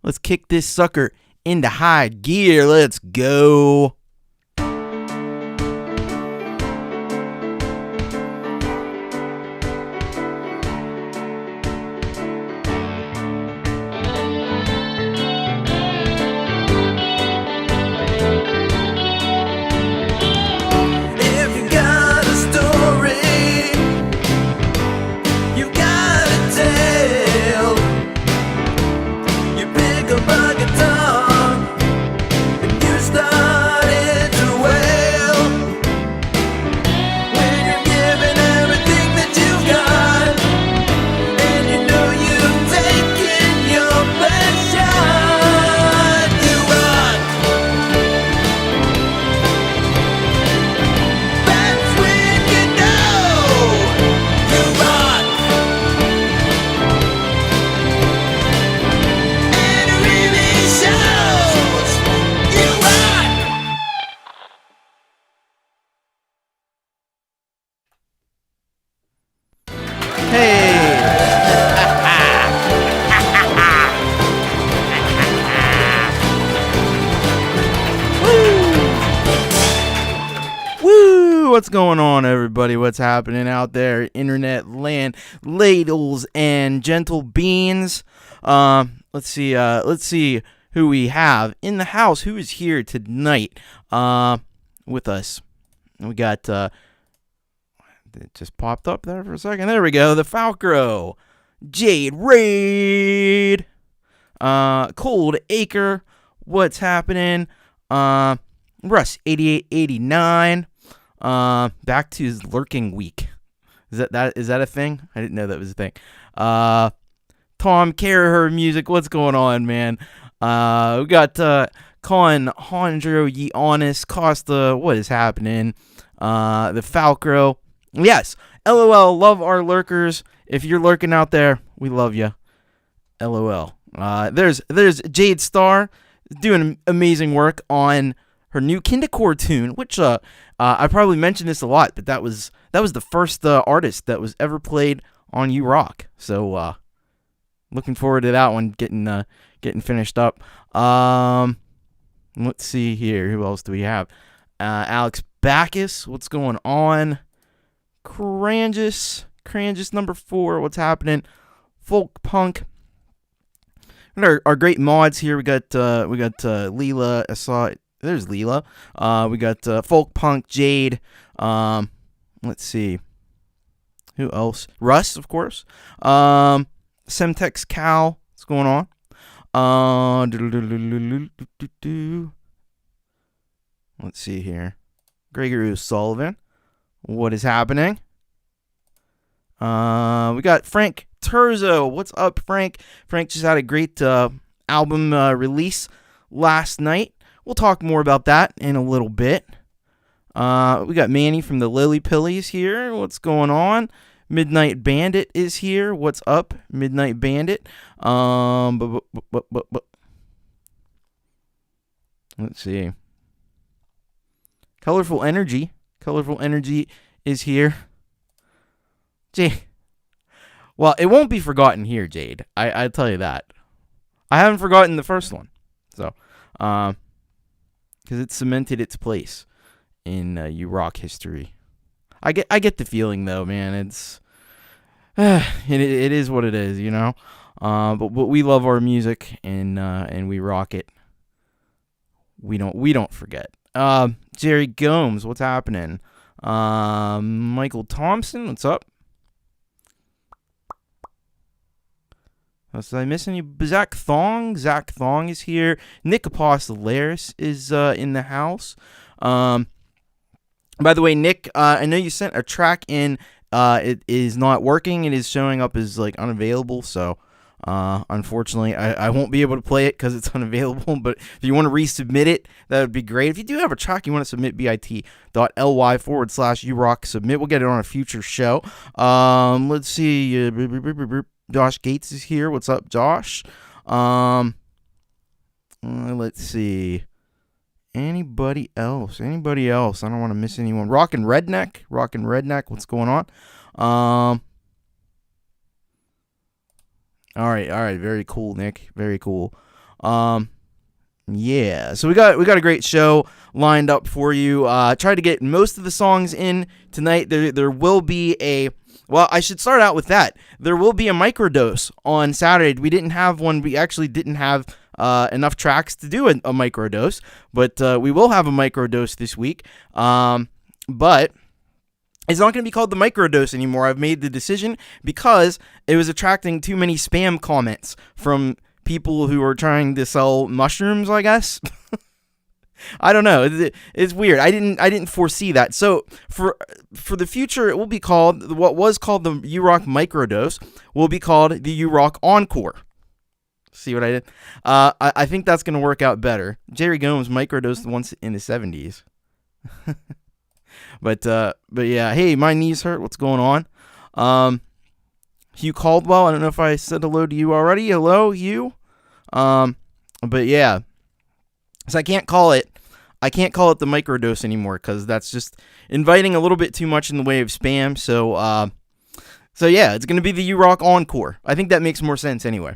Let's kick this sucker into high gear. Let's go. What's going on, everybody? What's happening out there? Internet land, ladles, and gentle beans. Let's see who we have in the house. Who is here tonight with us? We got it just popped up there for a second. There we go. The Falcro, Jade Raid, Cold Acre. What's happening? Russ 8889. Back to his lurking week. Is that a thing? I didn't know that was a thing. Tom Carraher music. What's going on, man? We got Con Hondro Ye Honest Costa. What is happening? The Falcro. Yes. LOL. Love our lurkers. If you're lurking out there, we love you. LOL. There's Jade Star doing amazing work on her new Kindercore tune, which I probably mentioned this a lot, but that was the first artist that was ever played on You Rock. So looking forward to that one getting finished up. Let's see here. Who else do we have? Alex Backus. What's going on? Crangis number 4. What's happening? Folkpunk. Our great mods here. We got Leela. I saw it. There's Leela. We got Folkpunk, Jade. Let's see. Who else? Russ, of course. Semtex Cal. What's going on? Let's see here. Gregory Sullivan. What is happening? We got Frank Terzo. What's up, Frank? Frank just had a great album release last night. We'll talk more about that in a little bit. We got Manny from the Lily Pillies here. What's going on? Midnight Bandit is here. What's up, Midnight Bandit? Let's see. Colourful Energy is here. Jade. Well, it won't be forgotten here, Jade. I tell you that. I haven't forgotten the first one. So, because it cemented its place in You Rock history. I get the feeling though, man. It's it is what it is, you know. But we love our music and we rock it. We don't forget. Jerry Gomes, what's happening? Michael Thompson, what's up? Did I miss any? Zach Thong is here. Nick Apostolaris is in the house. By the way, Nick, I know you sent a track in. It is not working. It is showing up as like unavailable. So, unfortunately, I won't be able to play it because it's unavailable. But if you want to resubmit it, that would be great. If you do have a track you want to submit, bit.ly/urock submit. We'll get it on a future show. Let's see. Josh Gates is here. What's up, Josh? Let's see. Anybody else? I don't want to miss anyone. Rockin' Redneck. What's going on? All right. Very cool, Nick. Very cool. Yeah, so we got a great show lined up for you. Try to get most of the songs in tonight. There will be I should start out with that. There will be a microdose on Saturday. We didn't have one. We actually didn't have enough tracks to do a microdose, but we will have a microdose this week. But it's not going to be called the microdose anymore. I've made the decision because it was attracting too many spam comments from people who are trying to sell mushrooms, I guess. I don't know. It's weird. I didn't foresee that. So for the future, it will be called, what was called the U-Rock Microdose will be called the U-Rock Encore. See what I did? I think that's going to work out better. Jerry Gomes microdosed once in the 70s. But yeah. Hey, my knees hurt. What's going on? Hugh Caldwell. I don't know if I said hello to you already. Hello, Hugh. But yeah. So I can't call it the microdose anymore because that's just inviting a little bit too much in the way of spam. So yeah, it's gonna be the U-Rock Encore. I think that makes more sense anyway.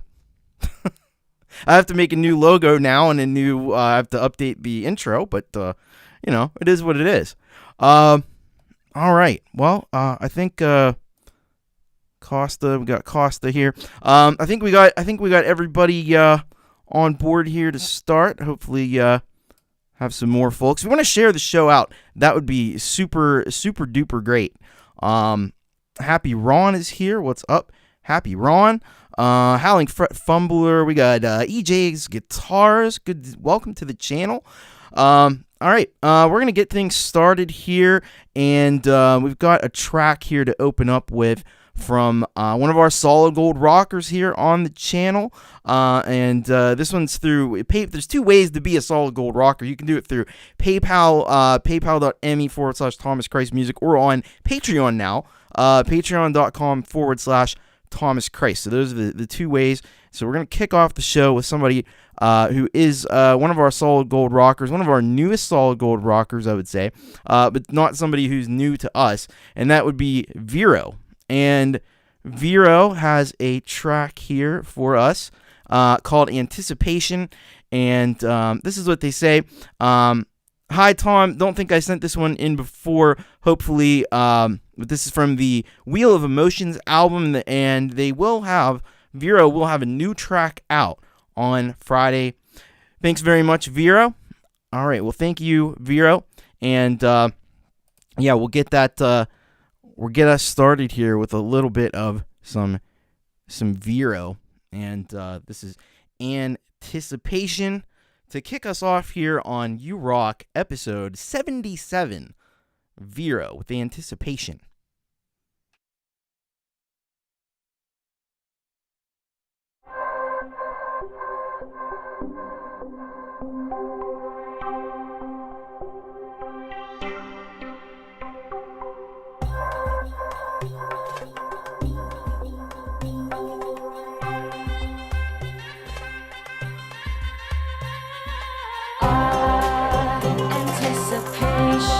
I have to make a new logo now and I have to update the intro, but it is what it is. All right. Well, I think Costa. We got Costa here. I think we got everybody on board here to start. Hopefully, have some more folks. If you want to share the show out, that would be super, super duper great. Happy Ron is here. What's up, Happy Ron? Howling Fret Fumbler. We got EJ's Guitars. Welcome to the channel. All right, we're gonna get things started here, and we've got a track here to open up with from one of our solid gold rockers here on the channel, and this one's through there's two ways to be a solid gold rocker. You can do it through PayPal, paypal.me/Thomas Christ Music, or on Patreon now, patreon.com/Thomas Christ. So those are the two ways. So we're going to kick off the show with somebody who is one of our solid gold rockers, one of our newest solid gold rockers, I would say, but not somebody who's new to us, and that would be Vero. And Vero has a track here for us called Anticipation, and this is what they say. Hi, Tom. Don't think I sent this one in before. Hopefully, but this is from the Wheel of Emotions album, and Vero will have a new track out on Friday. Thanks very much, Vero. All right, well, thank you, Vero. And yeah, we'll get that. We'll get us started here with a little bit of some Vero, and this is Anticipation to kick us off here on U-Rock episode 77. Vero with Anticipation. Anticipation.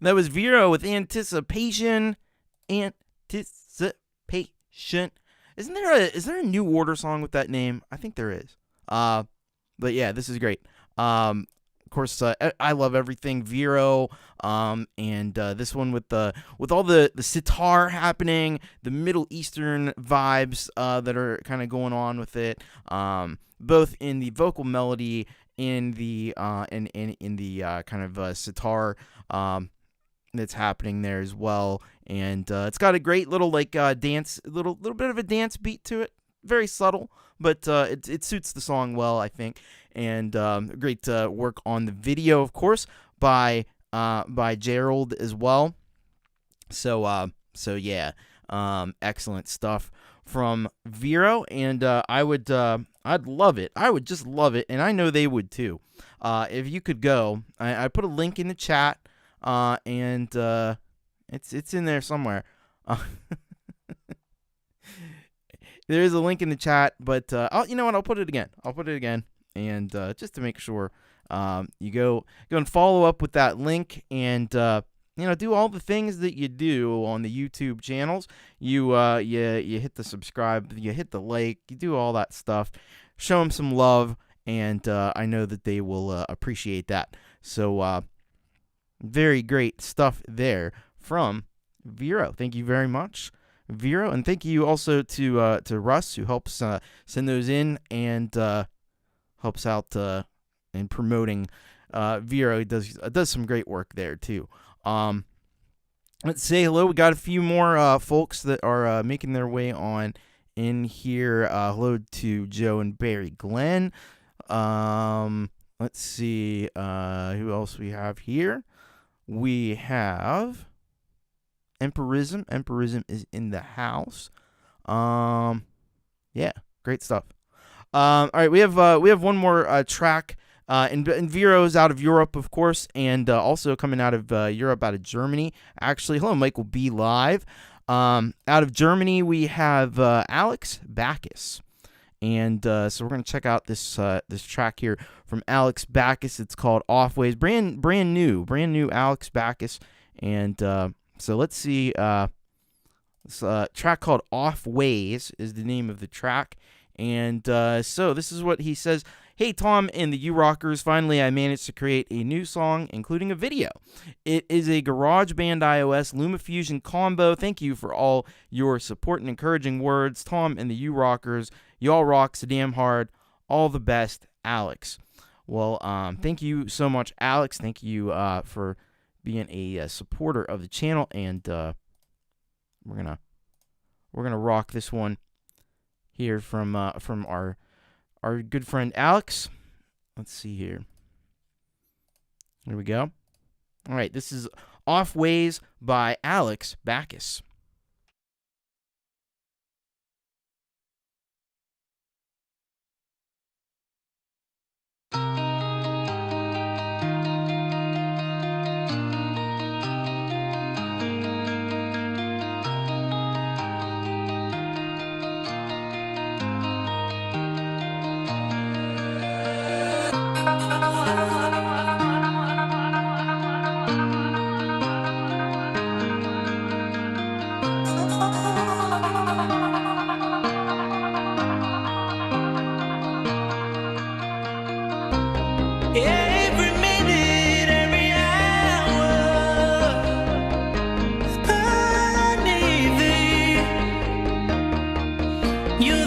That was Vero with Anticipation. Anticipation. Is there a New Order song with that name? I think there is. But yeah, this is great. Of course, I love everything Vero. And this one with all the sitar happening, the Middle Eastern vibes that are kind of going on with it. Both in the vocal melody, in the in the kind of sitar that's happening there as well. And it's got a great little like dance, little bit of a dance beat to it. Very subtle, but it suits the song well, I think. And great work on the video, of course, by J.D.L as well. So yeah, excellent stuff from Vero, and I'd love it. I would just love it, and I know they would too. If you could go, I put a link in the chat, and it's in there somewhere. There is a link in the chat, but you know what? I'll put it again. And just to make sure, you go and follow up with that link, and do all the things that you do on the YouTube channels. You hit the subscribe, you hit the like, you do all that stuff. Show them some love, and I know that they will appreciate that. So very great stuff there from Vero. Thank you very much, Vero, and thank you also to Russ, who helps send those in and helps out in promoting Vero. He does some great work there too. Let's say hello. We got a few more folks that are making their way on in here. Hello to Joe and Barry Glenn. Let's see who else we have here. We have Emperorism. Emperorism is in the house. Yeah, great stuff. All right, we have one more track. And Vero's out of Europe, of course, and also coming out of Europe, out of Germany. Actually, hello, Michael B. Live. Out of Germany, we have Alex Backus. And so we're going to check out this track here from Alex Backus. It's called Off Ways. Brand new Alex Backus. And so let's see. This track called Off Ways is the name of the track. And so this is what he says. Hey, Tom and the U-Rockers, finally I managed to create a new song, including a video. It is a GarageBand iOS LumaFusion combo. Thank you for all your support and encouraging words. Tom and the U-Rockers, y'all rock so damn hard. All the best, Alex. Well, thank you so much, Alex. Thank you for being a supporter of the channel, and we're gonna rock this one here from our good friend Alex. Let's see here. Here we go. All right, this is Off Ways by Alex Backus. You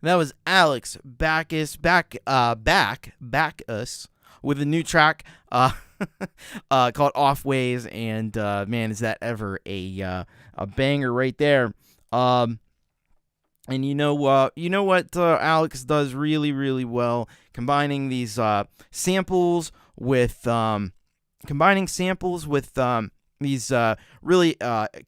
That was Alex Backus Backus with a new track called Off Ways, and man, is that ever a banger right there. And you know what Alex does really, really well, combining these samples with these really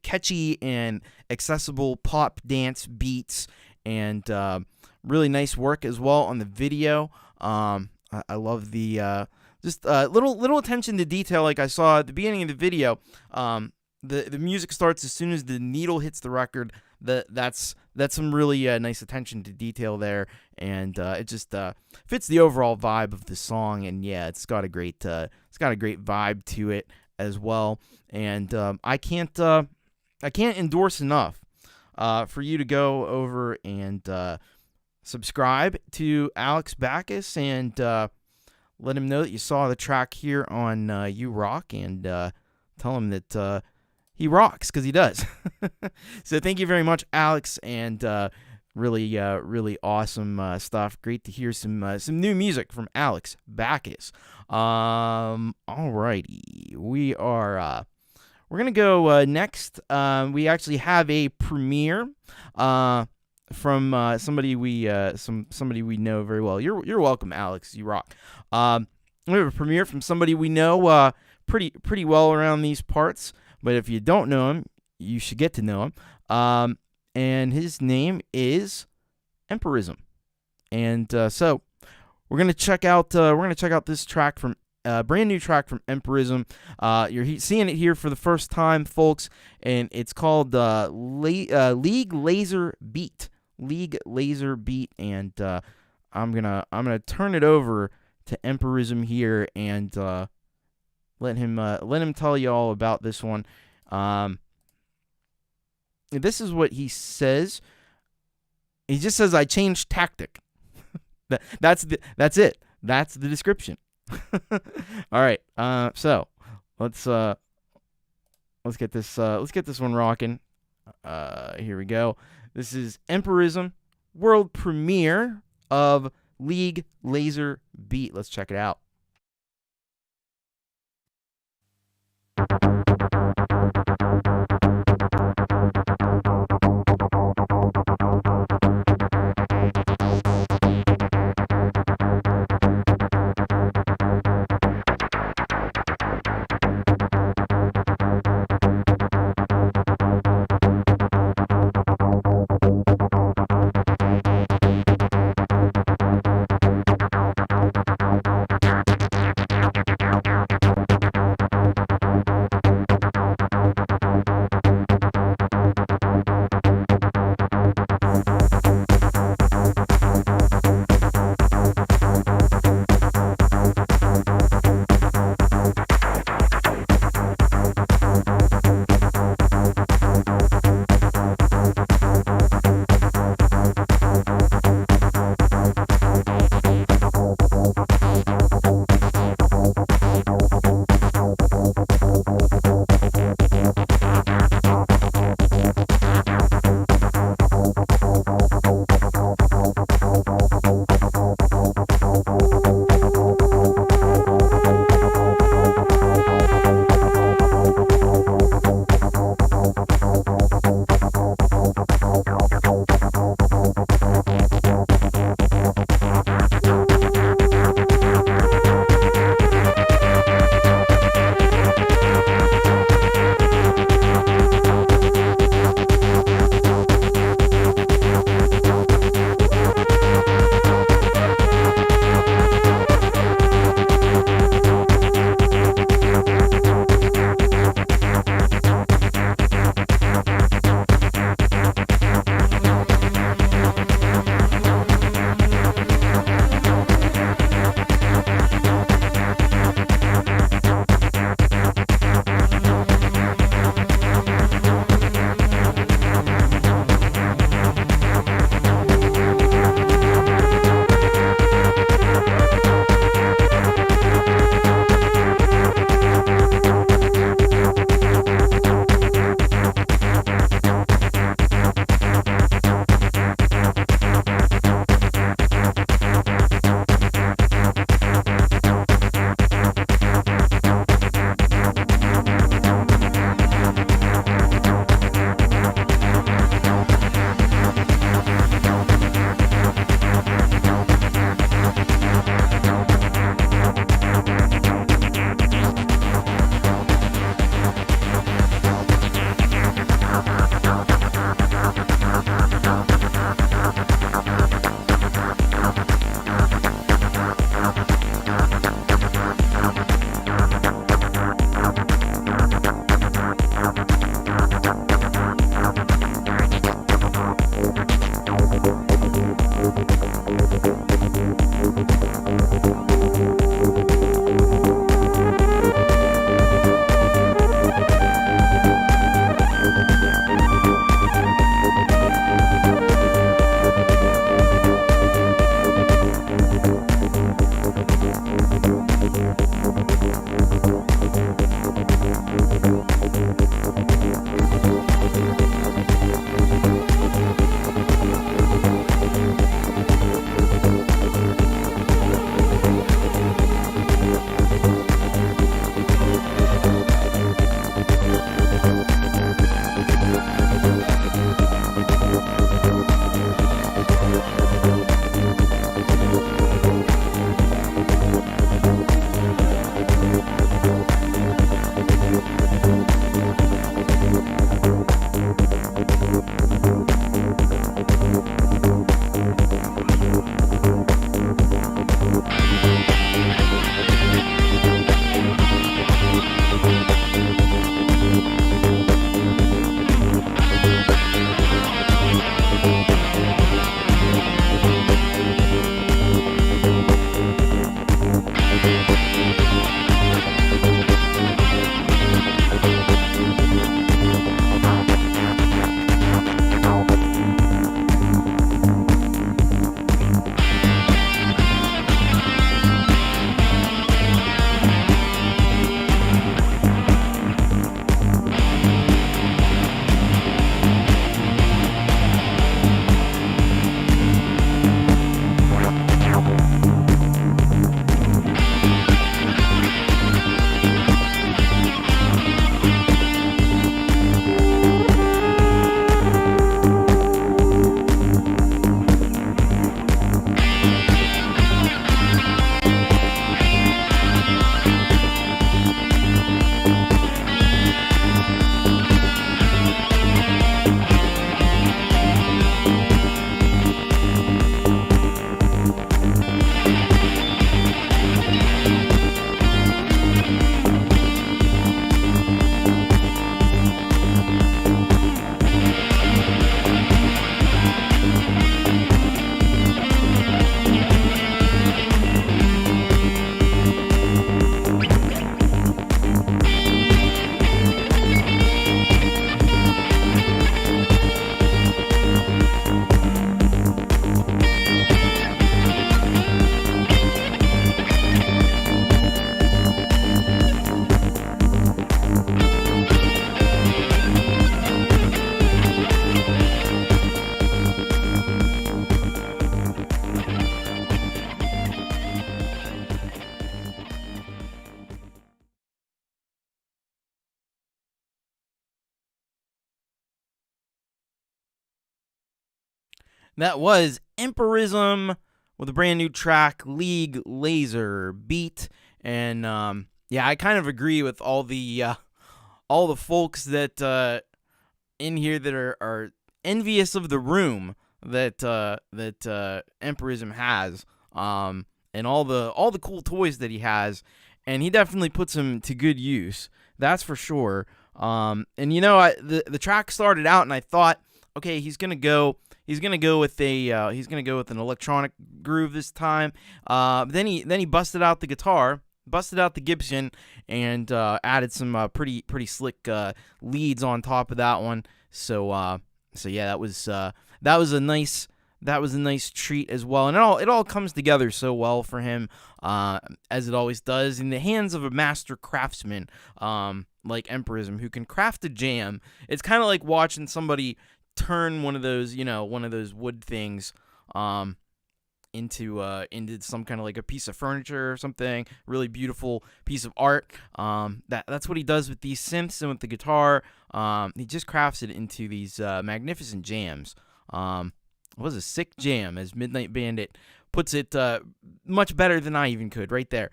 catchy and accessible pop dance beats, and really nice work as well on the video. I love the just little attention to detail, like I saw at the beginning of the video. The music starts as soon as the needle hits the record. That's some really nice attention to detail there, and it just fits the overall vibe of the song. And yeah, it's got a great vibe to it as well. And I can't endorse enough for you to go over and subscribe to Alex Backus, and let him know that you saw the track here on You Rock, and tell him that he rocks, because he does. So thank you very much, Alex, and really awesome stuff. Great to hear some new music from Alex Backus. Alrighty, we're gonna go next. We actually have a premiere from somebody we know very well. You're welcome, Alex. You rock. We have a premiere from somebody we know pretty well around these parts. But if you don't know him, you should get to know him. And his name is Emperorism. And so we're gonna check out this track from brand new track from Emperorism. You're seeing it here for the first time, folks, and it's called League Laser Beat. League Laser Beat, and I'm gonna turn it over to Emperorism here, and let him tell you all about this one. This is what he says. He just says, "I changed tactic." That's it. That's the description. All right. So let's get this one rocking. Here we go. This is Emperism, world premiere of League Laser Beat. Let's check it out. That was Emperism with a brand new track, League Laser Beat. And yeah, I kind of agree with all the folks that in here that are envious of the room that Emperism has, and all the cool toys that he has, and he definitely puts them to good use. That's for sure. And the track started out, and I thought, okay, he's gonna go with an electronic groove this time. Then he busted out the guitar, busted out the Gibson, and added some pretty slick leads on top of that one. So yeah, that was a nice treat as well, and it all comes together so well for him, as it always does, in the hands of a master craftsman like Emperism, who can craft a jam. It's kind of like watching somebody turn one of those wood things into some kind of like a piece of furniture or something, really beautiful piece of art. That's what he does with these synths and with the guitar. He just crafts it into these magnificent jams. It was a sick jam, as Midnight Bandit puts it, much better than I even could right there.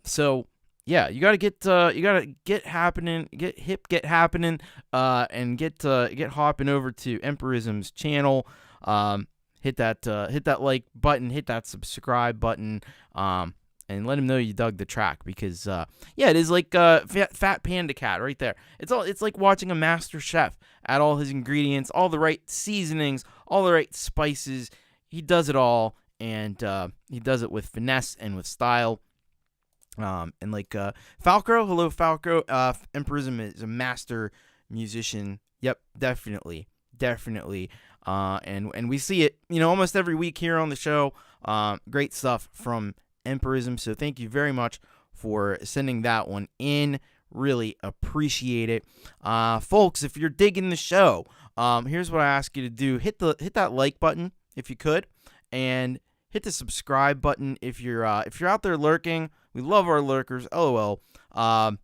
So yeah, you gotta get happening, get hip, get happening, and get hopping over to Emperism's channel. Hit that like button, hit that subscribe button, and let him know you dug the track, because yeah, it is like Fat Panda Cat right there. It's like watching a master chef add all his ingredients, all the right seasonings, all the right spices. He does it all, and he does it with finesse and with style. And like Falco, hello Falco. Emperism is a master musician. Yep, definitely. And we see it, almost every week here on the show. Great stuff from Emperism. So thank you very much for sending that one in. Really appreciate it. Folks, if you're digging the show, here's what I ask you to do. Hit that like button if you could, and hit the subscribe button if you're out there lurking. We love our lurkers. LOL. Love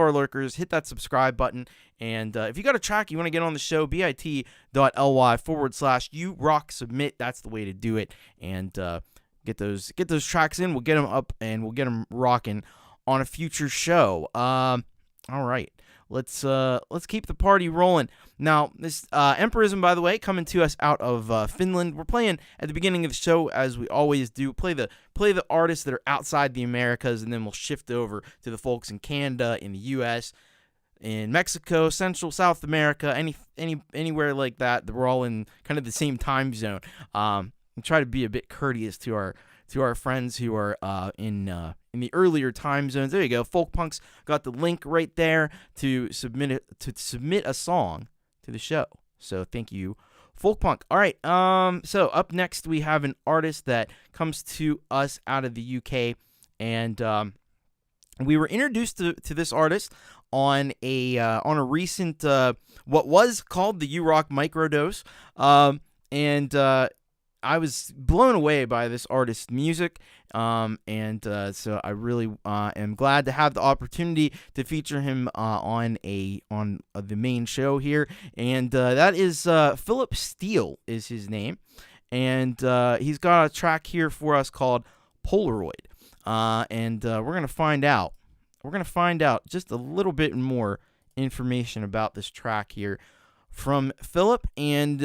our lurkers. Hit that subscribe button. And if you got a track you want to get on the show, bit.ly/you-rock-submit. That's the way to do it. And get those tracks in. We'll get them up, and we'll get them rocking on a future show. All right. Let's keep the party rolling. Now, this Emperism, by the way, coming to us out of Finland. We're playing at the beginning of the show, as we always do. Play the artists that are outside the Americas, and then we'll shift over to the folks in Canada, in the U.S., in Mexico, Central, South America, anywhere like that. We're all in kind of the same time zone. And try to be a bit courteous to our friends who are in the earlier time zones. There you go. Folkpunk's got the link right there to submit a song to the show. So thank you, Folkpunk. All right. So up next we have an artist that comes to us out of the UK, and we were introduced to this artist on a recent what was called the U-Rock Microdose, and I was blown away by this artist's music, and so I really am glad to have the opportunity to feature him on the main show here, and that is Philip Steele is his name, and he's got a track here for us called Polaroid, and we're gonna find out just a little bit more information about this track here from Philip, and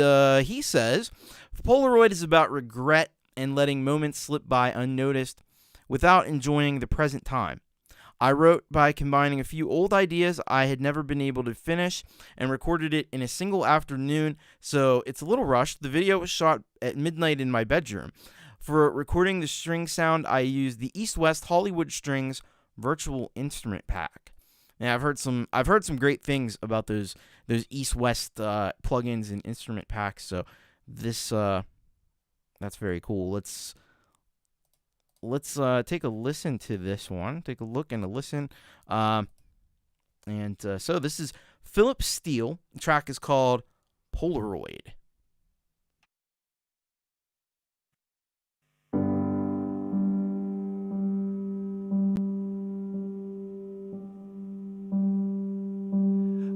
he says, Polaroid is about regret and letting moments slip by unnoticed without enjoying the present time. I wrote by combining a few old ideas I had never been able to finish and recorded it in a single afternoon, so it's a little rushed. The video was shot at midnight in my bedroom. For recording the string sound, I used the East-West Hollywood Strings virtual instrument pack. Now, I've heard some great things about those East-West plugins and instrument packs. So this that's very cool. Let's take a listen to this one. Take a look and a listen. So this is Philip Steele. The track is called Polaroid.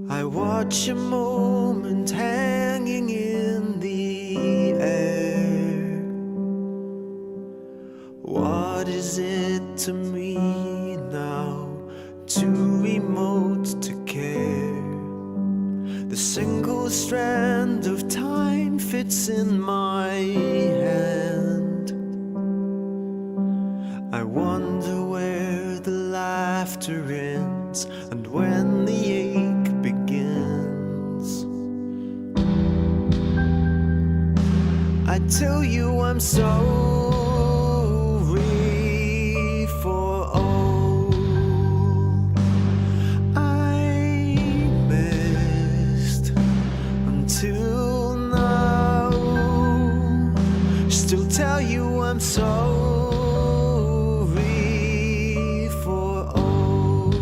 I watch a moment hanging in the is it to me now, too remote to care? The single strand of time fits in my hand. I wonder where the laughter ends and when the ache begins. I tell you I'm sorry for all I missed until now. Still tell you I'm sorry for all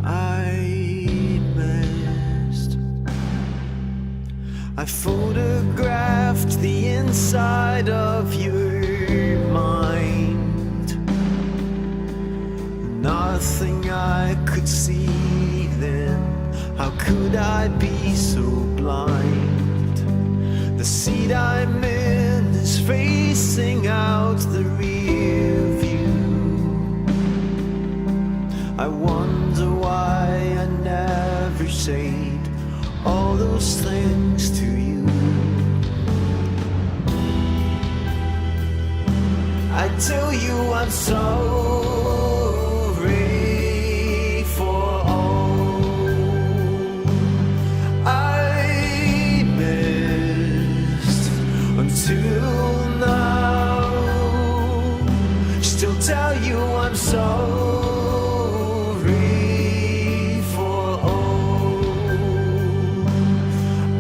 I missed. I photographed the inside of your mind. Nothing I could see then. How could I be so blind? The seat I'm in is facing out the rear view. I wonder why I never said all those things to you. I tell you I'm sorry for all I missed until now. Still tell you I'm sorry for all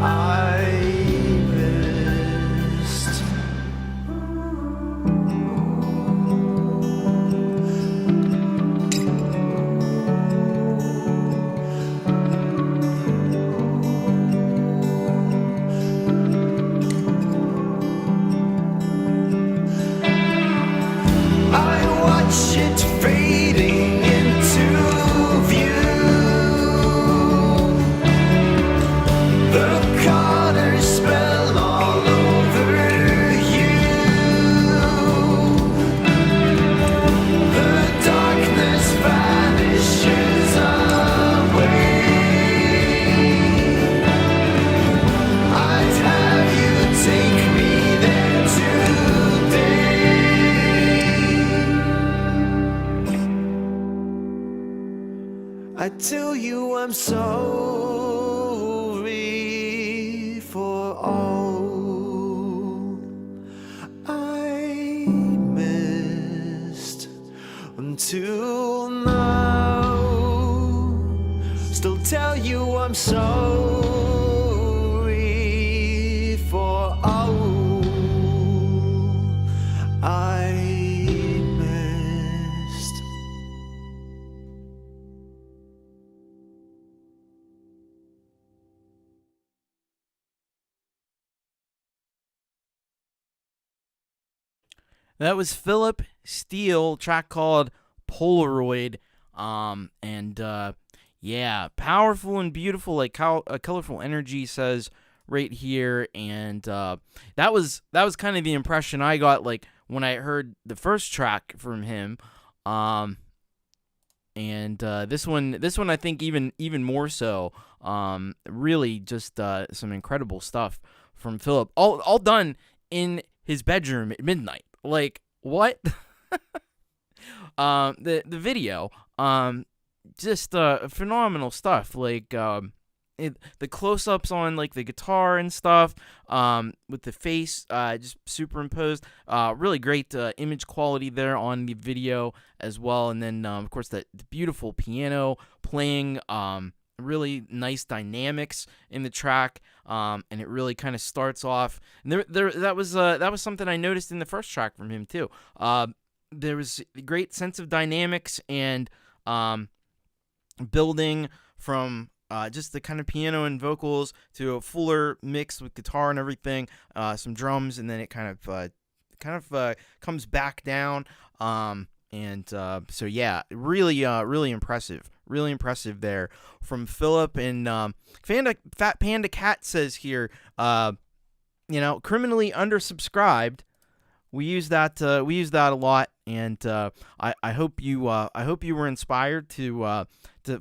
I missed. I watch it fading into view. The colors spell all over you. The darkness vanishes away. I'd have you take me there today. I tell you I'm sorry for all I missed until now. Still tell you I'm sorry for all I missed. That was Philip Steele, track called Polaroid. Yeah, powerful and beautiful, like Colorful Energy says right here. And that was kind of the impression I got, like, when I heard the first track from him. This one I think even more so. Really just some incredible stuff from Philip. All done in his bedroom at midnight. Like, what? The video, just phenomenal stuff. Like, the close-ups on, like, the guitar and stuff, with the face just superimposed. Really great image quality there on the video as well. And then, of course, the beautiful piano playing. Really nice dynamics in the track, and it really kind of starts off. And that was something I noticed in the first track from him too. There was a great sense of dynamics and building from just the kind of piano and vocals to a fuller mix with guitar and everything, some drums, and then it kind of comes back down. So yeah, really impressive. Really impressive there from Philip. And Fat Panda Cat says here, criminally undersubscribed. we use that a lot, and I hope you were inspired to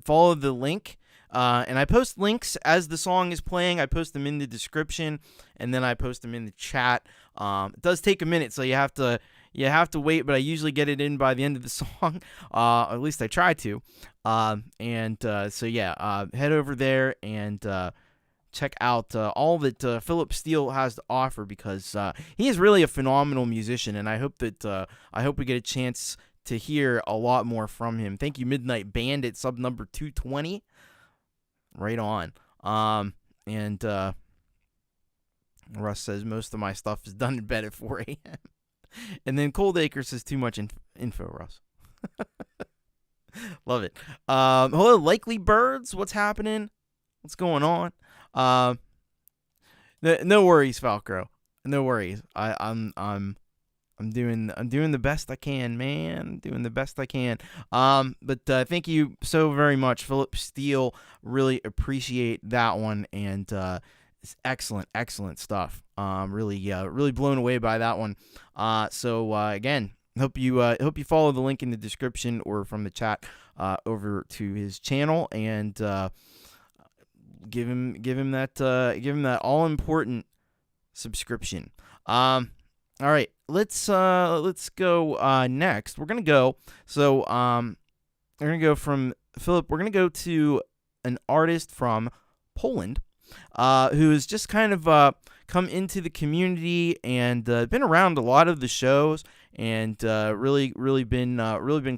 follow the link. And I post links as the song is playing. I post them in the description, and then I post them in the chat. It does take a minute, so you have to wait, but I usually get it in by the end of the song. Or at least I try to. So yeah, head over there and check out all that Philip Steele has to offer, because he is really a phenomenal musician, and I hope we get a chance to hear a lot more from him. Thank you, Midnight Bandit, sub number 220. Right on. And Russ says most of my stuff is done in bed at 4 a.m. And then Cold Acre says too much info, Russ. Love it. Hello, Likely Birds. What's happening? What's going on? No worries, Falcro. No worries. I'm doing the best I can, man. Doing the best I can. But thank you so very much, Philip Steele. Really appreciate that one, and it's excellent stuff. Really blown away by that one. So again, hope you follow the link in the description or from the chat over to his channel, and give him that all important subscription. All right, let's go next. We're gonna go. So we're gonna go from Philip. We're gonna go to an artist from Poland, who has just kind of come into the community and been around a lot of the shows, and really been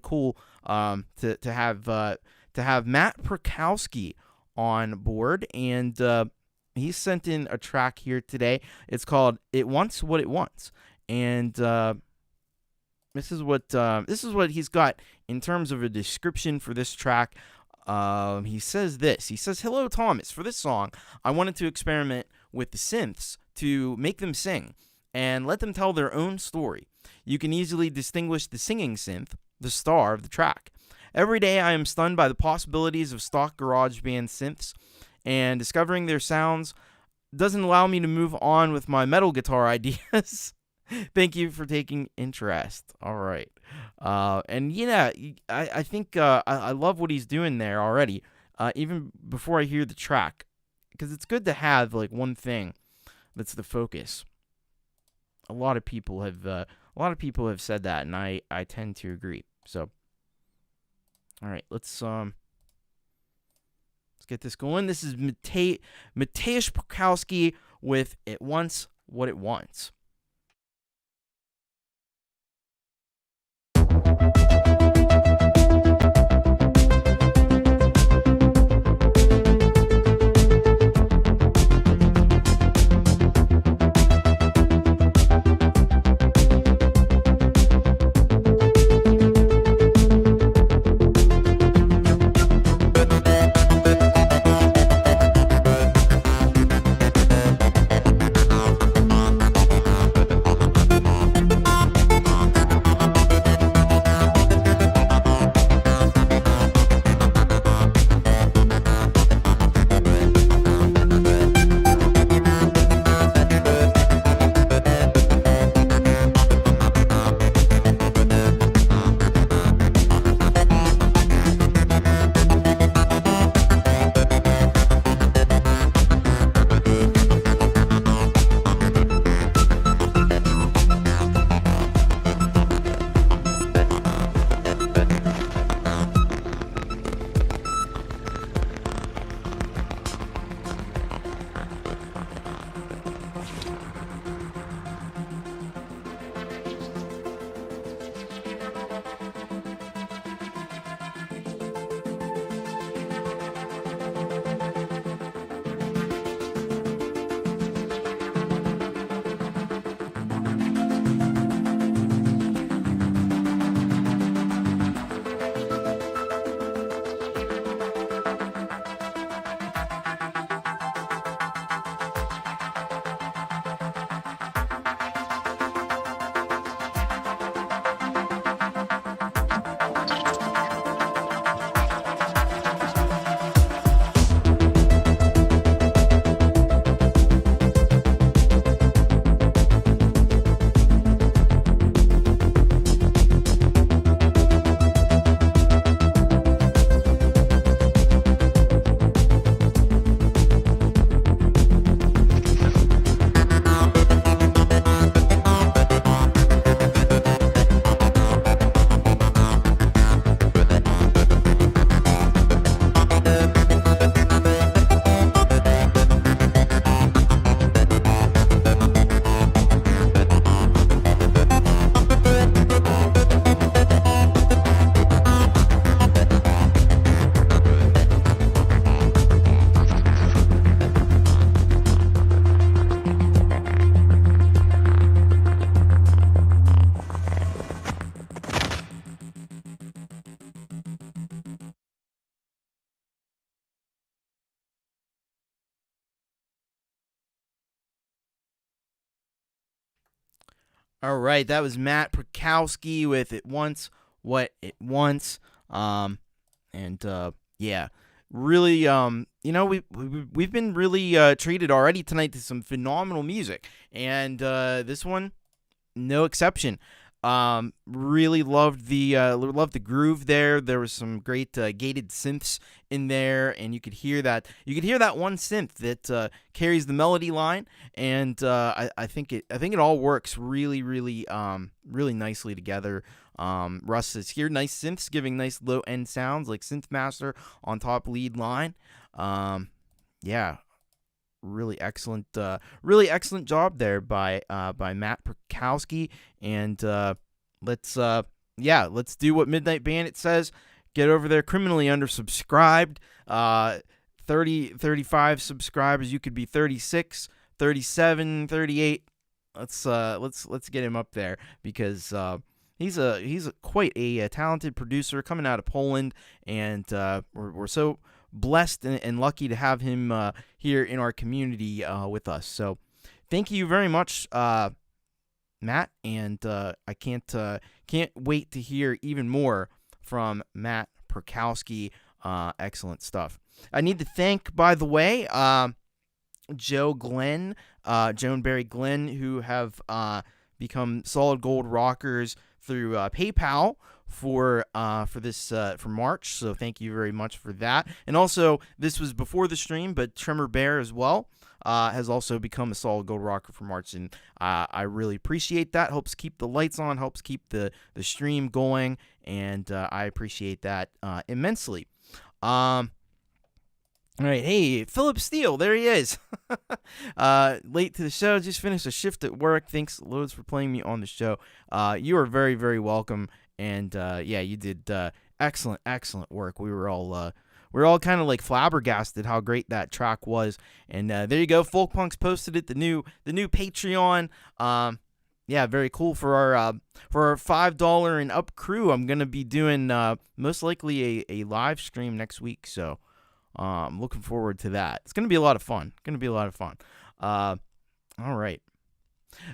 cool to have Matt Prokowski on board, and he sent in a track here today. It's called "It Wants What It Wants." And this is what he's got in terms of a description for this track. He says this. He says, "Hello, Thomas. For this song, I wanted to experiment with the synths to make them sing and let them tell their own story. You can easily distinguish the singing synth, the star of the track. Every day, I am stunned by the possibilities of stock garage band synths, and discovering their sounds doesn't allow me to move on with my metal guitar ideas." Thank you for taking interest. All right. And yeah, I think I love what he's doing there already, even before I hear the track, because it's good to have like one thing that's the focus. A lot of people have said that, and I tend to agree. So, all right, let's get this going. This is Mateusz Prokowski with "It Wants What It Wants." All right, that was Matt Prokowski with It Wants What It Wants. Yeah, really, we've been really treated already tonight to some phenomenal music, and this one, no exception. Really loved the groove there. There was some great gated synths in there, and you could hear that one synth that carries the melody line, and I think it all works really really nicely together. Russ says here, nice synths giving nice low end sounds like Synthmaster on top lead line. Yeah. Really excellent job there by Matt Perkowski, and let's do what Midnight Bandit says. Get over there, criminally undersubscribed. 35 subscribers. You could be 36, 37, 38. Let's get him up there, because he's quite a talented producer coming out of Poland, and we're so blessed and lucky to have him here in our community with us. So thank you very much, Matt, and I can't wait to hear even more from Matt Perkowski. Excellent stuff. I need to thank, by the way, Joe and Barry Glenn, who have become solid gold rockers through PayPal for March. So thank you very much for that. And also, this was before the stream, but Tremor Bear as well has also become a solid gold rocker for March, and I really appreciate that. Helps keep the lights on, helps keep the stream going, and I appreciate that immensely. All right, hey, Philip Steele, there he is. Late to the show, just finished a shift at work. Thanks loads for playing me on the show. You are very, very welcome, and yeah, you did excellent work. We were all kind of like flabbergasted how great that track was, and there you go. Folkpunk's posted it, the new Patreon. Yeah, very cool for our $5 and up crew. I'm gonna be doing most likely a live stream next week, so. I'm looking forward to that. It's going to be a lot of fun. All right.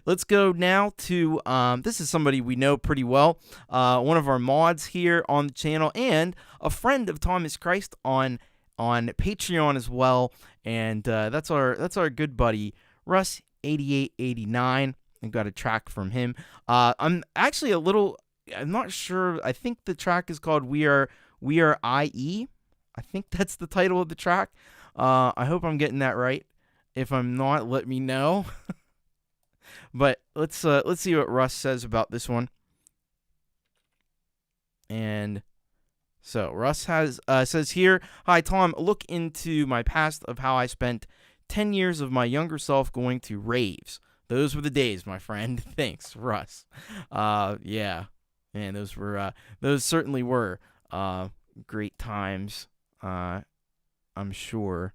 Let's go now to, this is somebody we know pretty well. One of our mods here on the channel, and a friend of Thomas Christ on Patreon as well. And that's our good buddy, Russ8889. I got a track from him. I'm actually I'm not sure. I think the track is called We Are IE. I think that's the title of the track. I hope I'm getting that right. If I'm not, let me know. But let's see what Russ says about this one. And so Russ says here, "Hi Tom, look into my past of how I spent 10 years of my younger self going to raves. Those were the days, my friend." Thanks, Russ. Yeah, man, those certainly were great times. I'm sure.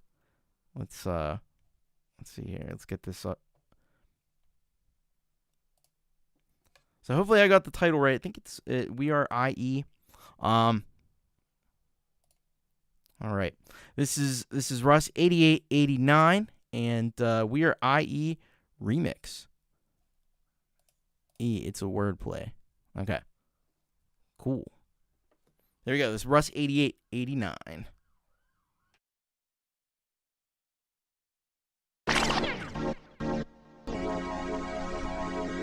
Let's see here. Let's get this up. So hopefully I got the title right. I think it's We Are IE. All right. This is Russ 8889 and We Are IE remix. It's a wordplay. Okay. Cool. There we go. This is Russ 8889.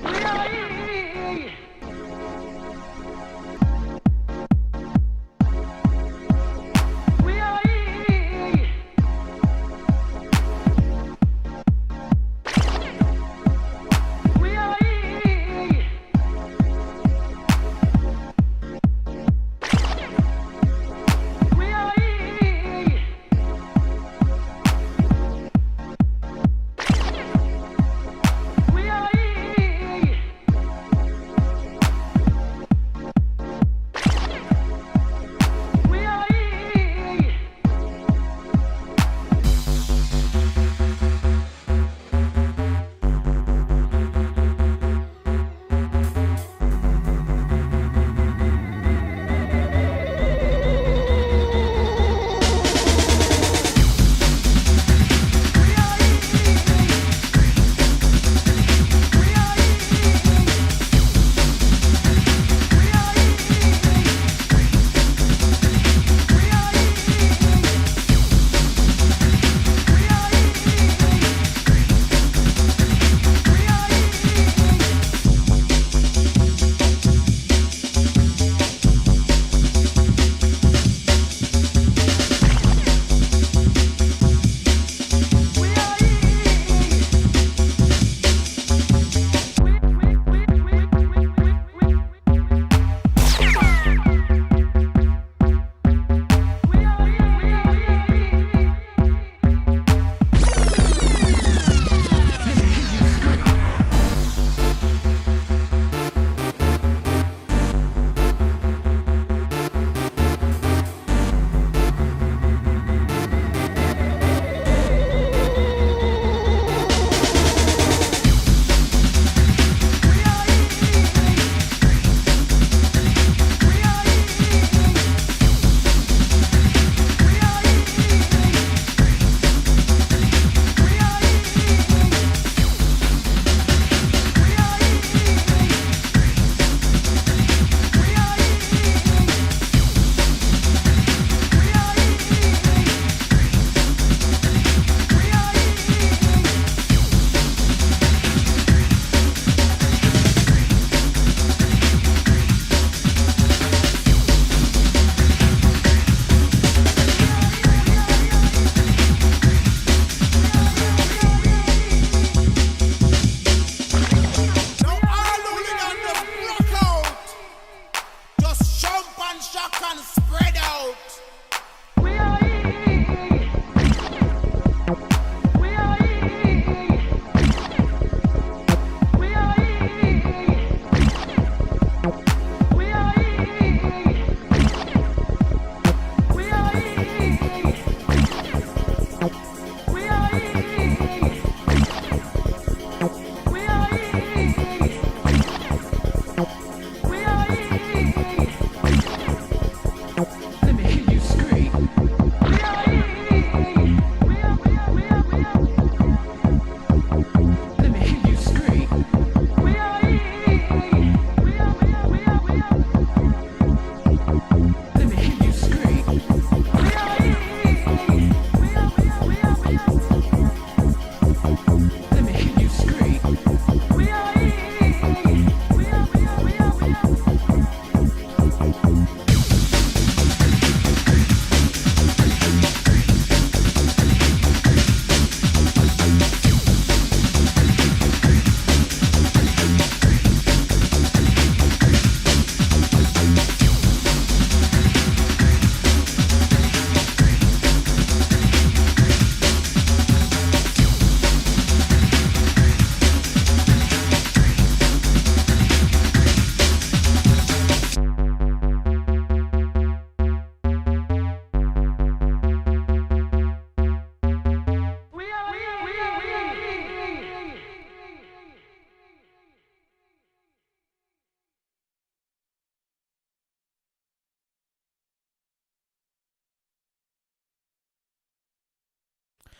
We are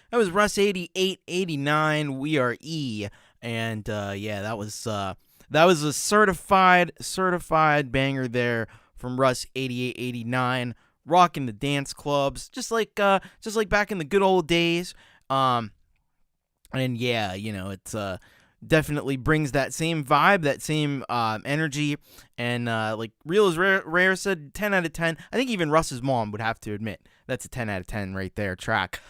That was Russ 8889. We are E, and yeah, that was a certified banger there from Russ 8889. Rocking the dance clubs, just like back in the good old days. And yeah, you know, it's definitely brings that same vibe, that same energy, and like Real is Rare said, 10 out of 10. I think even Russ's mom would have to admit that's a 10 out of 10 right there. Track.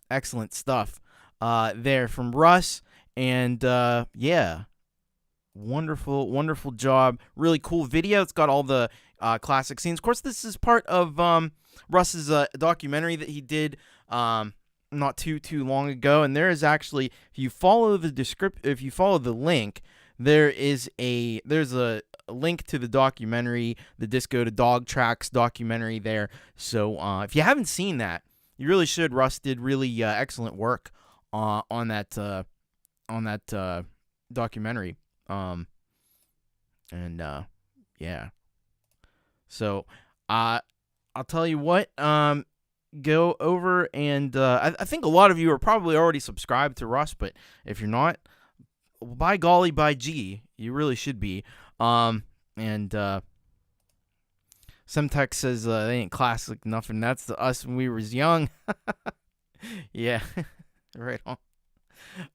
Excellent stuff there from Russ, and yeah, wonderful job. Really cool video. It's got all the classic scenes. Of course, this is part of Russ's documentary that he did not too long ago, and there is actually, if you follow the link, there's a link to the documentary, the Disco to Dog Tracks documentary there. So if you haven't seen that, you really should. Russ did really excellent work on that documentary. And yeah. So I'll tell you what. Go over and I think a lot of you are probably already subscribed to Russ, but if you're not, by golly, by G, you really should be. And Semtex says they ain't classic nothing. That's us when we was young. Yeah, right on.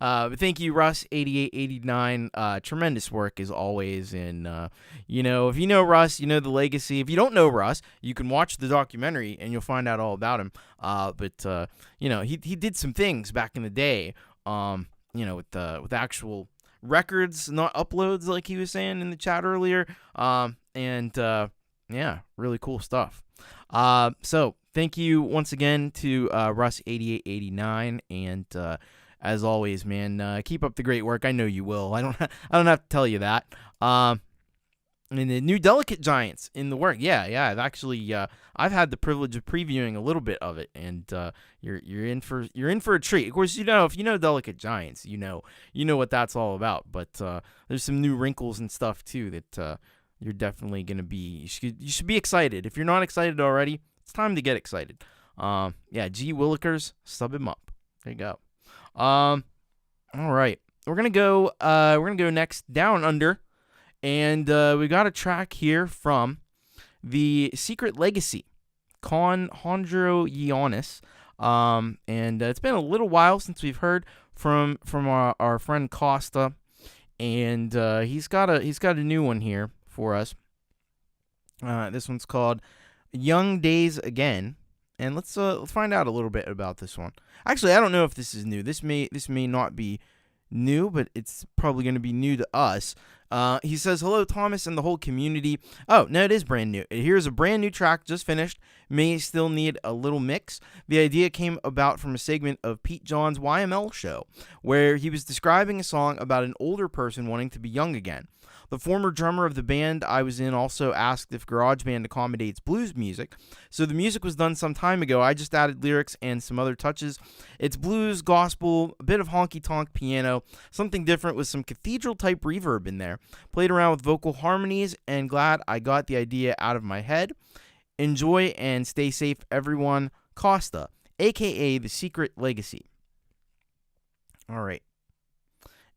But thank you, Russ 8889. Tremendous work as always. And you know, if you know Russ, you know the legacy. If you don't know Russ, you can watch the documentary and you'll find out all about him. But you know, he did some things back in the day. You know, with actual records, not uploads, like he was saying in the chat earlier. And yeah, really cool stuff. So thank you once again to Russ 8889, and as always, man, keep up the great work. I know you will. I don't have to tell you that. And the new Delicate Giants in the work. Yeah. I've actually I've had the privilege of previewing a little bit of it, and you're in for a treat. Of course, you know, if you know Delicate Giants, you know what that's all about. But there's some new wrinkles and stuff too that you're definitely gonna be. You should be excited. If you're not excited already, it's time to get excited. Yeah, G Willikers, sub him up. There you go. All right, we're gonna go next down under, and we got a track here from the Secret Legacy, Hondro Ioannis. And it's been a little while since we've heard from our friend Costa, and he's got a new one here for us. This one's called Young Days Again, and let's find out a little bit about this one. Actually, I don't know if this is new. This may not be new, but it's probably going to be new to us. He says, hello, Thomas and the whole community. Oh, no, it is brand new. Here's a brand new track, just finished. May still need a little mix. The idea came about from a segment of Pete John's YML show, where he was describing a song about an older person wanting to be young again. The former drummer of the band I was in also asked if GarageBand accommodates blues music, so the music was done some time ago. I just added lyrics and some other touches. It's blues, gospel, a bit of honky-tonk piano, something different with some cathedral-type reverb in there. Played around with vocal harmonies and glad I got the idea out of my head. Enjoy and stay safe, everyone. Costa, aka The Secret Legacy. All right.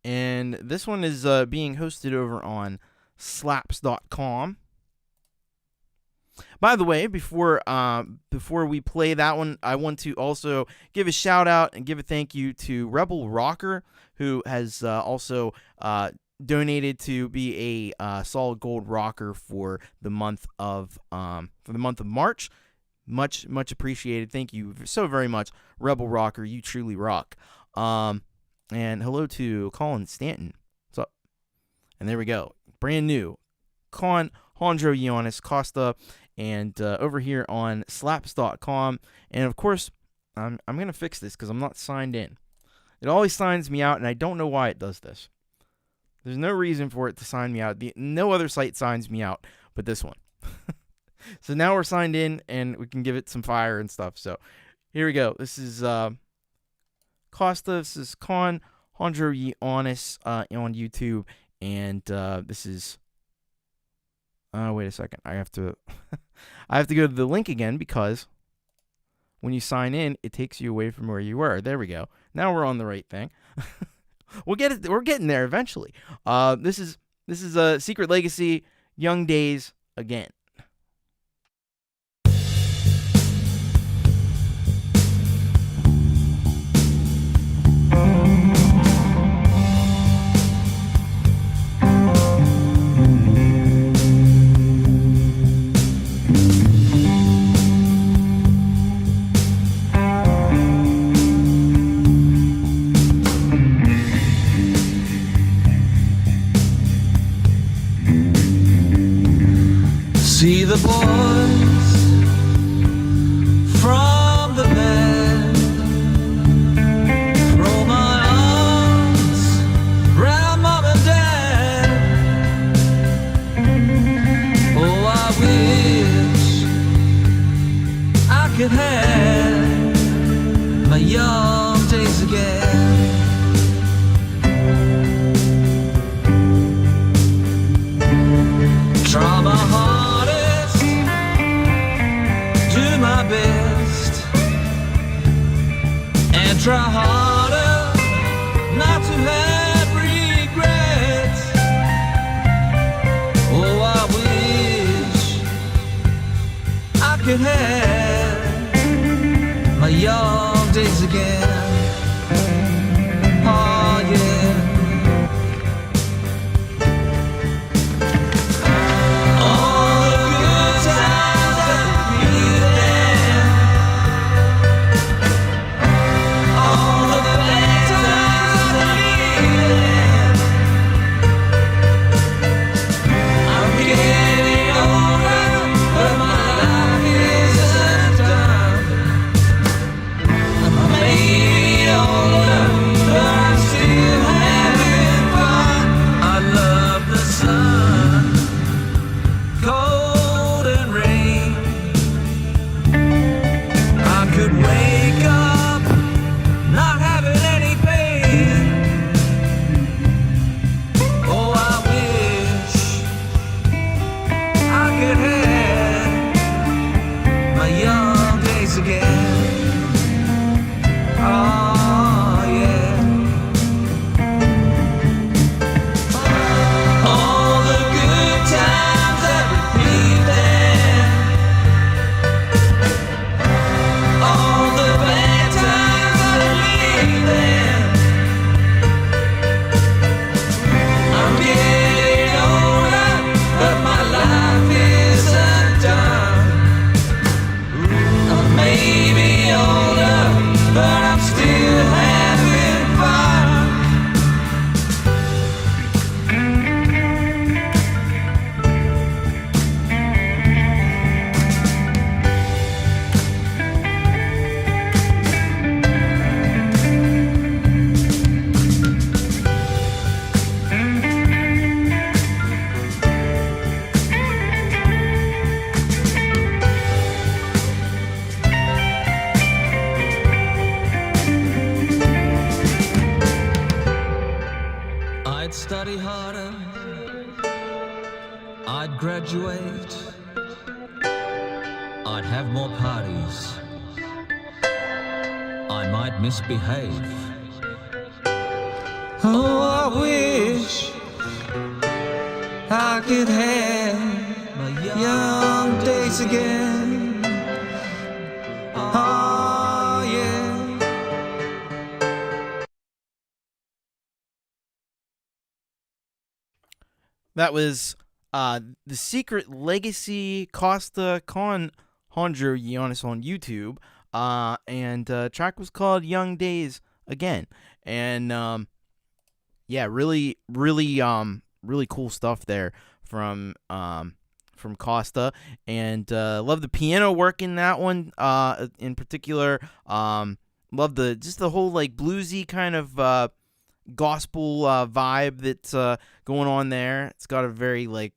And this one is being hosted over on slaps.com. By the way, before we play that one, I want to also give a shout out and give a thank you to Rebel Rocker, who has also donated to be a solid gold rocker for the month of March. Much appreciated. Thank you so very much, Rebel Rocker. You truly rock. And hello to Colin Stanton. What's up? And there we go. Brand new. Hondro Ioannis Costa. And over here on slaps.com. And of course, I'm going to fix this because I'm not signed in. It always signs me out, and I don't know why it does this. There's no reason for it to sign me out. No other site signs me out but this one. So now we're signed in, and we can give it some fire and stuff. So here we go. This is Costa. This is Hondro Ioannis on YouTube. And this is... wait a second. I have to go to the link again because when you sign in, it takes you away from where you were. There we go. Now we're on the right thing. We'll get it. We're getting there eventually. This is a Secret Legacy, Young Days again. See the boys from the band, throw my arms round mom and dad. Oh, I wish I could have my young days again. Try my hardest, do my best, and try harder not to have regrets. Oh, I wish I could have my young days again. Oh, yeah. I'd graduate, I'd have more parties, I might misbehave. Oh, I wish I could have my young days again. Oh, yeah. That was The Secret Legacy Costa con Honjo Giannis on YouTube. And track was called Young Days Again. And yeah, really cool stuff there from Costa. And love the piano work in that one in particular. Love the whole like bluesy kind of gospel vibe that's going on there. It's got a very like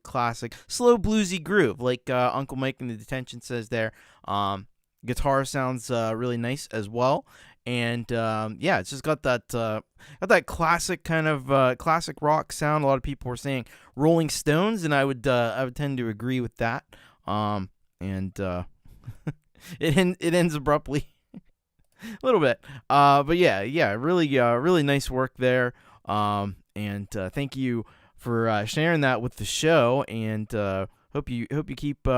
classic slow bluesy groove, like Uncle Mike in the Detention says there. Guitar sounds really nice as well, and yeah, it's just got that classic kind of classic rock sound. A lot of people were saying Rolling Stones, and I would tend to agree with that. And it ends abruptly. A little bit, but yeah, really nice work there. And thank you for sharing that with the show. And hope you keep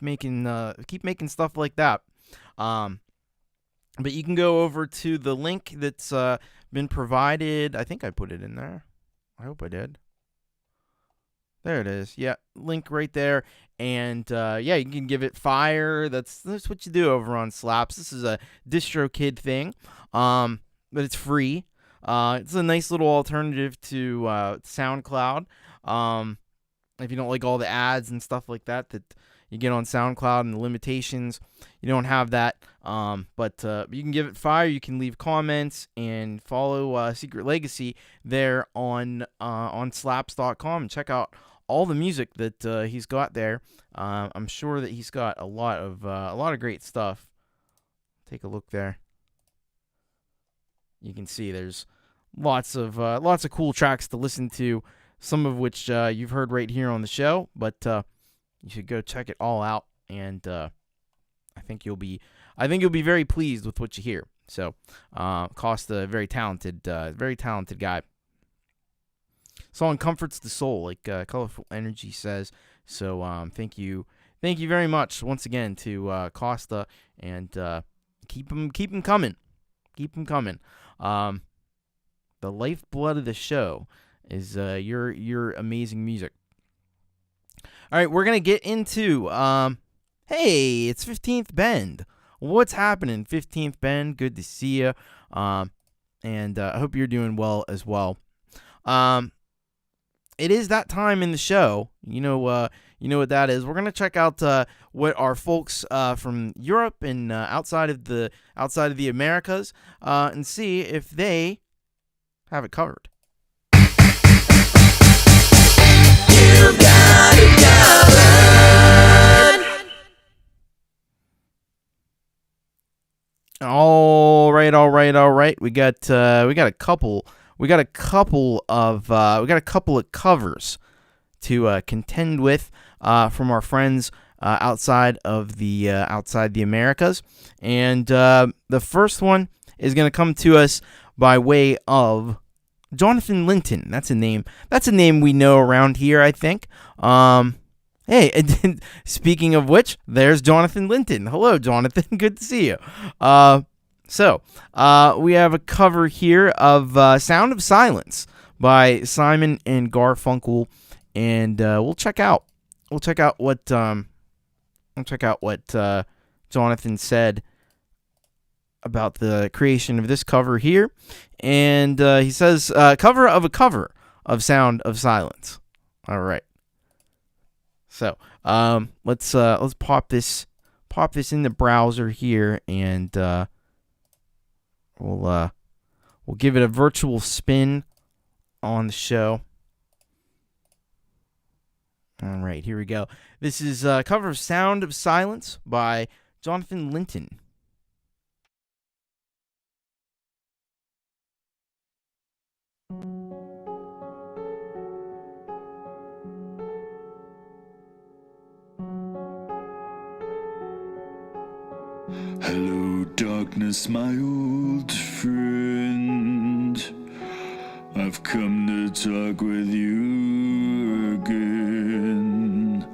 making stuff like that. But you can go over to the link that's been provided. I think I put it in there. I hope I did. There it is. Yeah, link right there. And yeah, you can give it fire. That's what you do over on Slaps. This is a DistroKid thing, but it's free. It's a nice little alternative to SoundCloud. If you don't like all the ads and stuff like that you get on SoundCloud and the limitations, you don't have that. But you can give it fire. You can leave comments and follow Secret Legacy there on slaps.com and check out all the music that he's got there. I'm sure that he's got a lot of great stuff. Take a look there. You can see there's lots of cool tracks to listen to. Some of which you've heard right here on the show, but you should go check it all out. And I think you'll be very pleased with what you hear. So Costa, very talented guy. Song comforts the soul, like Colourful Energy says. So thank you very much once again to Costa, and keep them coming. The lifeblood of the show is your amazing music. All right, we're gonna get into hey, it's 15th Bend. What's happening, 15th Bend? Good to see you. And I hope you're doing well as well. It is that time in the show. You know what that is. We're gonna check out what our folks from Europe and outside of the Americas and see if they have it covered. You got it covered. All right. We got a couple of covers to contend with from our friends outside the Americas, and the first one is going to come to us by way of Jonathan Linton. That's a name we know around here, I think. Hey, speaking of which, there's Jonathan Linton. Hello, Jonathan. Good to see you. So we have a cover here of Sound of Silence by Simon and Garfunkel, and we'll check out what Jonathan said about the creation of this cover here. And he says cover of a cover of Sound of Silence. All right. So let's pop this in the browser here, and we'll give it a virtual spin on the show. All right, here we go. This is a cover of Sound of Silence by Jonathan Linton. Hello, darkness, my old friend. I've come to talk with you again.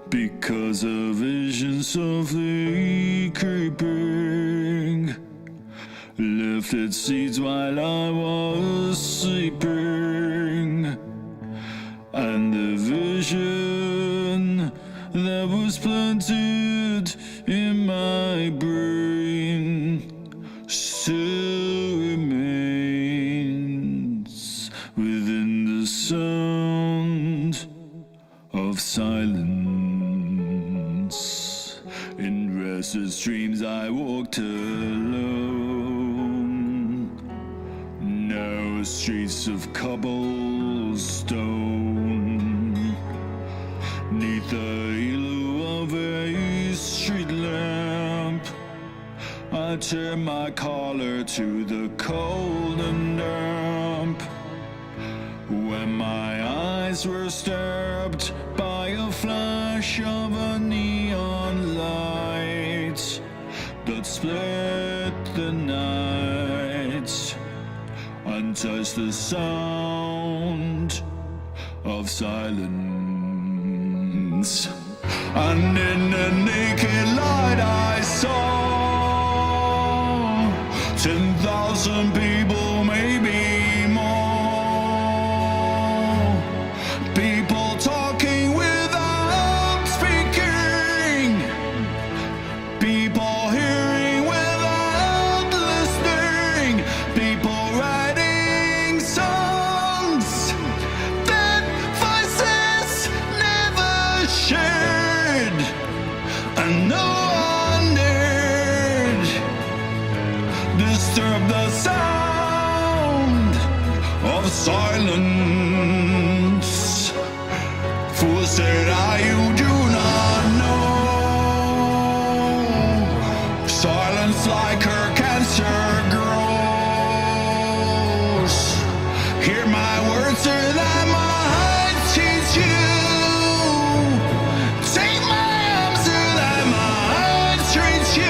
Because a vision softly creeping left its seeds while I was sleeping. And the vision that was planted in my brain still remains within the sound of silence. In restless dreams I walked alone, narrow streets of cobblestone, neath the halo of a street lamp. I tear my collar to the cold and damp. When my eyes were stabbed by a flash of a neon light that split the night, untouched the sound of silence. And in the naked light I saw 10,000 people, maybe more. People talking without speaking. People hearing without listening. People writing songs that voices never shared. And no one dared disturb the sound of silence. Fool said I, you do not know. Silence like her cancer grows. Hear my words so that my heart teach you. Take my arms so that my heart treats you.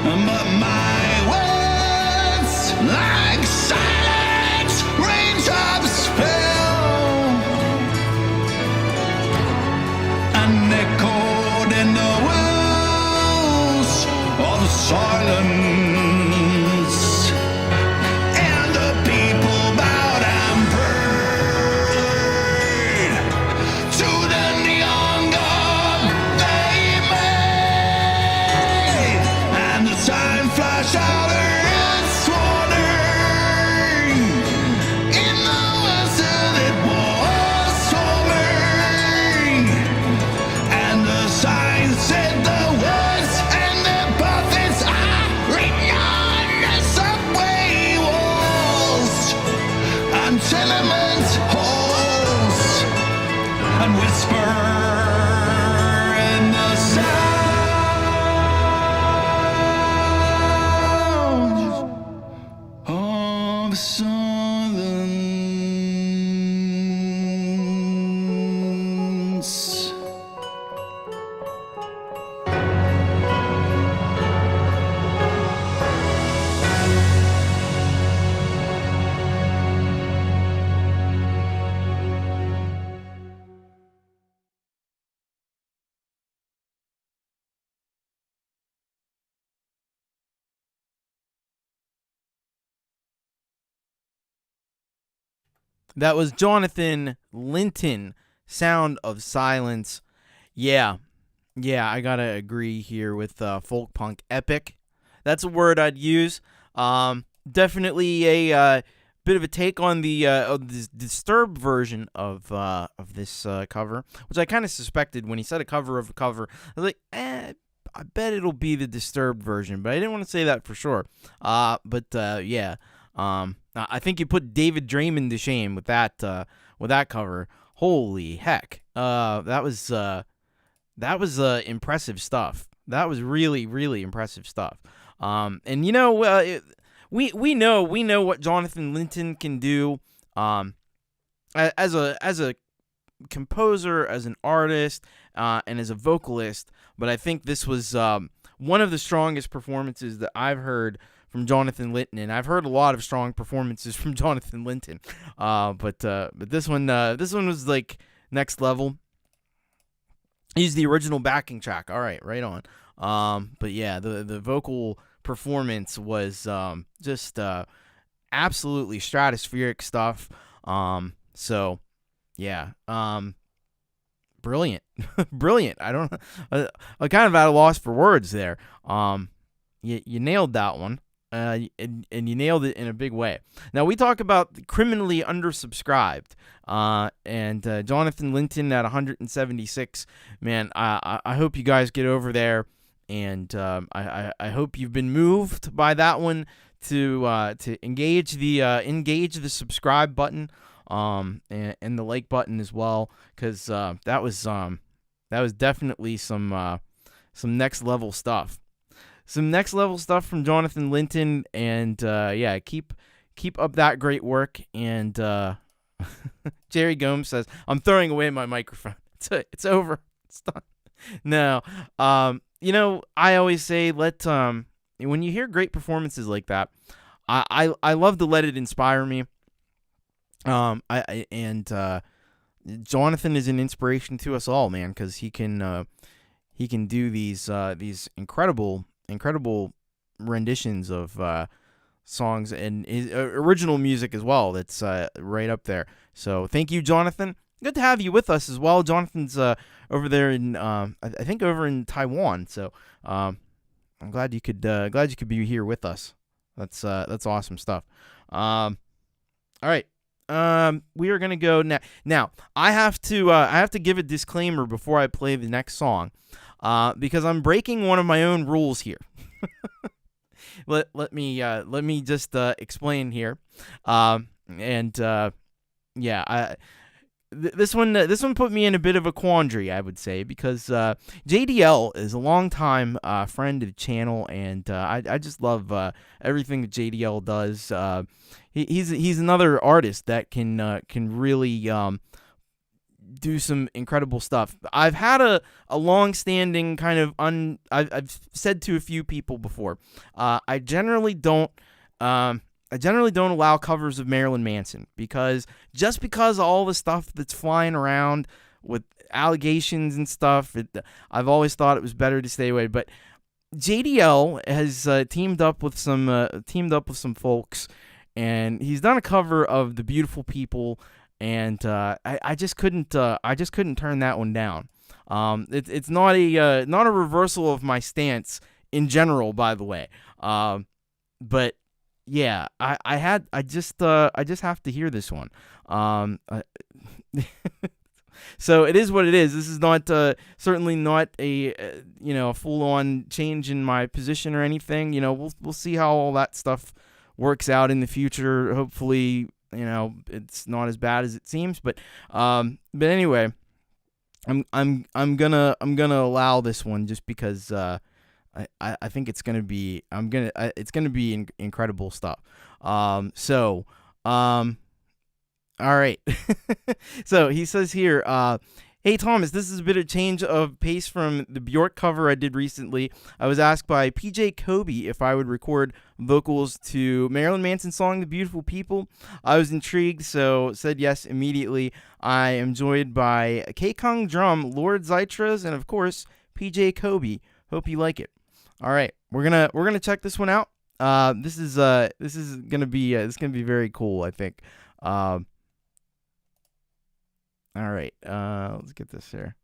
But my words, like silence, raindrops fell and echoed in the wells of silence. And the people bowed and prayed to the neon god they made. And the sign flashed out its warning. In the west it was swarming. And the sign said the words and the prophets are written on the subway walls and tenement halls, and whisper in the sound of silence. That was Jonathan Linton, Sound of Silence. Yeah, I gotta agree here with Folkpunk epic. That's a word I'd use. Definitely a bit of a take on the Disturbed version of this cover, which I kind of suspected when he said a cover of a cover. I was like, I bet it'll be the Disturbed version, but I didn't want to say that for sure. Yeah. I think you put David Draymond to shame with that cover. Holy heck! That was impressive stuff. That was really, really impressive stuff. And you know, we know what Jonathan Linton can do. As a composer, as an artist, and as a vocalist. But I think this was one of the strongest performances that I've heard from Jonathan Linton, and I've heard a lot of strong performances from Jonathan Linton. But this one was like next level. He's the original backing track. All right, right on. But yeah, the vocal performance was just absolutely stratospheric stuff. So yeah, brilliant, brilliant. I don't, I kind of at a loss for words there. You nailed that one. And you nailed it in a big way. Now, we talk about criminally undersubscribed, and Jonathan Linton at 176. Man, I hope you guys get over there, and I hope you've been moved by that one to engage the subscribe button, and the like button as well, because that was definitely some next level stuff. Some next level stuff from Jonathan Linton, and yeah, keep up that great work. And Jerry Gomes says, "I'm throwing away my microphone. It's over. It's done." No, I always say when you hear great performances like that, I love to let it inspire me. Jonathan is an inspiration to us all, man, because he can do these incredible renditions of songs and his original music as well. That's right up there. So thank you, Jonathan. Good to have you with us as well. Jonathan's over there in I think over in Taiwan. So I'm glad you could be here with us. That's awesome stuff. All right. We are gonna go now. Now I have to give a disclaimer before I play the next song. Because I'm breaking one of my own rules here. let me just explain here. This one put me in a bit of a quandary, I would say, because J.D.L is a longtime friend of the channel, and I just love everything that J.D.L does. He's another artist that can really do some incredible stuff. I've had a long-standing kind of I've said to a few people before, I generally don't allow covers of Marilyn Manson, because all the stuff that's flying around with allegations and stuff, I've always thought it was better to stay away. But J.D.L has teamed up with some folks, and he's done a cover of The Beautiful People. And I just couldn't turn that one down. It's not a reversal of my stance in general, by the way. But yeah, I just have to hear this one. So it is what it is. This is not certainly not a full on change in my position or anything. We'll see how all that stuff works out in the future. Hopefully, it's not as bad as it seems, but anyway, I'm gonna allow this one just because I think it's gonna be incredible stuff. All right. So he says here, hey Thomas, this is a bit of change of pace from the Bjork cover I did recently. I was asked by PJ Kobe if I would record vocals to Marilyn Manson's song The Beautiful People. I was intrigued, so said yes immediately. I am joined by K-Kong Drum, Lord Zytras, and of course PJ Kobe. Hope you like it. All right, we're gonna check this one out. This is gonna be very cool, I think. All right, let's get this here.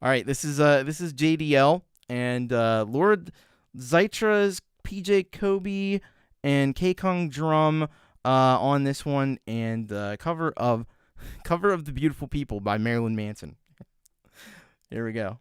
All right, this is J.D.L. and Lord Zytras, PJ Kobe, and K-Kong Drum on this one, and cover of The Beautiful People by Marilyn Manson. Here we go.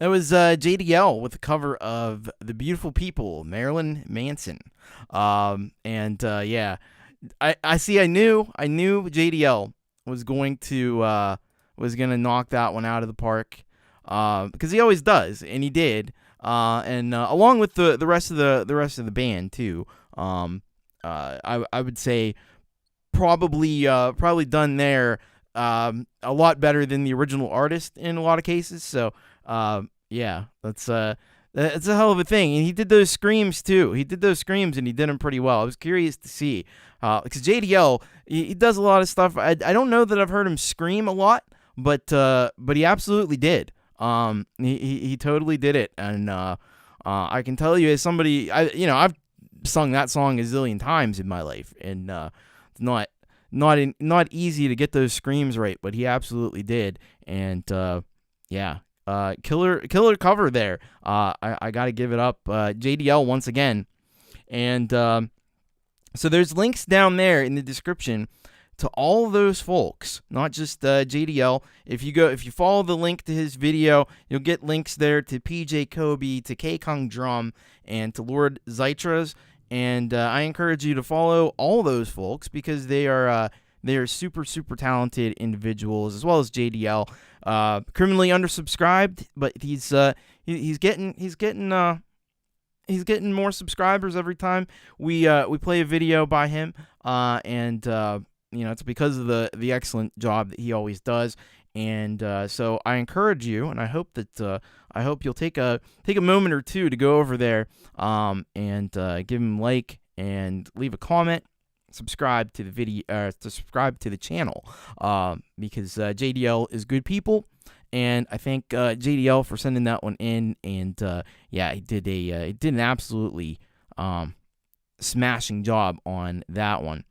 That was J.D.L. with the cover of "The Beautiful People," Marilyn Manson. Yeah, I see. I knew J.D.L. was going to knock that one out of the park, because he always does, and he did. Along with the rest of the band too. I would say probably done there a lot better than the original artist in a lot of cases. So yeah, that's a hell of a thing. And he did those screams too. He did those screams and he did them pretty well. I was curious to see because J.D.L. he does a lot of stuff. I don't know that I've heard him scream a lot, but he absolutely did. He totally did it, and I can tell you as somebody, I've sung that song a zillion times in my life, and it's not easy to get those screams right, but he absolutely did, and killer cover there. I got to give it up, J.D.L. once again, and so there's links down there in the description to all those folks, not just J.D.L. If you follow the link to his video, you'll get links there to PJ Kobe, to K Kong Drum, and to Lord Zytras. And I encourage you to follow all those folks because they are super subscribed individuals, as well as J.D.L. Criminally undersubscribed, but he's getting more subscribers every time we play a video by him, it's because of the excellent job that he always does, and so I encourage you, and I hope you'll take a moment or two to go over there, and give him a like and leave a comment, subscribe to the video, subscribe to the channel, because J.D.L. is good people, and I thank J.D.L. for sending that one in, and he did an absolutely smashing job on that one.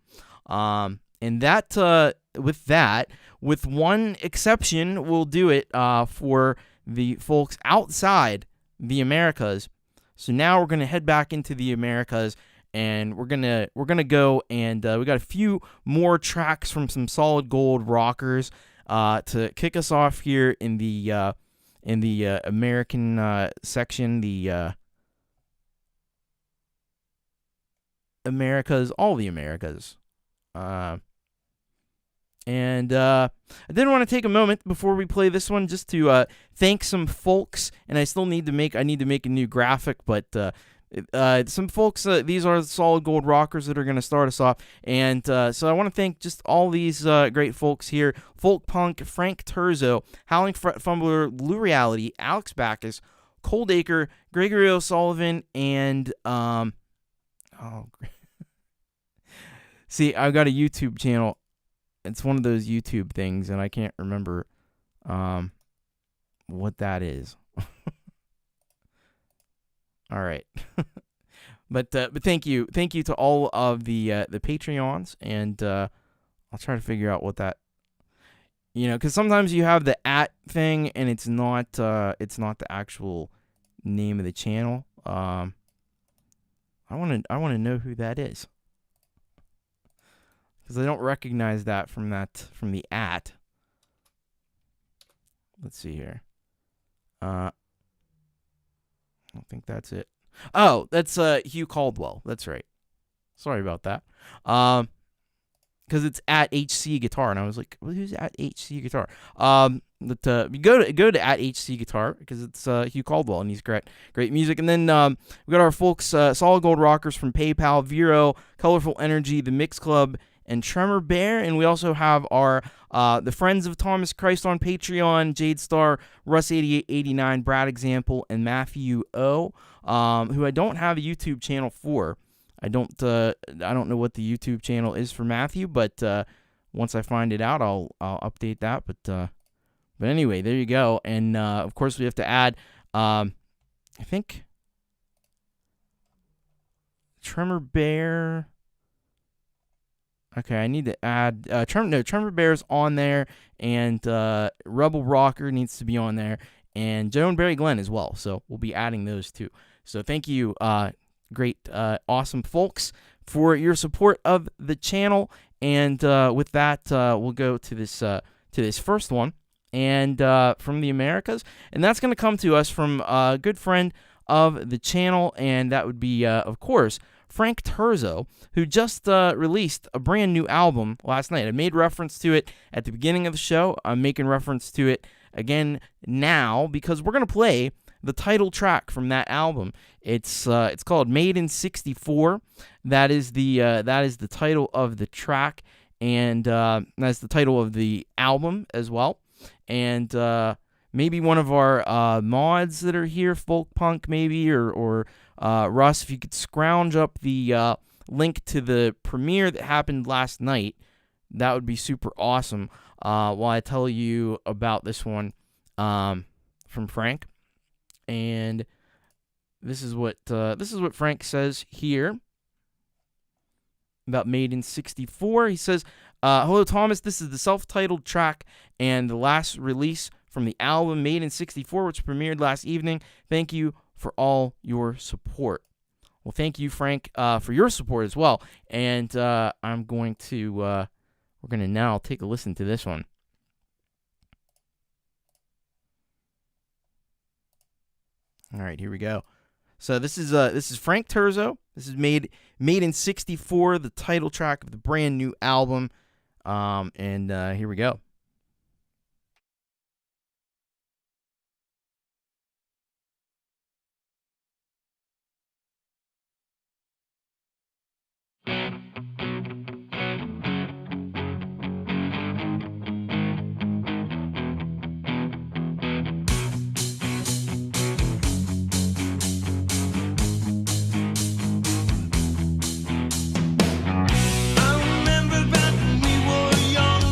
And that, with one exception, we'll do it for the folks outside the Americas. So now we're gonna head back into the Americas, and we're gonna go, and we got a few more tracks from some solid gold rockers to kick us off here in the American section, the Americas, all the Americas. I did want to take a moment before we play this one just to thank some folks, and I need to make a new graphic, but some folks, these are the solid gold rockers that are going to start us off, and so I want to thank just all these great folks here: Folkpunk, Frank Terzo, Howling Fret Fumbler, Lureeality, Alex Backus, Coldacre, Gregory O'Sullivan, and see, I've got a YouTube channel. It's one of those YouTube things, and I can't remember what that is. All right, but thank you to all of the Patreons, and I'll try to figure out what that, because sometimes you have the @ thing, and it's not the actual name of the channel. I want to know who that is, because I don't recognize that from the @. Let's see here. I don't think that's it. Oh, that's Hugh Caldwell. That's right. Sorry about that. Because it's @HC Guitar, and I was like, well, who's @HC Guitar? But you go to @HC Guitar because it's Hugh Caldwell, and he's great music. And then we got our folks, Solid Gold Rockers from PayPal, Vero, Colourful Energy, The Mix Club, and Tremor Bear, and we also have our the Friends of Thomas Christ on Patreon, Jade Star, Russ8889, Brad Example, and Matthew O, who I don't have a YouTube channel for. I don't know what the YouTube channel is for Matthew, but once I find it out, I'll update that. But anyway, there you go. And of course, we have to add, I think, Tremor Bear. Okay, I need to add Tremor Bear's on there, and Rebel Rocker needs to be on there, and Joan Barry Glenn as well. So we'll be adding those too. So thank you, great, awesome folks, for your support of the channel. And with that, we'll go to this first one, and from the Americas, and that's going to come to us from a good friend of the channel, and that would be, of course, Frank Terzo, who just released a brand new album last night. I made reference to it at the beginning of the show. I'm making reference to it again now because we're going to play the title track from that album. It's called Made in '64. That is the title of the track, and that's the title of the album as well. And maybe one of our mods that are here, Folkpunk maybe, or Russ, if you could scrounge up the link to the premiere that happened last night, that would be super awesome. While I tell you about this one from Frank, and this is what Frank says here about Made in '64. He says, "Hello Thomas, this is the self-titled track and the last release from the album Made in '64, which premiered last evening. Thank you for all your support." Well, thank you, Frank, for your support as well. And we're going to now take a listen to this one. All right, here we go. So this is Frank Terzo. This is made in '64, the title track of the brand new album. And here we go. I remember back when we were young.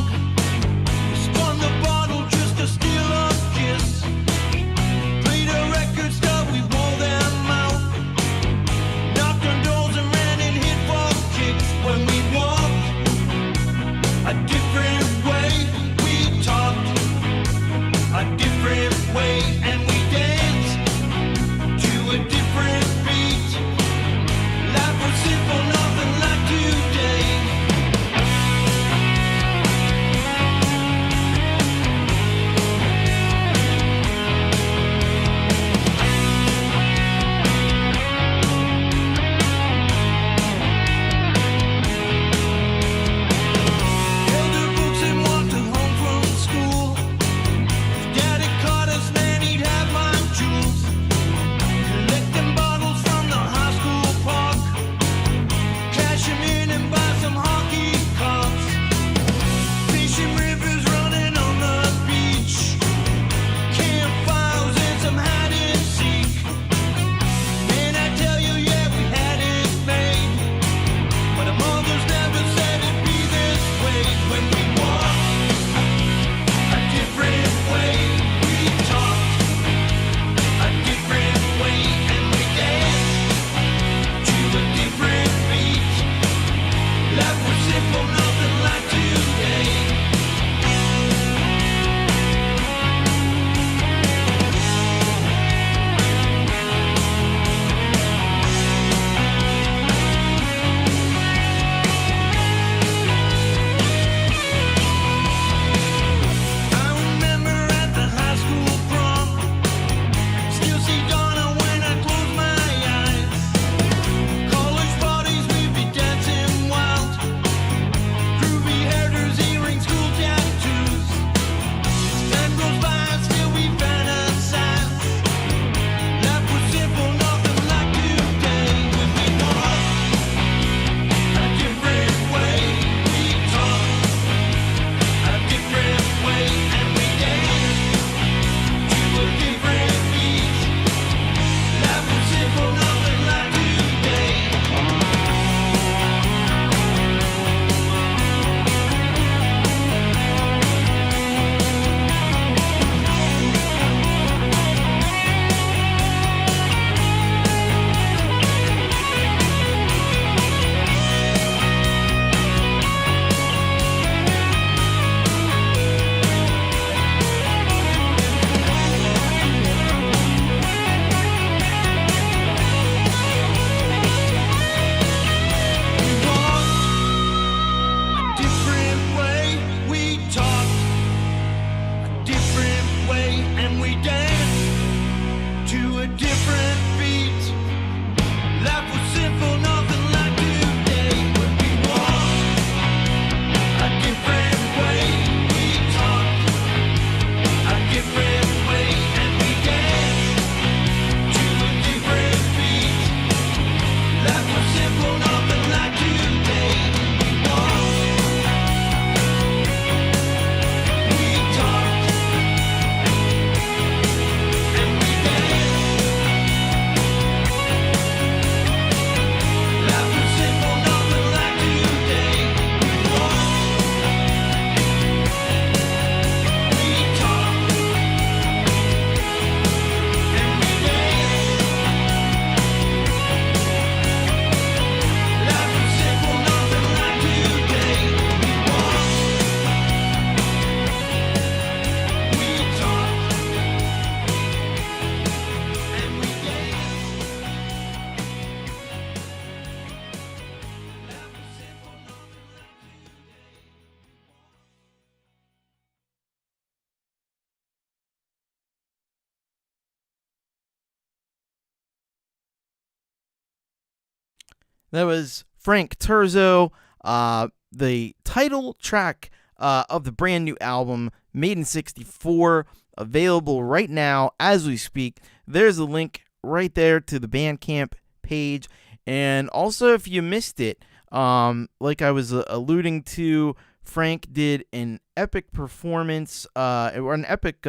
That was Frank Terzo, the title track of the brand new album, Made in 64, available right now as we speak. There's a link right there to the Bandcamp page. And also, if you missed it, like I was alluding to, Frank did an epic performance, or an epic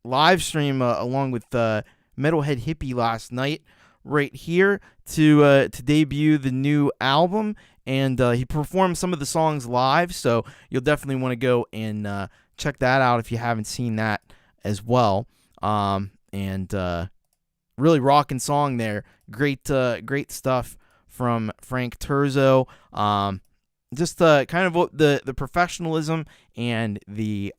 live stream along with Metalhead Hippie last night, right here to debut the new album, and he performed some of the songs live, so you'll definitely want to go and check that out if you haven't seen that as well. And really rocking song there, great stuff from Frank Terzo. Just kind of what the professionalism and the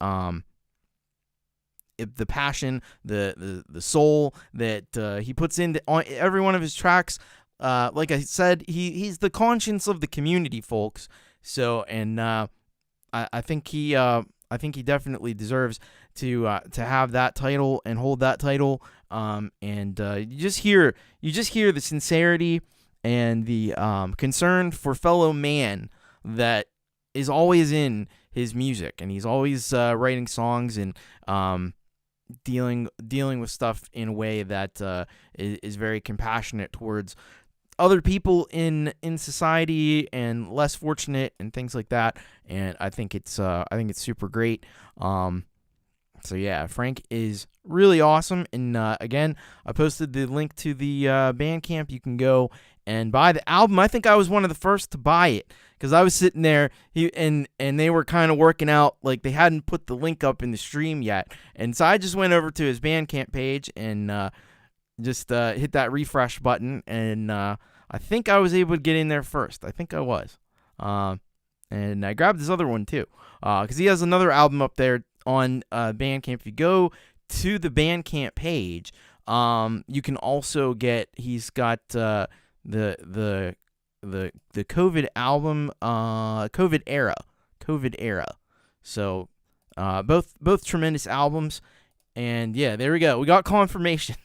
passion, the soul that he puts into on every one of his tracks. Like I said, he's the conscience of the community, folks. So, and I think he definitely deserves to have that title and hold that title. And you just hear the sincerity and the concern for fellow man that is always in his music, and he's always writing songs and dealing with stuff in a way that is very compassionate towards other people in society and less fortunate and things like that. And I think it's super great. So yeah, Frank is really awesome. And again, I posted the link to the Bandcamp. You can go and buy the album. I think I was one of the first to buy it, because I was sitting there, and they were kind of working out, like they hadn't put the link up in the stream yet. And so I just went over to his Bandcamp page and just hit that refresh button, and I think I was able to get in there first. I think I was. And I grabbed his other one too, because he has another album up there on Bandcamp. If you go to the Bandcamp page, you can also get, he's got the COVID album, COVID era. So both tremendous albums, and yeah, there we go. We got confirmation.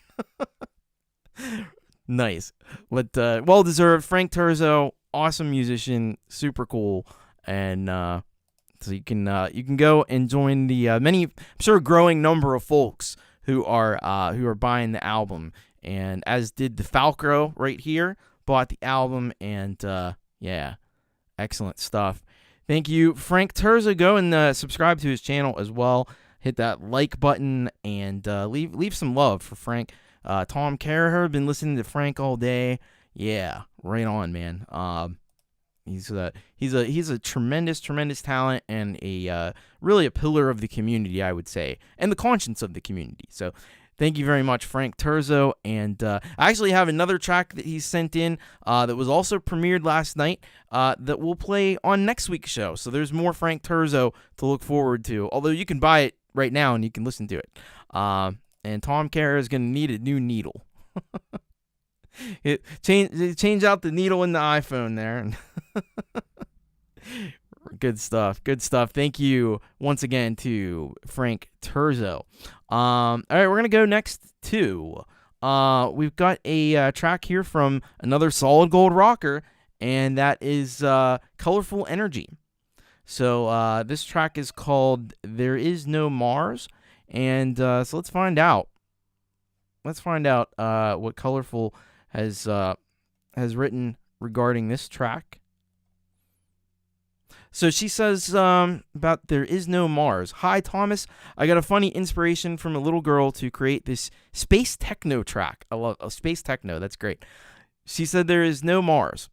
Nice, but well deserved. Frank Terzo, awesome musician, super cool, and so you can go and join the many, I'm sure, growing number of folks who are buying the album, and as did the Falcro right here, bought the album, and yeah, excellent stuff. Thank you, Frank Terzo. Go and subscribe to his channel as well. Hit that like button and leave some love for Frank. Tom Carraher, been listening to Frank all day. Yeah, right on, man. He's a tremendous talent, and a really a pillar of the community, I would say, and the conscience of the community. So thank you very much, Frank Terzo. And I actually have another track that he sent in that was also premiered last night that we'll play on next week's show. So there's more Frank Terzo to look forward to, although you can buy it right now and you can listen to it. And Tom Carraher is going to need a new needle. Change out the needle in the iPhone there. Good stuff. Thank you once again to Frank Terzo. All right, we're gonna go next to we've got a track here from another solid gold rocker, and that is Colourful Energy. So this track is called "There Is No Mars," and so let's find out. What Colourful has written regarding this track. So she says about "There Is No Mars." Hi, Thomas. I got a funny inspiration from a little girl to create this space techno track. I love space techno. That's great. She said, "There is no Mars.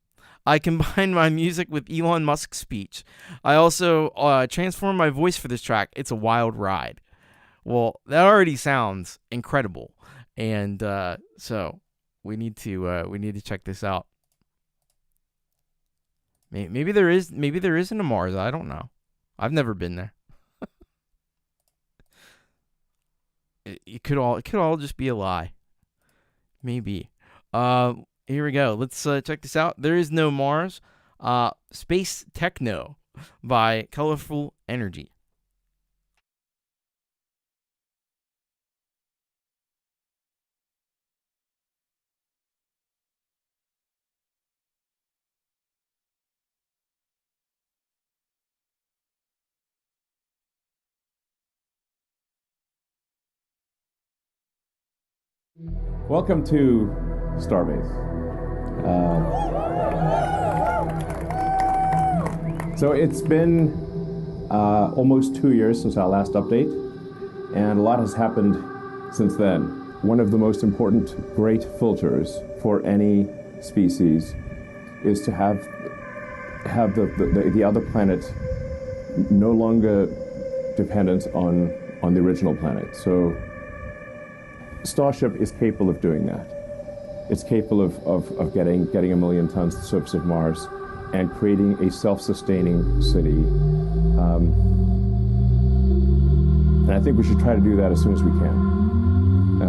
I combine my music with Elon Musk's speech. I also transform my voice for this track. It's a wild ride." Well, that already sounds incredible, and so we need to check this out. Maybe there isn't a Mars. I don't know. I've never been there. It could all just be a lie. Maybe. Here we go. Let's check this out. "There Is No Mars," Space Techno by Colourful Energy. Welcome to Starbase. So it's been almost 2 years since our last update, and a lot has happened since then. One of the most important great filters for any species is to have the other planet no longer dependent on the original planet. So Starship is capable of doing that. It's capable of getting 1 million tons to the surface of Mars and creating a self-sustaining city. And I think we should try to do that as soon as we can.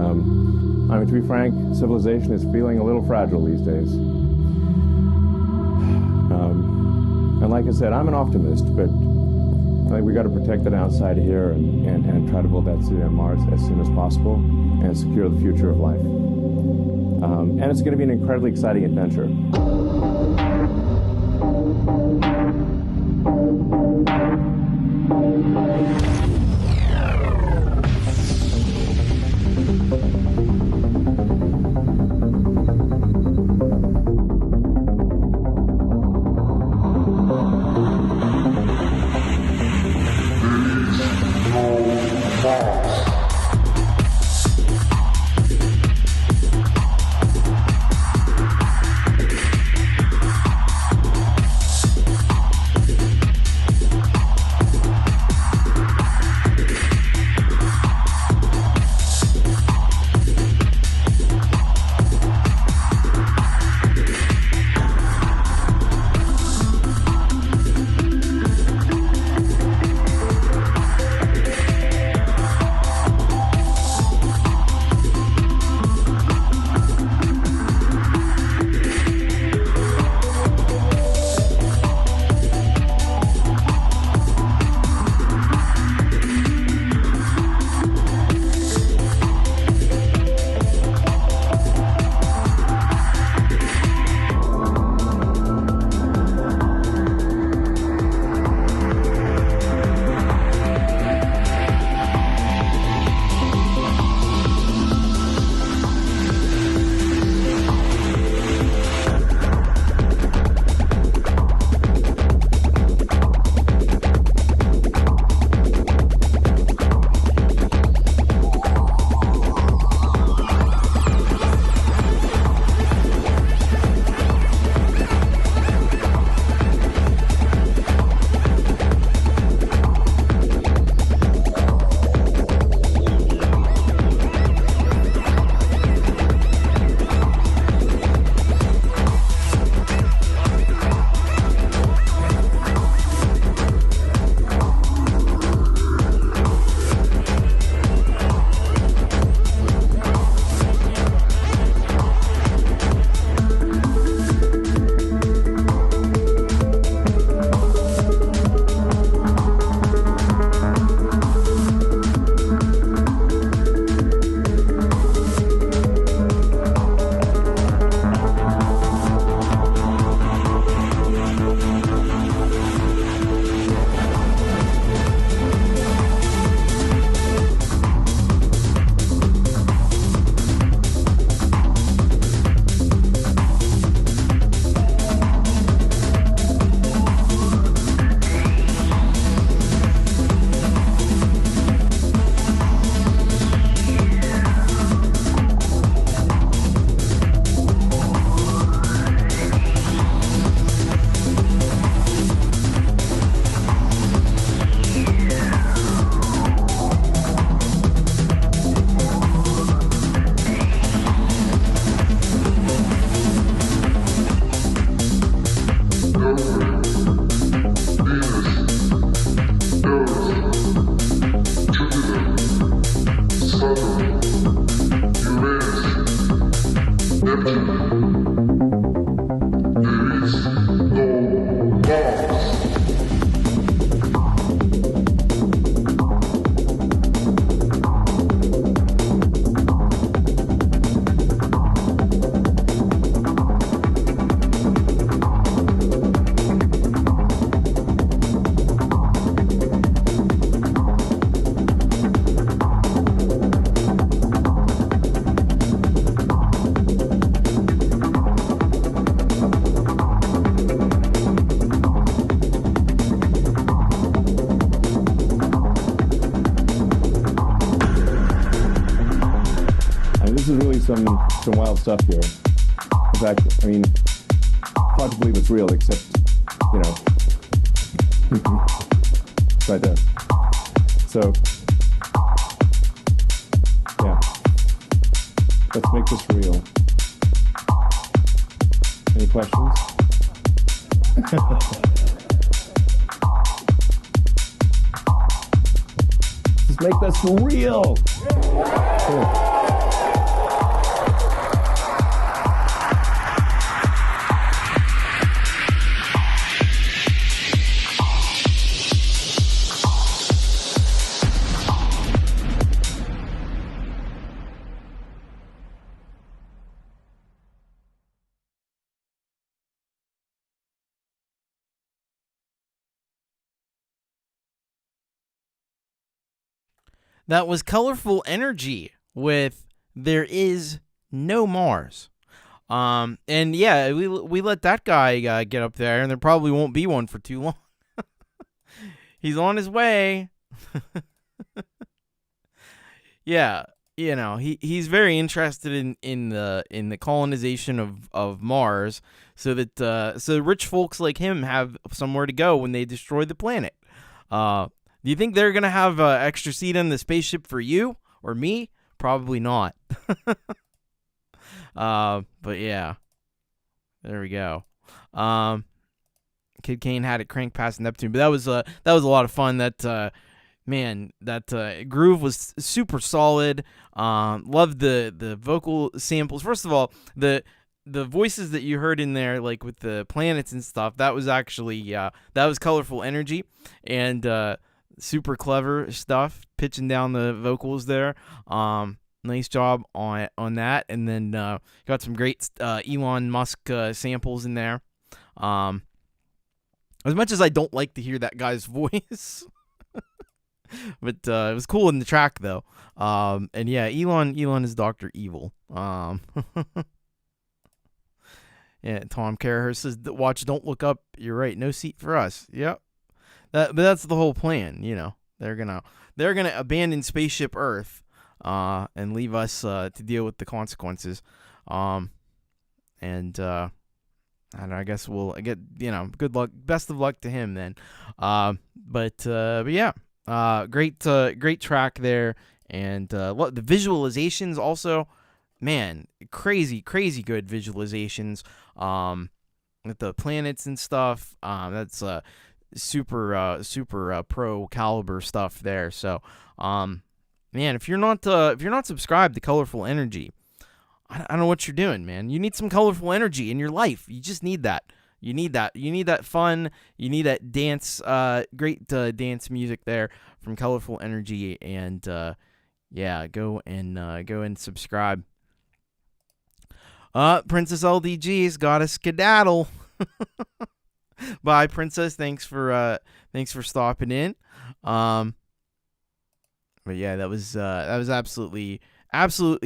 I mean, to be frank, civilization is feeling a little fragile these days. And like I said, I'm an optimist, but I think we got to protect the downside here and try to build that city on Mars as soon as possible and secure the future of life. And it's going to be an incredibly exciting adventure. some wild stuff here. In fact, I mean, hard to believe it's real, except, you know, right there. So, yeah, let's make this real. Any questions? Let's make this real. Cool. That was Colourful Energy with There Is No Mars. And yeah, we let that guy get up there, and there probably won't be one for too long. He's on his way. Yeah, you know, he's very interested in the colonization of Mars, so that so rich folks like him have somewhere to go when they destroy the planet. Do you think they're going to have an extra seat in the spaceship for you or me? Probably not. But yeah. There we go. Kid Kane had it cranked past Neptune, but that was a lot of fun. That groove was super solid. Loved the vocal samples. First of all, the voices that you heard in there, like with the planets and stuff, that was actually that was Colourful Energy, and super clever stuff, pitching down the vocals there. Nice job on that. And then got some great Elon Musk samples in there. As much as I don't like to hear that guy's voice, but it was cool in the track though. And yeah, Elon is Dr. Evil. Yeah, Tom Carraher says, "Watch, don't look up." You're right, no seat for us. Yep. But that's the whole plan, you know. They're gonna abandon spaceship Earth, and leave us to deal with the consequences. And I guess we'll get, you know, good luck, best of luck to him then. But yeah, great track there, and the visualizations also, man, crazy good visualizations. With the planets and stuff, that's super pro caliber stuff there. So man, if you're not subscribed to Colourful Energy, I don't know what you're doing, man. You need some colorful energy in your life. You just need that. You need that fun. You need that dance, great dance music there from Colourful Energy. And yeah, go and subscribe. Princess LDG's got a skedaddle. Bye, Princess. Thanks for stopping in. But yeah, that was absolutely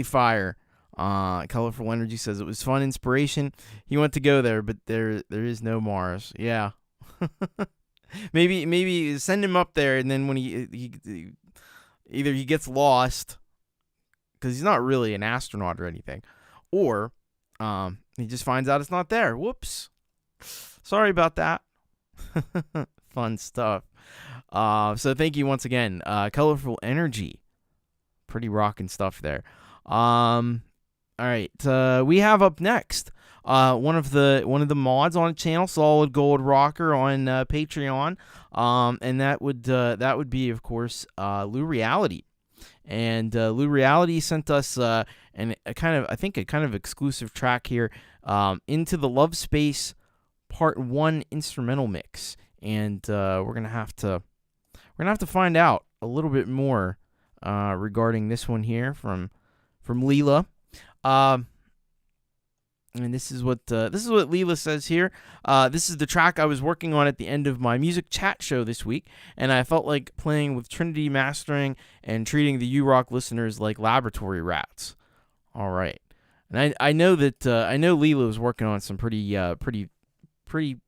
fire. Colourful Energy says it was fun inspiration. He went to go there, but there is no Mars. Yeah. maybe send him up there, and then when he either he gets lost because he's not really an astronaut or anything, or he just finds out it's not there. Whoops. Sorry about that. Fun stuff. So thank you once again, Colourful Energy. Pretty rocking stuff there. All right, we have up next one of the mods on the channel, Solid Gold Rocker on Patreon, and that would be, of course, Lureeality. And Lureeality sent us a kind of exclusive track here, Into the Love Space Part 1 instrumental mix, and we're gonna have to find out a little bit more regarding this one here from Leela. And this is what Leela says here. This is the track I was working on at the end of my music chat show this week, and I felt like playing with Trinity mastering and treating the U-Rock listeners like laboratory rats. All right, and I know that Leela was working on some pretty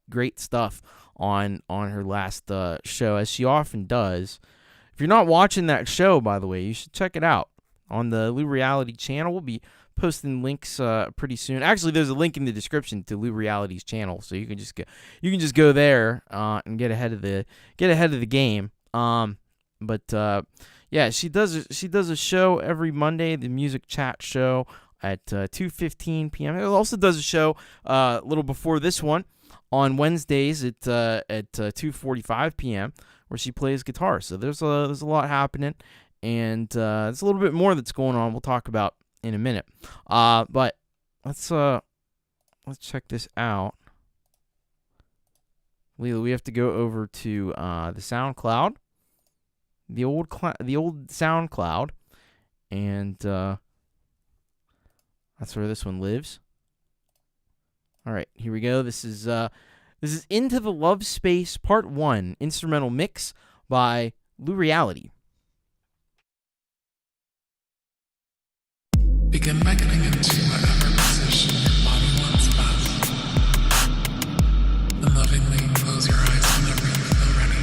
great stuff on her last show, as she often does. If you're not watching that show, by the way, you should check it out on the Lureeality channel. We'll be posting links pretty soon. Actually, there's a link in the description to Lureeality's channel, so you can just go there and get ahead of the game. But yeah, she does a show every Monday, the music chat show at 2:15 p.m. It also does a show a little before this one on Wednesdays at 2:45 p.m. where she plays guitar. So there's a lot happening, and there's a little bit more that's going on. We'll talk about in a minute. But let's check this out. We have to go over to the SoundCloud, the old SoundCloud, and that's where this one lives. All right, here we go. This is Into the Love Space Part 1, instrumental mix by Lureeality. Begin beckoning into whatever position your body wants best. And lovingly close your eyes whenever you feel ready.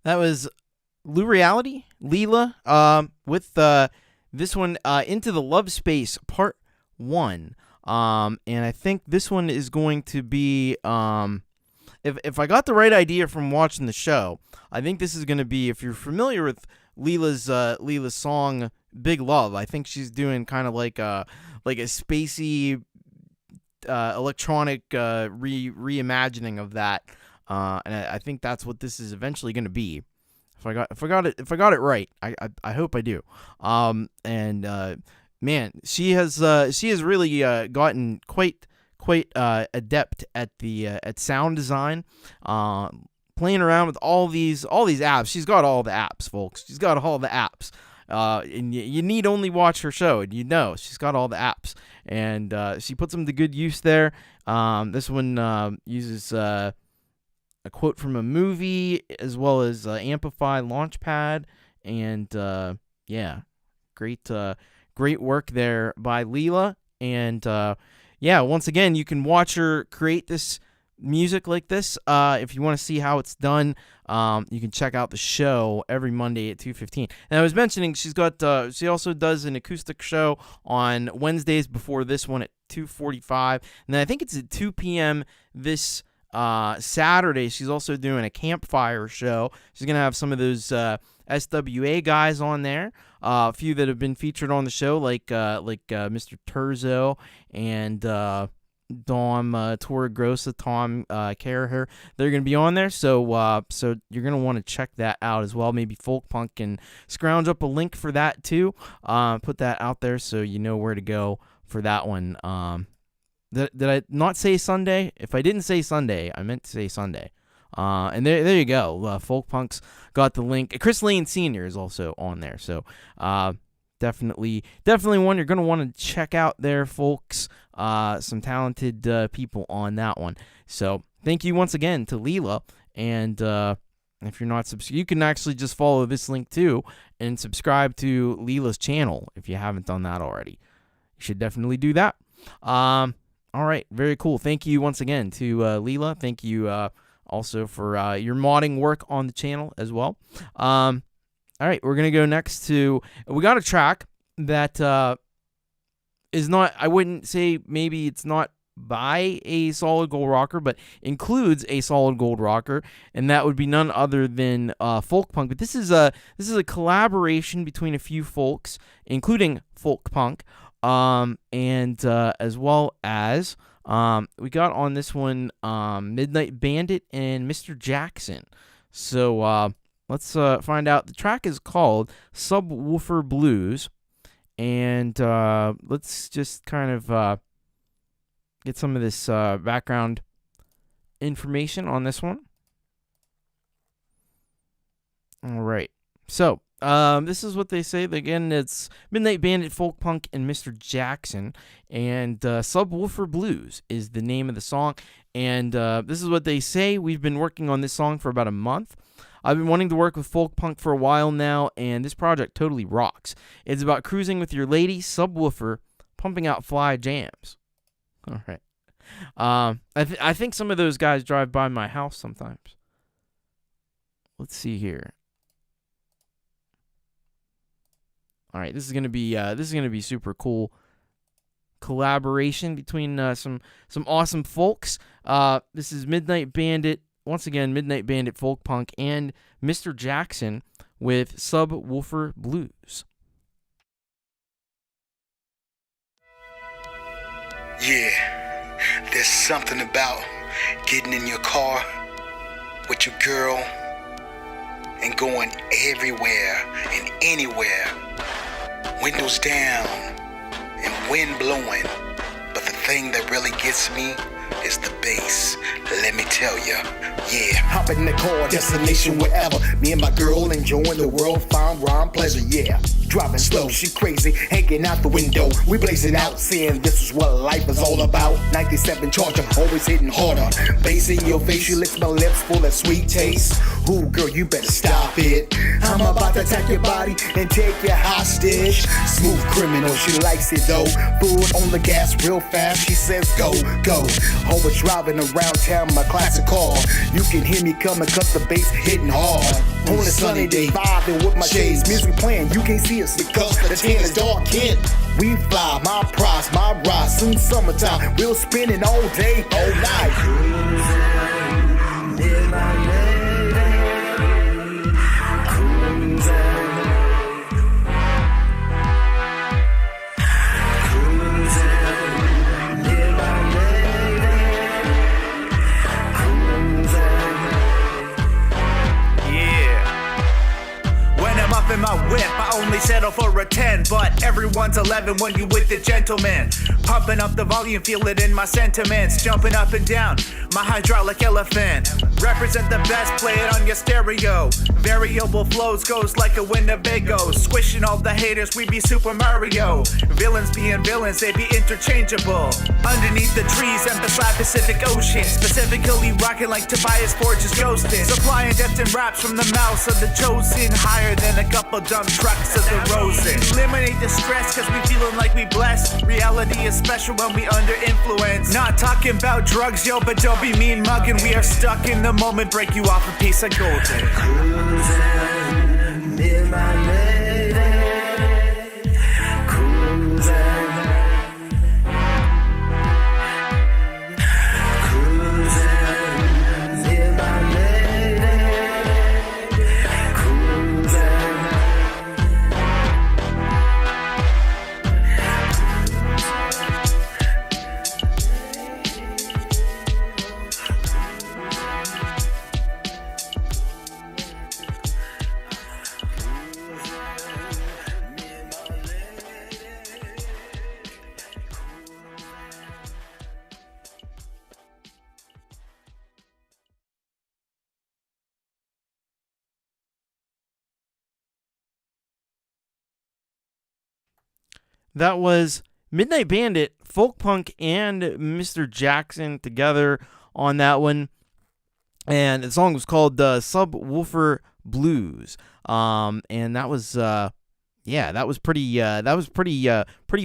That was Lureeality, Leela, with this one, Into the Love Space Part 1. And I think this one is going to be, if I got the right idea from watching the show, I think this is going to be, if you're familiar with Leela's song Big Love, I think she's doing kind of like a spacey electronic reimagining of that. And I think that's what this is eventually going to be. If I got it right, I hope I do. Man, she has really gotten quite adept at sound design, playing around with all these apps. She's got all the apps, folks. She's got all the apps. And you need only watch her show, and you know she's got all the apps, and she puts them to good use there. This one uses a quote from a movie as well as Amplify Launchpad, and yeah, great work there by Leela. And yeah, once again, you can watch her create this music like this. If you want to see how it's done, you can check out the show every Monday at 2:15. And I was mentioning she also does an acoustic show on Wednesdays before this one at 2:45, and then I think it's at 2 p.m. this Saturday. She's also doing a campfire show. She's gonna have some of those SWA guys on there, a few that have been featured on the show, like Mr. Terzo and Dom Torregrossa, Tom Carraher. They're going to be on there, so you're going to want to check that out as well. Maybe Folkpunk can scrounge up a link for that too. Put that out there so you know where to go for that one. Did I not say Sunday? If I didn't say Sunday, I meant to say Sunday. And there you go. Folkpunk's got the link. Chris Lane Sr. is also on there, so definitely one you're going to want to check out there, folks. Some talented people on that one. So thank you once again to Leela. And if you're not subscribed, you can actually just follow this link too and subscribe to Leela's channel if you haven't done that already. You should definitely do that. All right, very cool. Thank you once again to Leela. Thank you also for your modding work on the channel as well. All right, we're going to go next to, we got a track that is not, I wouldn't say maybe it's not by a solid gold rocker, but includes a solid gold rocker, and that would be none other than Folkpunk. But this is a collaboration between a few folks, including Folkpunk, and as well as we got on this one Midnight Bandit and Mr. Jackson. So let's find out. The track is called Subwoofer Blues, and let's just kind of get some of this background information on this one. All right, so this is what they say. Again, it's Midnight Bandit, Folkpunk, and Mr. Jackson, and Subwoofer Blues is the name of the song. And this is what they say. We've been working on this song for about a month. I've been wanting to work with Folkpunk for a while now, and this project totally rocks. It's about cruising with your lady, subwoofer, pumping out fly jams. All right. I think some of those guys drive by my house sometimes. Let's see here. All right, this is gonna be super cool collaboration between some awesome folks. This is Midnight Bandit, once again, Midnight Bandit, Folkpunk, and Mr. Jackson with Subwoofer Blues. Yeah, there's something about getting in your car with your girl and going everywhere and anywhere. Windows down and wind blowing. But the thing that really gets me is the bass. Let me tell ya, yeah. Hop in the car, destination wherever. Me and my girl enjoying the world, find rhyme pleasure, yeah. driving slow, she crazy, hanging out the window. We blazing out, saying this is what life is all about. 97 charge, I'm always hitting harder. Bass in your face, you lick my lips full of sweet taste. Ooh, girl, you better stop it. I'm about to attack your body and take your hostage. Smooth criminal, she likes it though. Foot on the gas real fast, she says go, go. Always driving around town, my classic car. You can hear me coming cause the bass hitting hard. On a sunny day, vibing with my shades. Music playing, you can't see us because the tan is dark kin. We fly, my prize, my ride. Soon summertime, we'll spin it all day, all night. Cruising, near my lady. Cruising. In my whip, I only settle for a 10, but everyone's 11 when you with the gentleman. Pumping up the volume, feel it in my sentiments. Jumping up and down, my hydraulic elephant. Represent the best, play it on your stereo. Variable flows goes like a Winnebago. Squishing all the haters, we be Super Mario. Villains being villains, they be interchangeable. Underneath the trees and beside Pacific Ocean. Specifically rocking like Tobias Forge's ghosting. Supplying depth and raps from the mouths of the chosen. Higher than a couple dump trucks of the Rosen. Eliminate the stress cause we feeling like we blessed. Reality is special when we under influence. Not talking about drugs, yo, but don't be mean mugging. We are stuck in the moment, break you off a piece of golden. Cruising, near my lady. Cruising. Cruising, near my lady. Cruising. That was Midnight Bandit, Folkpunk, and Mr. Jackson together on that one. And the song was called Subwoofer Blues. And that was pretty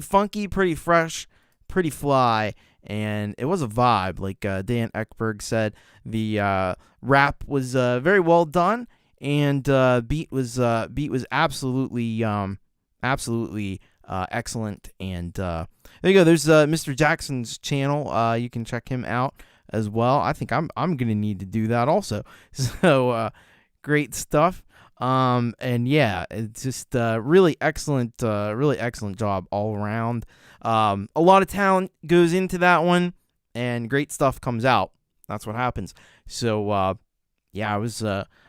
funky, pretty fresh, pretty fly, and it was a vibe. Like Dan Ekberg said, the rap was very well done, and beat was absolutely excellent. And there you go. There's Mr. Jackson's channel. You can check him out as well. I think I'm gonna need to do that also. So great stuff. And yeah, it's just really excellent job all around. A lot of talent goes into that one, and great stuff comes out. That's what happens. So yeah, I was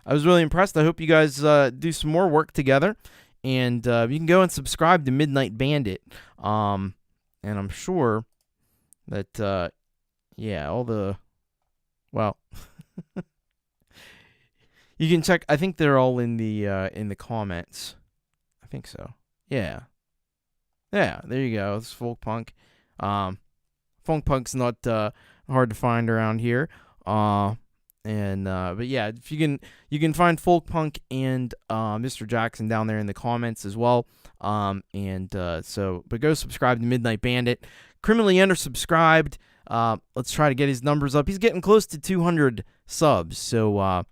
really impressed. I hope you guys do some more work together. And you can go and subscribe to Midnight Bandit. And I'm sure that, yeah, you can check. I think they're all in the comments. I think so. Yeah. Yeah, there you go. It's Folkpunk. Folkpunk's not hard to find around here. But yeah, if you can find Folkpunk and Mr. Jackson down there in the comments as well. But go subscribe to Midnight Bandit. Criminally undersubscribed. Let's try to get his numbers up. He's getting close to 200 subs. So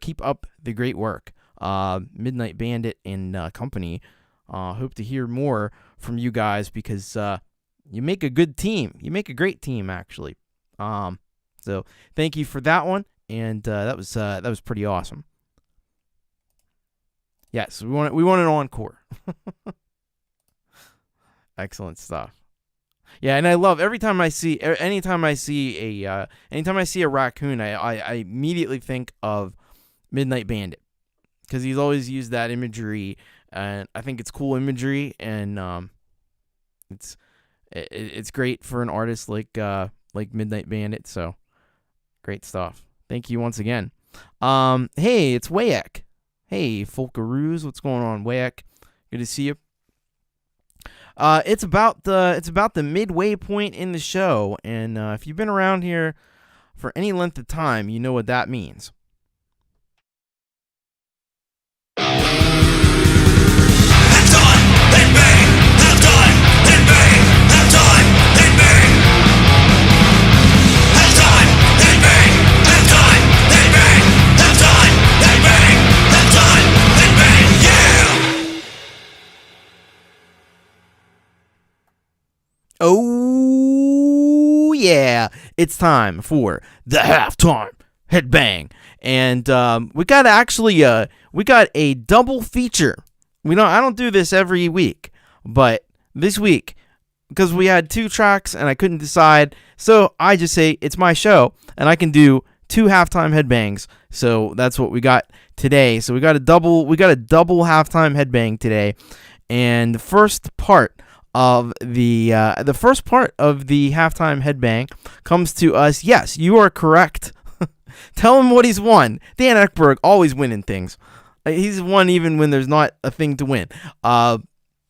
keep up the great work. Midnight Bandit and company. Hope to hear more from you guys, because you make a good team. You make a great team, actually. So thank you for that one. And that was pretty awesome. Yes, we want an encore. Excellent stuff. Yeah, and I love anytime I see a raccoon, I immediately think of Midnight Bandit, because he's always used that imagery, and I think it's cool imagery, and it's great for an artist like Midnight Bandit. So great stuff. Thank you once again. Hey, it's Wayek. Hey, Folkaroos, what's going on, Wayek? Good to see you. It's about the midway point in the show, and if you've been around here for any length of time, you know what that means. Oh yeah, it's time for the halftime headbang, and we got a double feature. I don't do this every week, but this week, because we had 2 tracks and I couldn't decide, so I just say it's my show and I can do 2 halftime headbangs. So that's what we got today. So we got a double halftime headbang today, and the first part of the halftime headbang comes to us. Yes, you are correct. Tell him what he's won. Dan Ekberg always winning things. He's won even when there's not a thing to win.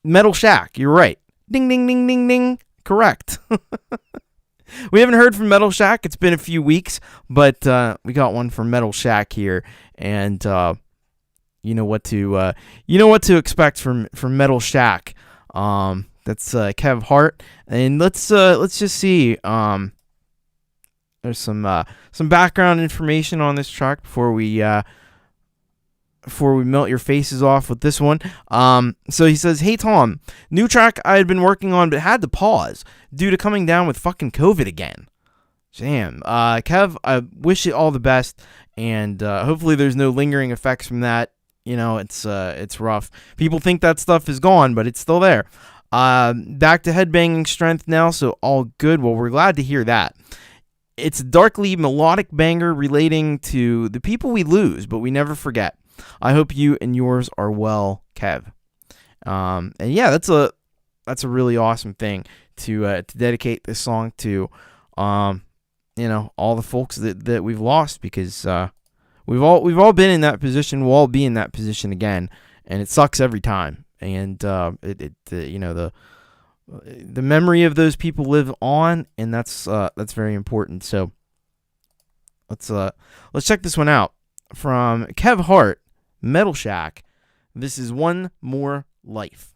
Metal Shack, you're right. Ding ding ding ding ding. Correct. We haven't heard from Metal Shack. It's been a few weeks, but we got one from Metal Shack here, and you know what to expect from Metal Shack. That's Kev Hart, and let's just see. There's some background information on this track before we melt your faces off with this one. So he says, "Hey Tom, new track I had been working on but had to pause due to coming down with fucking COVID again." Damn, Kev, I wish you all the best, and hopefully there's no lingering effects from that. You know, it's rough. People think that stuff is gone, but it's still there. Back to headbanging strength now, so all good. Well, we're glad to hear that. It's a darkly melodic banger relating to the people we lose, but we never forget. I hope you and yours are well, Kev. And yeah, that's a really awesome thing to dedicate this song to. All the folks that we've lost, because we've all been in that position. We'll all be in that position again, and it sucks every time. And the memory of those people live on, and that's very important. So let's check this one out from Kev Hart, Metal Shack. This is One More Life.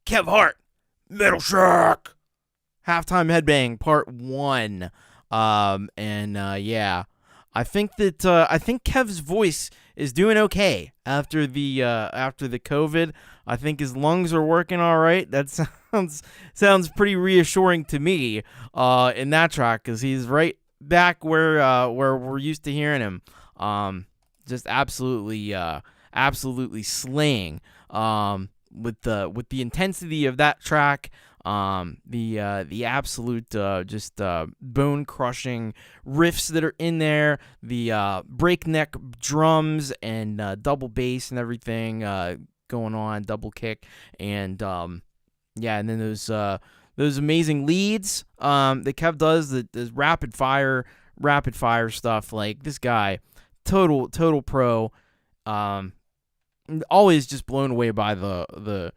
Kev Hart, Metal Shock, Halftime Headbang Part 1. Yeah, I think Kev's voice is doing okay after the COVID. I think his lungs are working all right. That sounds pretty reassuring to me in that track, because he's right back where we're used to hearing him. Just absolutely slaying with the intensity of that track. The absolute just bone crushing riffs that are in there, the breakneck drums and double bass and everything going on, double kick, and and then those amazing leads that Kev does, the rapid fire stuff. Like, this guy, total pro. Always just blown away by the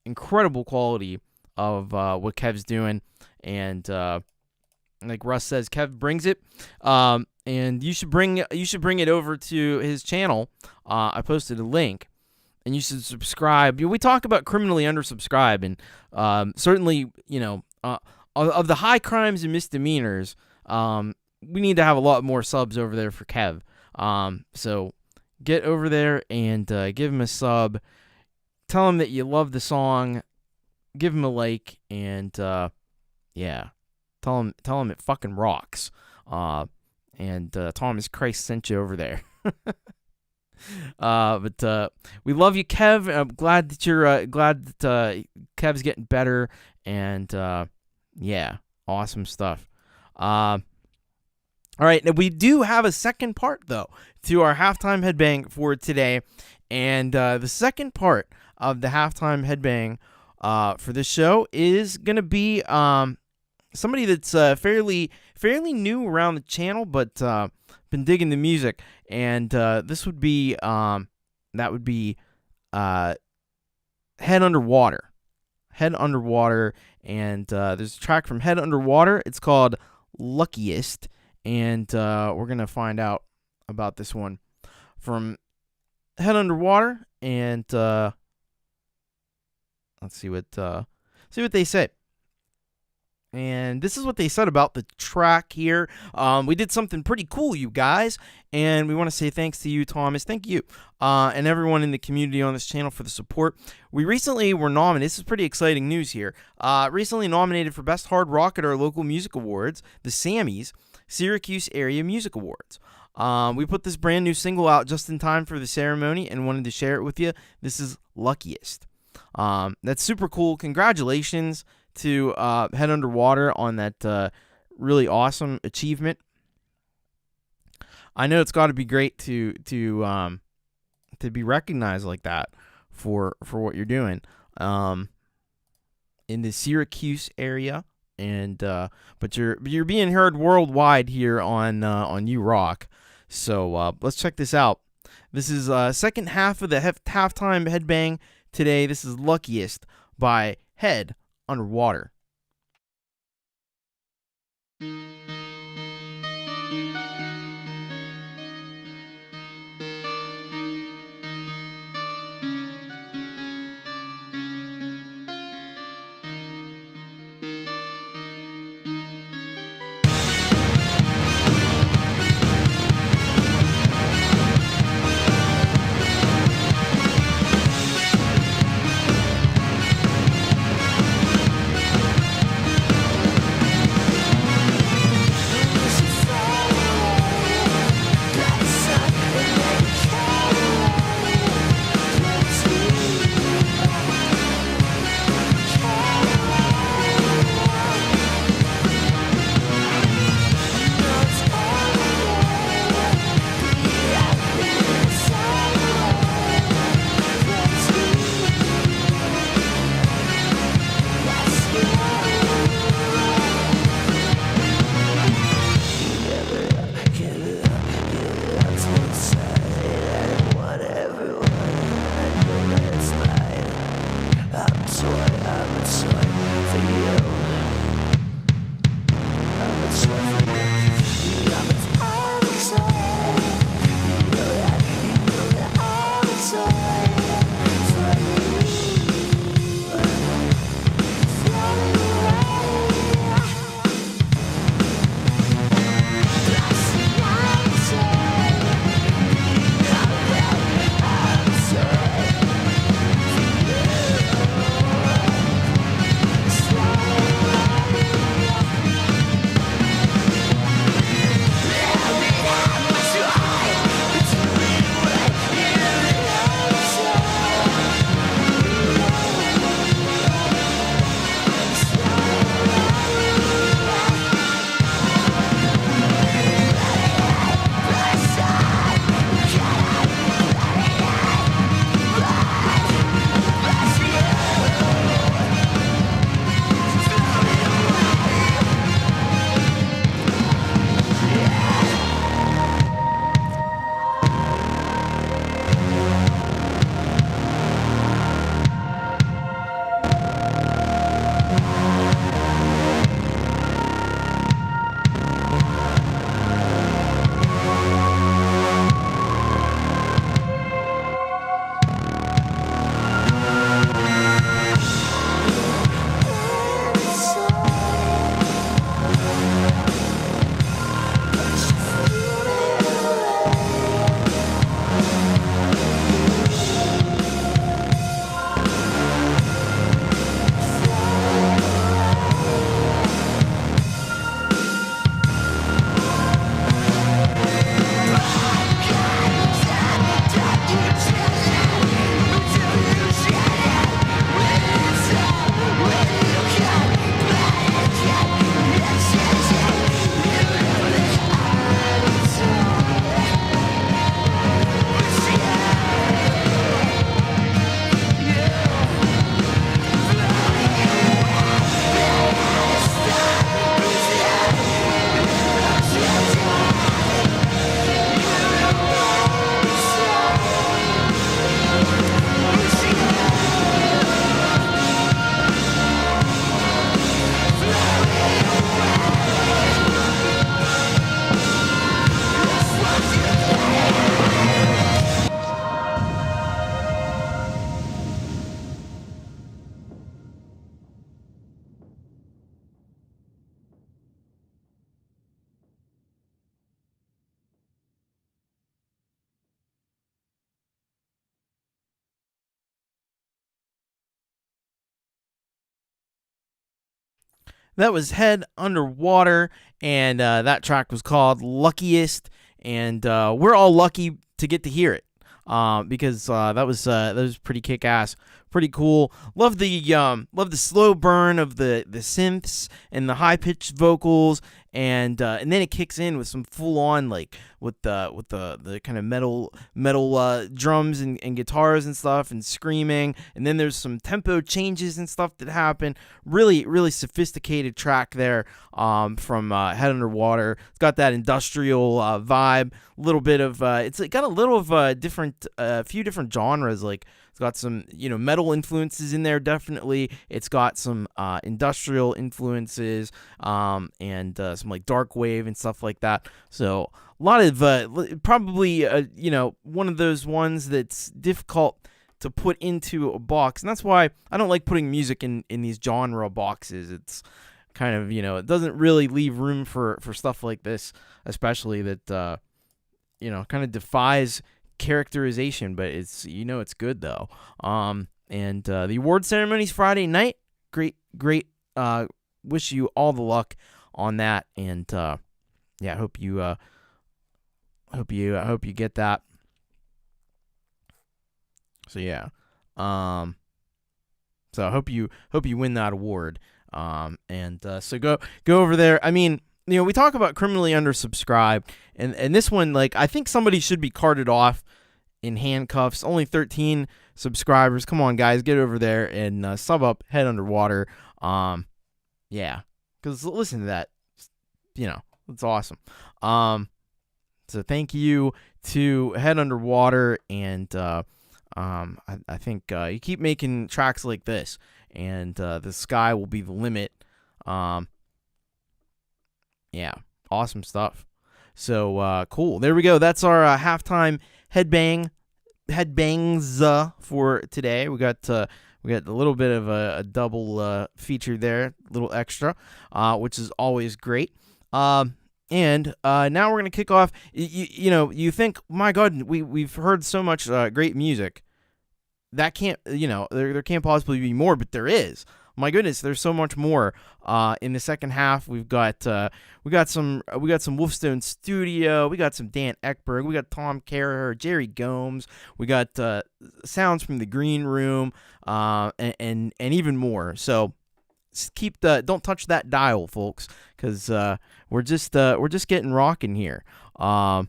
incredible quality of what Kev's doing, and like Russ says, Kev brings it, and you should bring it over to his channel. I posted a link, and you should subscribe. We talk about criminally undersubscribe, and certainly, of the high crimes and misdemeanors, we need to have a lot more subs over there for Kev. So get over there and give him a sub. Tell him that you love the song. Give him a like, and tell him it fucking rocks. And Thomas Christ sent you over there. But we love you, Kev. I'm glad that you're glad that Kev's getting better, and awesome stuff. All right, now we do have a second part though to our halftime headbang for today, and the second part of the halftime headbang for this show is gonna be somebody that's fairly new around the channel, but been digging the music, and this would be Head Underwater, and there's a track from Head Underwater. It's called Luckiest, and we're gonna find out about this one from Head Underwater, and let's see what they say. And this is what they said about the track here. We did something pretty cool, you guys, and we want to say thanks to you, Thomas. Thank you, and everyone in the community on this channel for the support. We recently were nominated. This is pretty exciting news here. Recently nominated for Best Hard Rock at our local music awards, the Sammys Syracuse Area Music Awards. We put this brand new single out just in time for the ceremony and wanted to share it with you. This is Luckiest. That's super cool. Congratulations to Head Underwater on that really awesome achievement. I know it's got to be great to be recognized like that for what you're doing in the Syracuse area, and but you're being heard worldwide here on You Rock. So let's check this out. This is second half of the halftime headbang today. This is Luckiest by Head Underwater. that was Head Underwater, and that track was called Luckiest, and we're all lucky to get to hear it because that was pretty kick-ass, pretty cool. Love the slow burn of the synths and the high-pitched vocals, and then it kicks in with some full-on, like, with the kind of metal drums and guitars and stuff and screaming, and then there's some tempo changes and stuff that happen. Really, really sophisticated track there from Head Underwater. It's got that industrial vibe, a little bit of it's got a little of a few different genres. Like, it's got some metal influences in there, definitely. It's got some industrial influences and some like dark wave and stuff like that. So a lot of probably one of those ones that's difficult to put into a box, and that's why I don't like putting music in these genre boxes. It's kind of it doesn't really leave room for stuff like this, especially that kind of defies characterization, but it's it's good though. And the award ceremony's Friday night. Great wish you all the luck on that, and yeah, I hope you get that. So yeah, so I hope you win that award. So go over there. I mean, we talk about criminally undersubscribed, and this one, like, I think somebody should be carted off in handcuffs. Only 13 subscribers. Come on, guys, get over there and sub up Head Underwater. Yeah, because listen to that. It's awesome. So thank you to Head Underwater, and I think you keep making tracks like this, and the sky will be the limit. Yeah, awesome stuff. So cool. There we go. That's our halftime headbangs for today. We got a little bit of a double feature there, a little extra, which is always great. And now we're gonna kick off. You think, my God, we've heard so much great music. That can't, there can't possibly be more, but there is. My goodness, there's so much more. In the second half, we got some Wolfestone Studio, we got some Dan Ekberg, we got Tom Carraher, Jerry Gomes, we got sounds from the Green Room, and even more. So don't touch that dial, folks, because we're just getting rocking here. Yeah.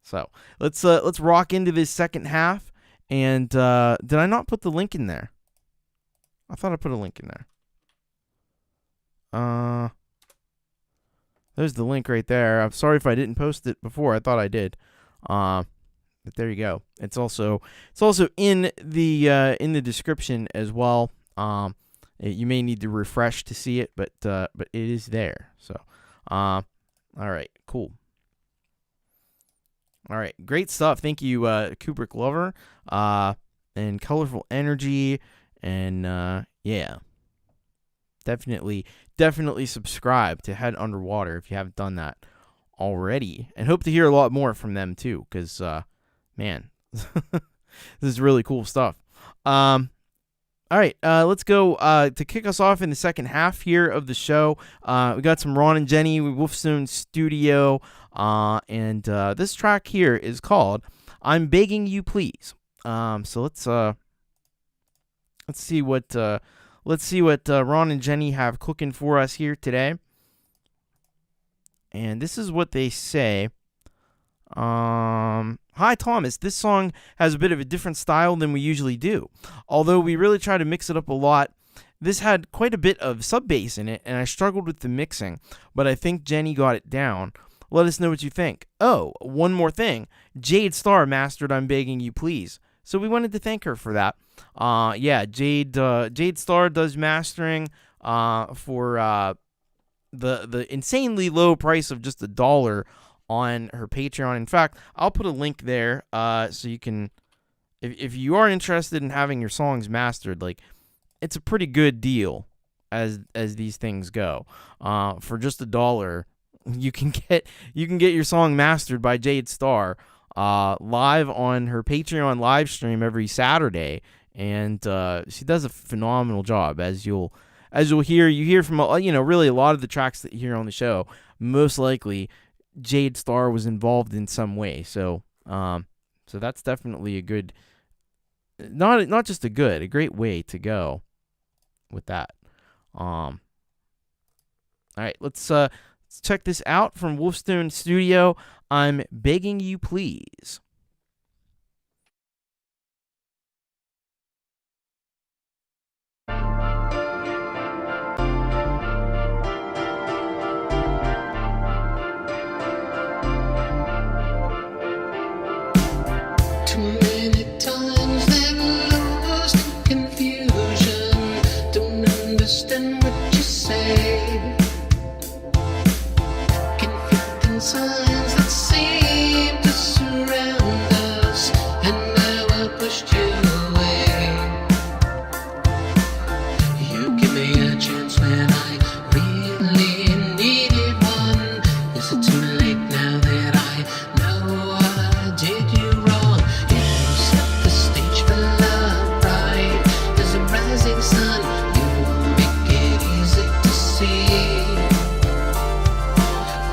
So let's rock into this second half. And did I not put the link in there? I thought I put a link in there. There's the link right there. I'm sorry if I didn't post it before. I thought I did. But there you go. It's also in the description as well. You may need to refresh to see it, but it is there. So, all right, cool. All right, great stuff. Thank you, Kubrick Lover, and Colourful Energy, and yeah, definitely subscribe to Head Underwater if you haven't done that already, and hope to hear a lot more from them too, because man, this is really cool stuff. All right, let's go to kick us off in the second half here of the show. We got some Ron and Jenny with Wolfstone Studio, and this track here is called "I'm Begging You Please." So let's see what Ron and Jenny have cooking for us here today. And this is what they say. Hi, Thomas. This song has a bit of a different style than we usually do. Although we really try to mix it up a lot, this had quite a bit of sub bass in it, and I struggled with the mixing, but I think Jenny got it down. Let us know what you think. Oh, one more thing. J.D.L mastered "I'm Begging You Please," so we wanted to thank her for that. Yeah, J.D.L does mastering for the insanely low price of just $1 on her Patreon. In fact, I'll put a link there so you can, if you are interested in having your songs mastered, like, it's a pretty good deal as these things go. For just $1, you can get your song mastered by J.D.L live on her Patreon live stream every Saturday, and she does a phenomenal job, as you'll as you hear from really a lot of the tracks that you hear on the show. Most likely, Jade Star was involved in some way. So that's definitely a good, not just a great way to go with that. All right, let's check this out from Wolfstone Studio. I'm Begging You Please. Too many times they've lost confusion, don't understand what you say. Conflicting signs that seem to surround us, and now I pushed you away. You give me a chance when I really needed one. Is it too late now that I know I did you wrong? You set the stage for love, right? There's a rising sun, you make it easy to see.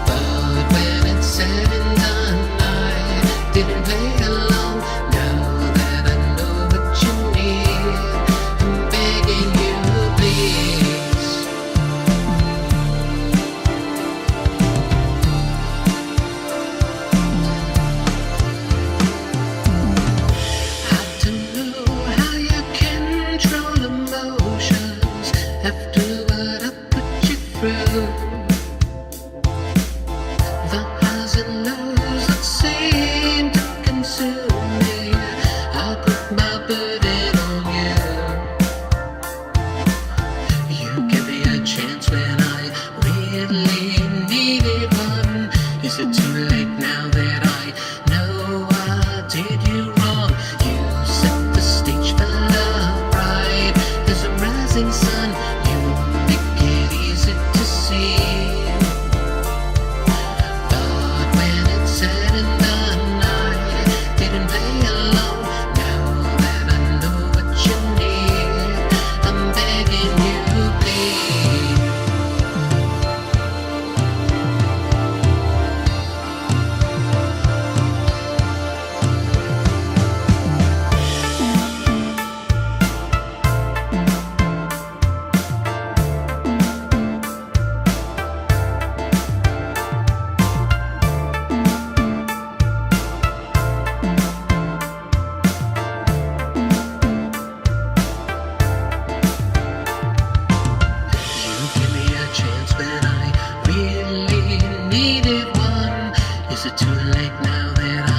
But when it's said and done, I didn't play along. Now that I know what you need, I'm begging you, please. I don't know how you control emotions after what I put you through. The highs and lows that seem to consume me, I put my burden on you. You give me a chance when I really needed one. Is it too late now that I know I did you wrong? You set the stage for love, right? There's a rising sun, you make it easy to see. But when it's said and done, I didn't play along. Now that I know what you need, I'm begging you, please. You give me a chance when I really needed one. Is it too late now that I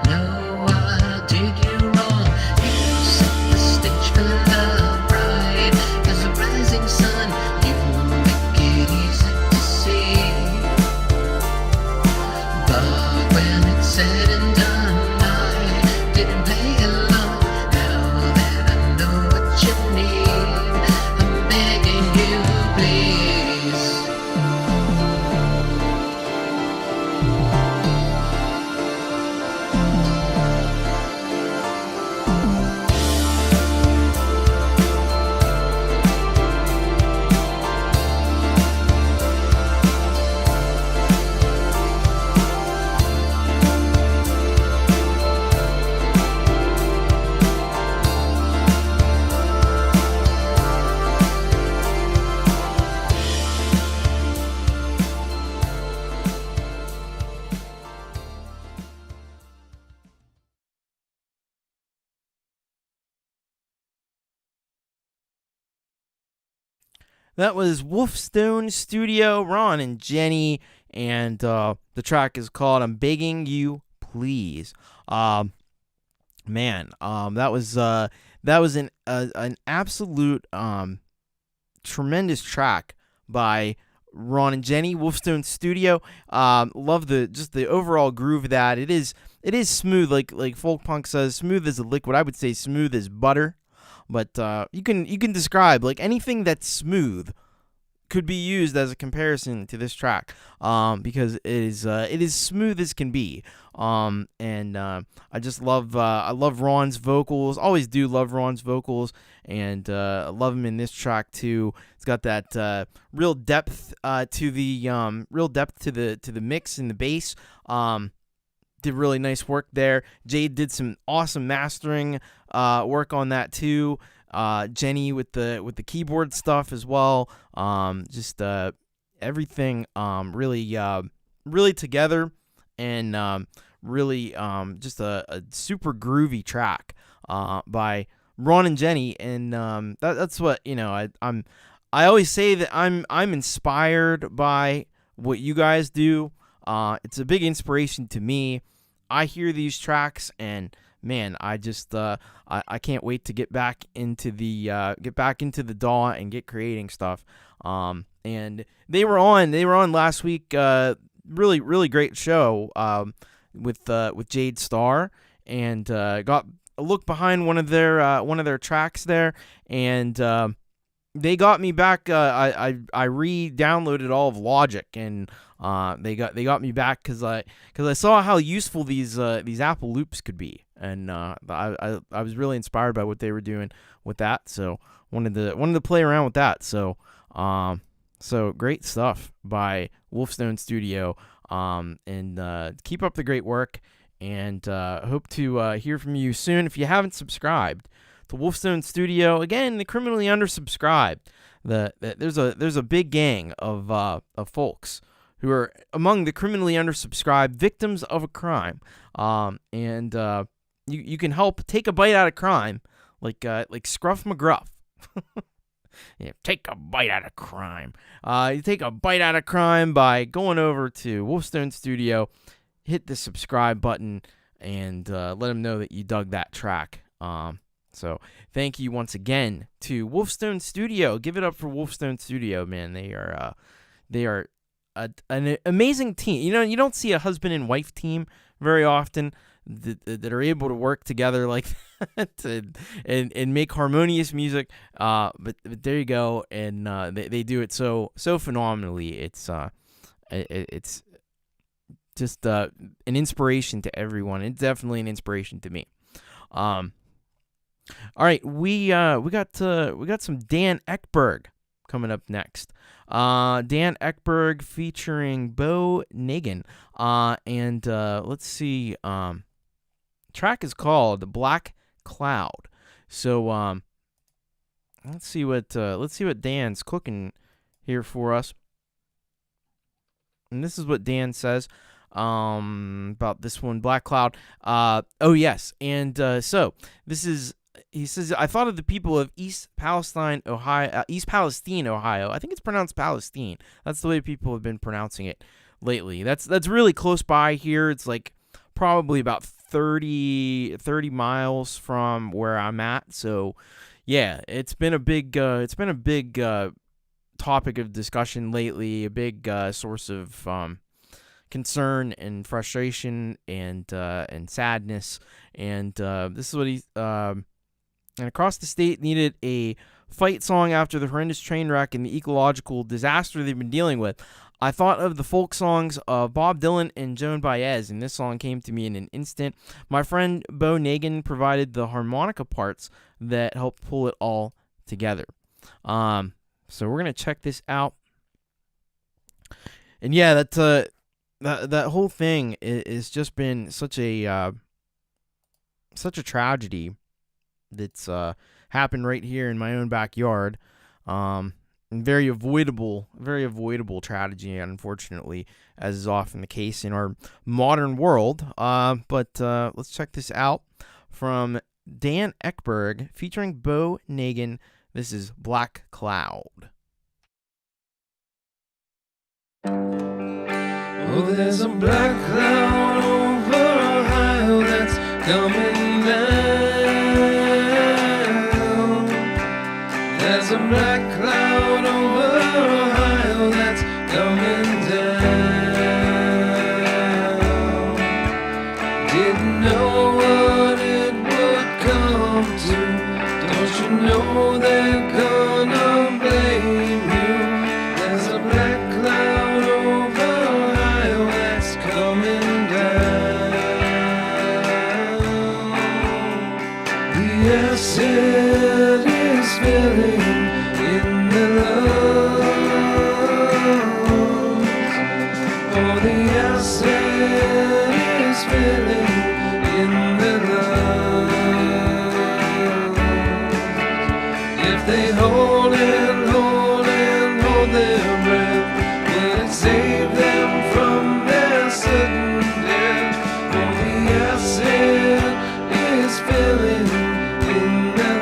know I did you wrong? You set the stage for love, right? There's a rising sun, you make it easy to see. But when it's said and done, I didn't play along. Now that I know what you need, I'm begging you, please. That was Wolfstone Studio, Ron and Jenny, and the track is called "I'm Begging You Please." That was an absolute tremendous track by Ron and Jenny, Wolfstone Studio. Love the overall groove of that. It is smooth, like Folkpunk says, smooth as a liquid. I would say smooth as butter. But you can describe, like, anything that's smooth could be used as a comparison to this track, because it is smooth as can be. And I just love Ron's vocals. Always do love Ron's vocals, and I love him in this track too. It's got that real depth to the mix and the bass. Did really nice work there. Jade did some awesome mastering work on that too. Jenny with the keyboard stuff as well. Just everything really together, and really just a super groovy track by Ron and Jenny. And that's what, I always say that I'm inspired by what you guys do. It's a big inspiration to me. I hear these tracks, and man, I just I can't wait to get back into the DAW and get creating stuff. And they were on last week. Really great show with Jade Starr, and got a look behind one of their tracks there, and they got me back. I re-downloaded all of Logic, and they got me back because I saw how useful these Apple loops could be, and I was really inspired by what they were doing with that. So wanted to play around with that. So great stuff by Wolfestone Studio. And keep up the great work, and hope to hear from you soon. If you haven't subscribed to Wolfstone Studio, again, the criminally undersubscribed. There's a big gang of folks who are among the criminally undersubscribed victims of a crime. And you can help take a bite out of crime, like Scruff McGruff. Yeah, take a bite out of crime. You take a bite out of crime by going over to Wolfstone Studio, hit the subscribe button, and let them know that you dug that track. So thank you once again to Wolfstone Studio. Give it up for Wolfstone Studio, man. They are an amazing team. You don't see a husband and wife team very often that are able to work together like that and make harmonious music. But there you go, and they do it so phenomenally. It's just an inspiration to everyone. It's definitely an inspiration to me. All right, we got some Dan Ekberg coming up next. Dan Ekberg featuring Bo Nagin. And let's see. Track is called Black Cloud. So let's see what Dan's cooking here for us. And this is what Dan says about this one, Black Cloud. Oh yes, and so this is. He says, I thought of the people of East Palestine, Ohio. I think it's pronounced Palestine. That's the way people have been pronouncing it lately. That's really close by here. It's like probably about 30 miles from where I'm at. So, yeah, it's been a big topic of discussion lately. A big source of concern and frustration and sadness. And this is what he. And across the state needed a fight song after the horrendous train wreck and the ecological disaster they've been dealing with. I thought of the folk songs of Bob Dylan and Joan Baez, and this song came to me in an instant. My friend Bo Nagin provided the harmonica parts that helped pull it all together. So we're gonna check this out. And yeah, that whole thing is just been such a tragedy that's happened right here in my own backyard. Very avoidable tragedy, unfortunately, as is often the case in our modern world. But let's check this out from Dan Ekberg featuring Bo Nagin. This is Black Cloud. Oh, there's a black cloud over Ohio that's coming down. There's a black cloud over Ohio that's coming down. Didn't know what it would come to. Don't you know they're gonna blame you? acid is filling in the lungs. Oh, the acid is filling in the lungs. If they hold and hold and hold their breath, will it save them from their sudden death? Oh, the acid is filling in the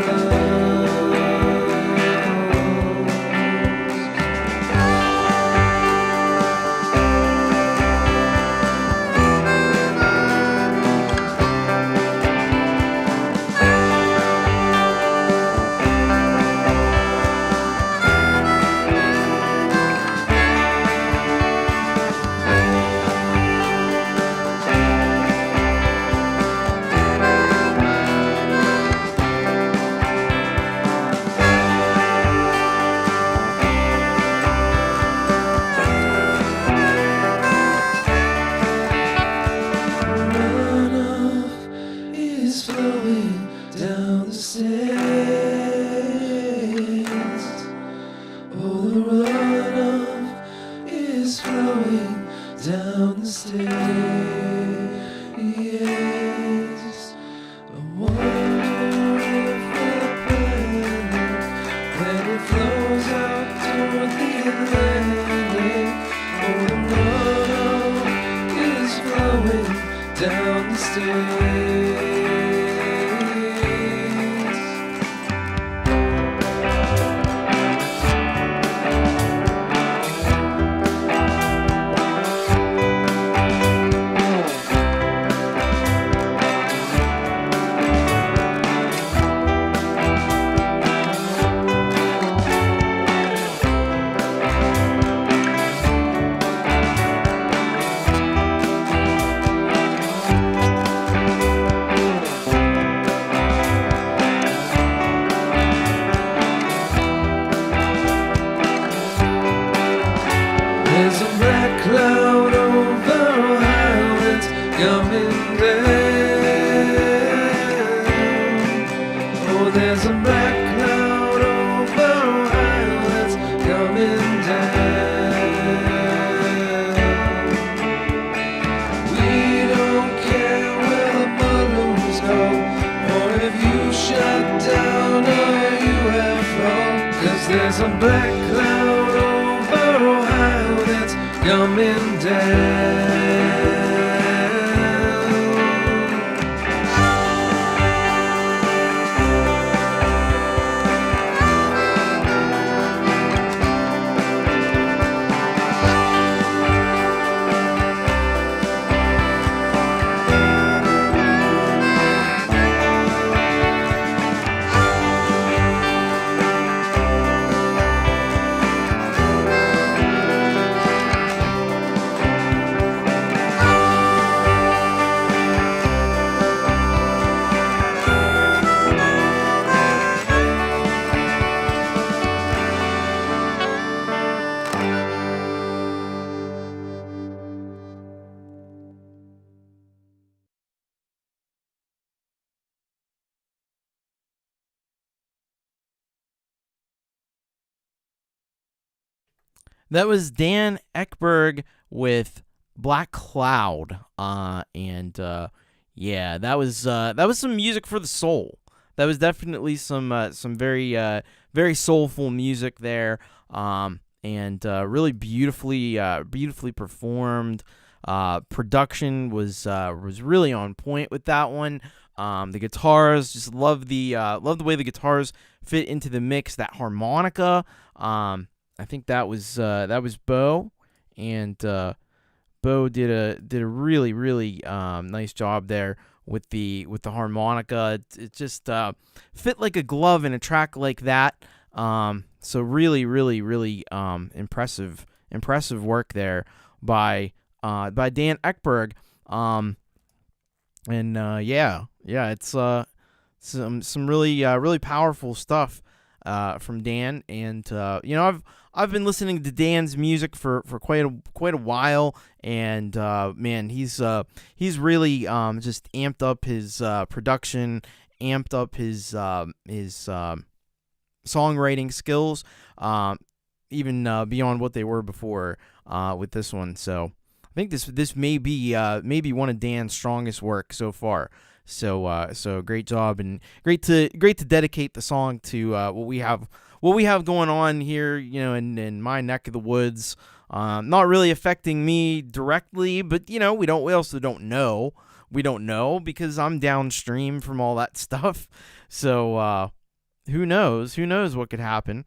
There's a black cloud over Ohio that's coming down. That was Dan Ekberg with Black Cloud, yeah, that was some music for the soul. That was definitely some very very soulful music there, and really beautifully performed. Production was really on point with that one. The guitars, just love the way the guitars fit into the mix. That harmonica, I think that was Bo, and Bo did a really nice job there with the harmonica. It just fit like a glove in a track like that. So really impressive work there by Dan Ekberg. It's some really powerful stuff from Dan, and I've been listening to Dan's music for quite a while, and man, he's really just amped up his production amped up his songwriting skills, even beyond what they were before with this one. So I think this may be one of Dan's strongest work so far. So great job, and great to dedicate the song to what we have going on here, in my neck of the woods. Not really affecting me directly, but we also don't know. We don't know because I'm downstream from all that stuff. So who knows? Who knows what could happen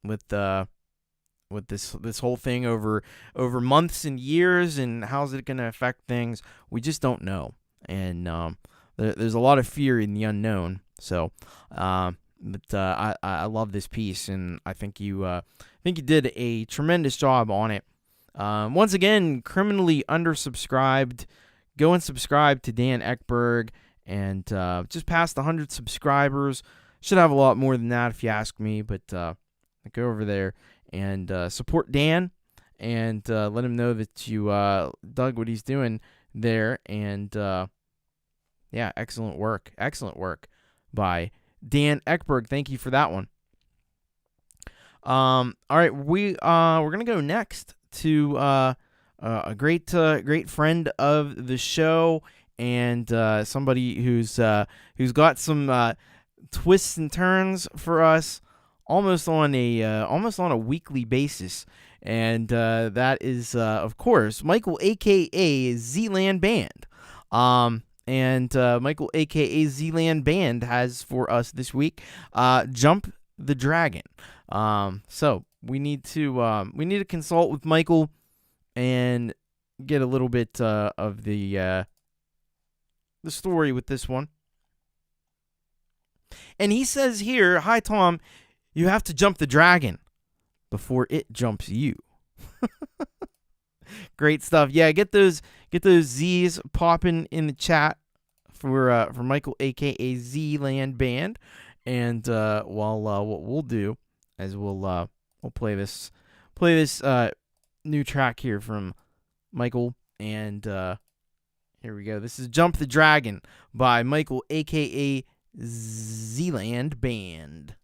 with this whole thing over months and years, and how's it going to affect things? We just don't know. And there's a lot of fear in the unknown. So, but I love this piece, and I think you did a tremendous job on it. Once again, criminally undersubscribed. Go and subscribe to Dan Ekberg, and just past 100 subscribers. Should have a lot more than that if you ask me, but go over there and support Dan, and let him know that you dug what he's doing there. And yeah, excellent work by Dan Ekberg. Thank you for that one. All right, we're gonna go next to a great friend of the show, and somebody who's got some twists and turns for us almost on a weekly basis, and that is of course Michael, aka Zland Band. And Michael, aka Zland Band, has for us this week Jump the Dragon. So we need to consult with Michael and get a little bit of the story with this one. And he says here, "Hi Tom, you have to jump the dragon before it jumps you." Great stuff. Yeah, get those Z's popping in the chat for Michael, aka Zland Band. And what we'll do is we'll play this new track here from Michael, and here we go. This is Jump the Dragon by Michael, aka Zland Band.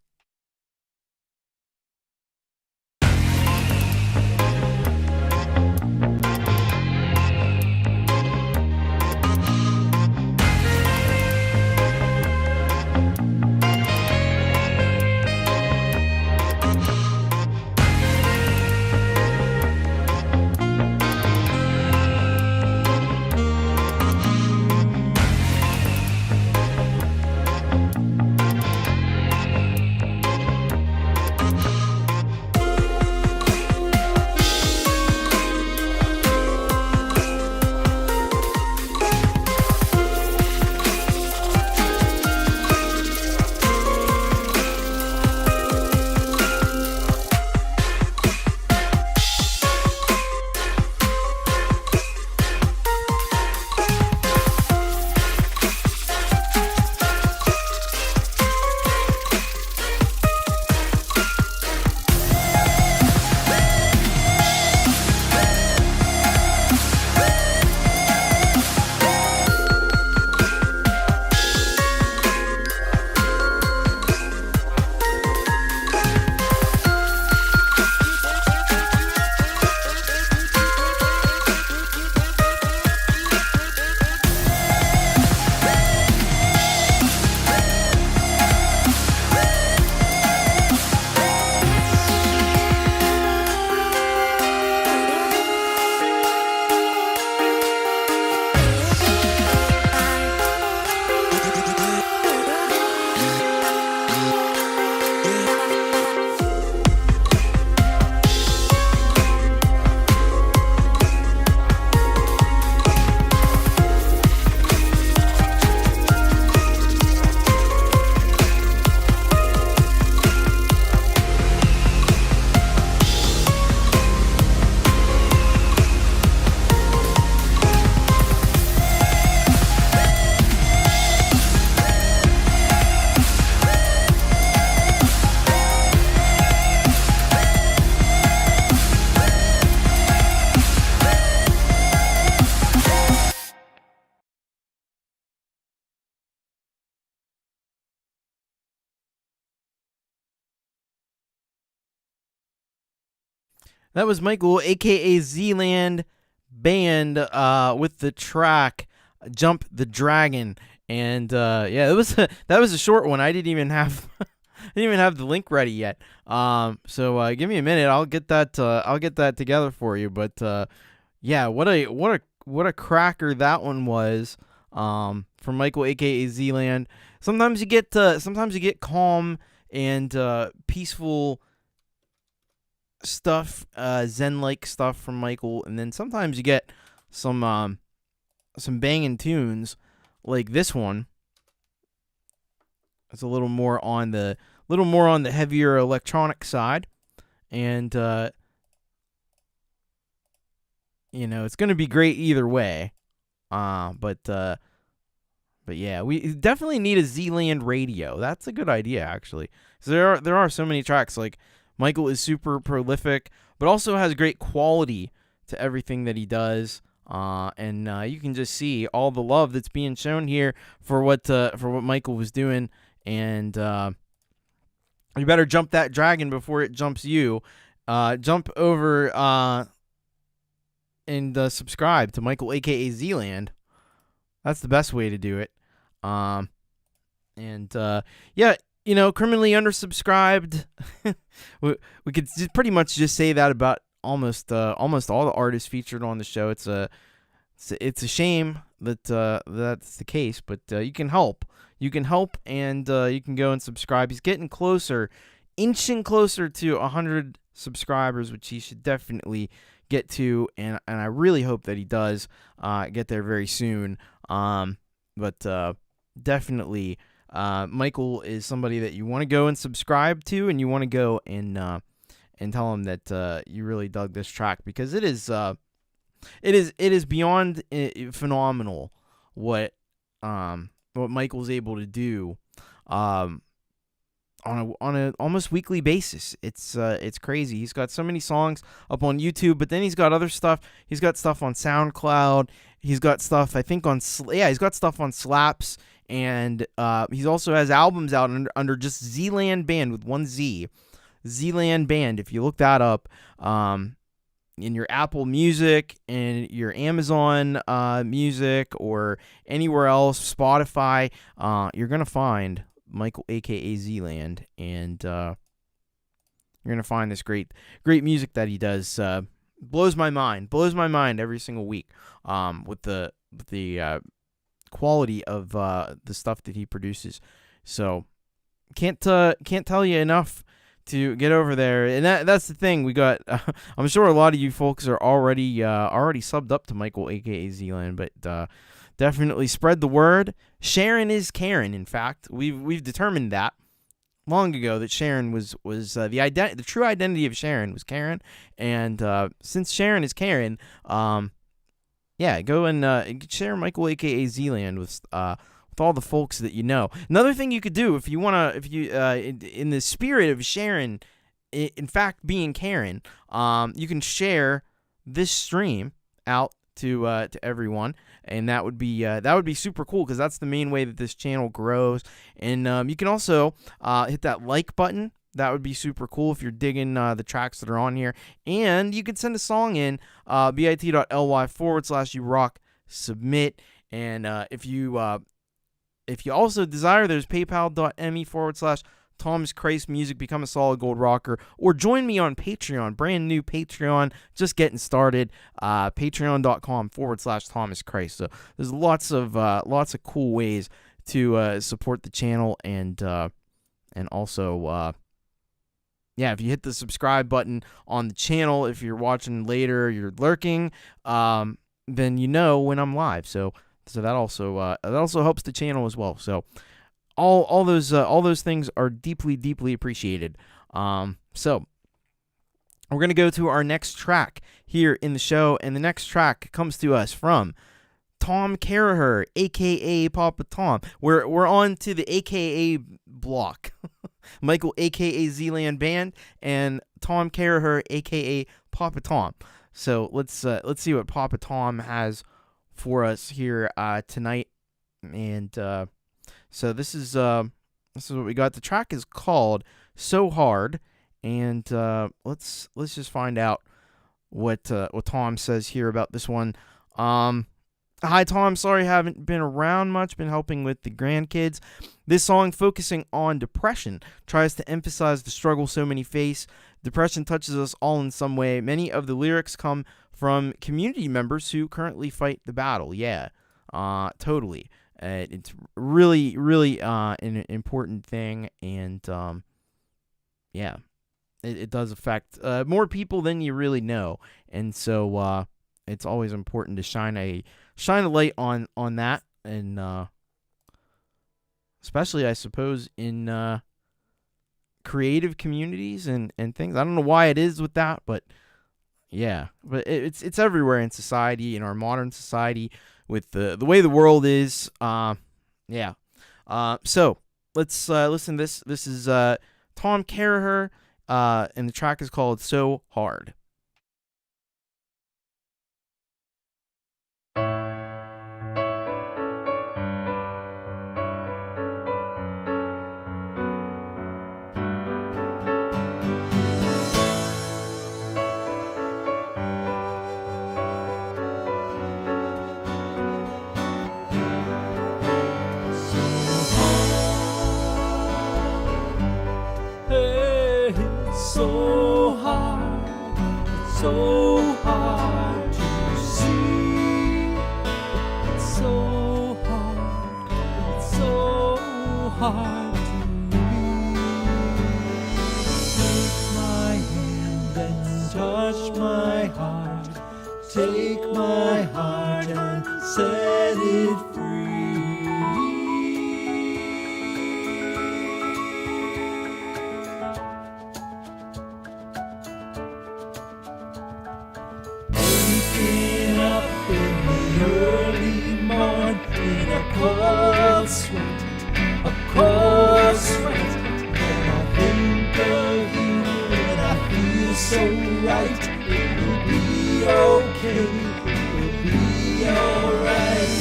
That was Michael, aka Zland Band, with the track "Jump the Dragon," and yeah, that was a short one. I didn't even have the link ready yet. So give me a minute. I'll get that together for you. But yeah, what a cracker that one was. From Michael, aka Zland. Sometimes you get calm and peaceful stuff, Zen-like stuff from Michael, and then sometimes you get some banging tunes like this one. It's a little more on the heavier electronic side, and it's gonna be great either way. But yeah, we definitely need a Zland radio. That's a good idea, actually. So there are so many tracks. Like, Michael is super prolific, but also has great quality to everything that he does. And you can just see all the love that's being shown here for what Michael was doing. And you better jump that dragon before it jumps you. Jump over and subscribe to Michael, aka Zland. That's the best way to do it. Yeah, criminally undersubscribed. we could pretty much just say that about almost all the artists featured on the show. It's a shame that that's the case, but you can help. You can help, and you can go and subscribe. He's getting closer, inching closer to 100 subscribers, which he should definitely get to, and I really hope that he does get there very soon. But definitely, Michael is somebody that you want to go and subscribe to, and you want to go and tell him that you really dug this track, because it is beyond phenomenal what Michael's able to do on a almost weekly basis. It's crazy. He's got so many songs up on YouTube, but then he's got other stuff. He's got stuff on SoundCloud. He's got stuff, I think, he's got stuff on Slaps, and he also has albums out under just Zland Band with one Z. Zland Band. If you look that up in your Apple Music and your Amazon Music or anywhere else, Spotify, you're gonna find Michael, aka Zland, and you're gonna find this great music that he does. Blows my mind every single week with the quality of the stuff that he produces. So can't tell you enough to get over there. And that's the thing. We got I'm sure a lot of you folks are already subbed up to Michael, aka Zland, but definitely spread the word. Sharon is Karen. In fact, we've determined that long ago, that Sharon was the true identity of Sharon was Karen, and since Sharon is Karen, yeah, go and share Michael, aka Zland, with all the folks that you know. Another thing you could do, if you in the spirit of Sharon, in fact being Karen, you can share this stream out to everyone, and that would be super cool, because that's the main way that this channel grows. And you can also hit that like button. That would be super cool if you're digging the tracks that are on here. And you can send a song in bit.ly/you-rock-submit. And if you also desire, there's paypal.me/Thomas Christ Music, become a solid gold rocker, or join me on Patreon, brand new Patreon, just getting started, patreon.com/Thomas Christ. So there's lots of cool ways to support the channel, and also, yeah, if you hit the subscribe button on the channel, if you're watching later, you're lurking, then you know when I'm live. So that also helps the channel as well. So all those things are deeply appreciated. So we're gonna go to our next track here in the show, and the next track comes to us from Tom Carraher, aka Papa Tom. We're on to the aka block. Michael, aka Zland Band, and Tom Carraher, aka Papa Tom. So let's see what Papa Tom has for us here tonight. And so this is what we got. The track is called So Hard, and let's just find out what Tom says here about this one. Hi, Tom. Sorry I haven't been around much. Been helping with the grandkids. This song, focusing on depression, tries to emphasize the struggle so many face. Depression touches us all in some way. Many of the lyrics come from community members who currently fight the battle. Yeah, totally. It's really, really an important thing, and yeah, it does affect more people than you really know, and so it's always important to shine a light on that, and especially, I suppose, in creative communities and things. I don't know why it is with that, but yeah, but it's everywhere in society, in our modern society, with the way the world is. Yeah. So let's listen to this. This is Tom Carraher, and the track is called "So Hard." So hard, it's so hard to see. It's so hard to take my hand and touch my heart. Take my heart and set it free. Cold sweat, a cold sweat. When I think of you, and I feel so right, it will be okay, it will be alright.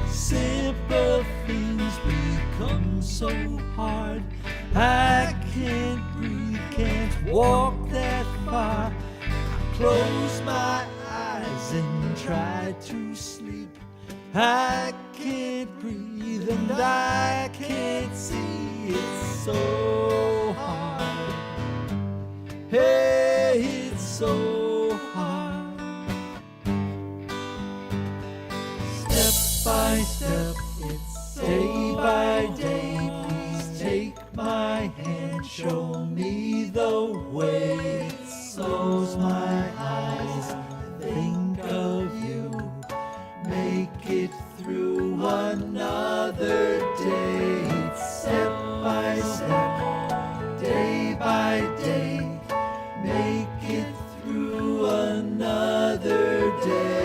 Simple things become so hard. I can't breathe, can't walk that far. I close my eyes and try to sleep. I can't breathe and I can't see. It's so hard. Hey, it's so hard. Step by step, it's day by day. Take my hand, show me the way. Close my eyes, think of you. Make it through another day. Step by step, day by day. Make it through another day.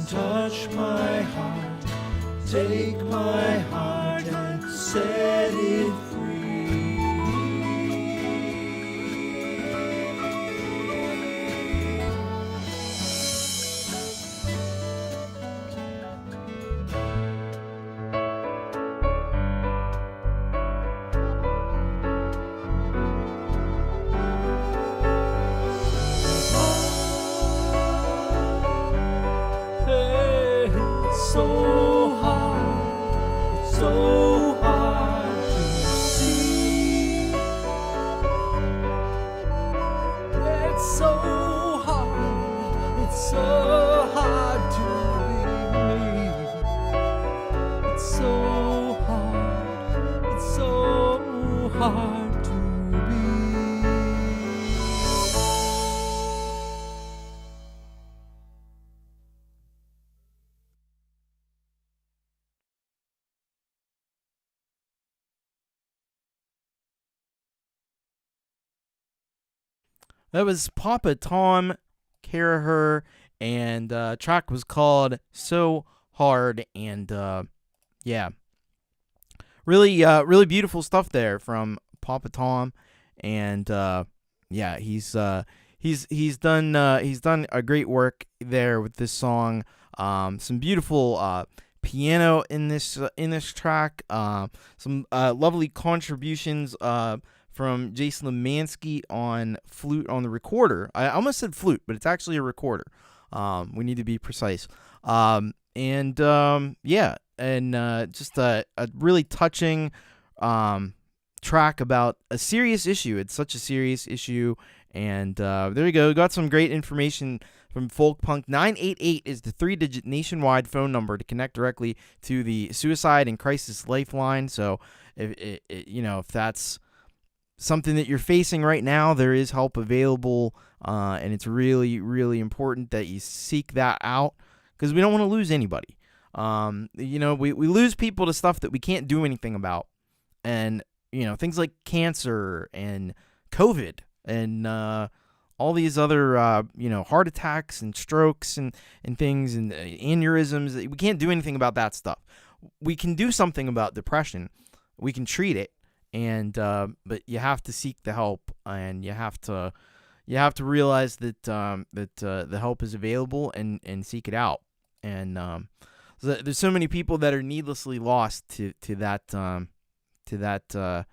Touch my heart, take my heart and set it free. So hard, so hard to see. It's so hard to be me. It's so hard. That was Papa Tom, Carraher, and track was called So Hard, and yeah, really beautiful stuff there from Papa Tom, and yeah, he's done a great work there with this song. Some beautiful piano in this track. Some lovely contributions from Jason Lemansky on flute on the recorder. I almost said flute, but it's actually a recorder. We need to be precise. Yeah, and just a really touching track about a serious issue. It's such a serious issue, and there you go. Got some great information from Folkpunk. 988 is the 3-digit nationwide phone number to connect directly to the Suicide and Crisis Lifeline. So, if that's something that you're facing right now, there is help available, and it's really, really important that you seek that out, because we don't want to lose anybody. We lose people to stuff that we can't do anything about, and things like cancer and COVID and all these other heart attacks and strokes and things and aneurysms. We can't do anything about that stuff. We can do something about depression. We can treat it. And but you have to seek the help, and you have to realize that the help is available, and seek it out. And so there's so many people that are needlessly lost to that the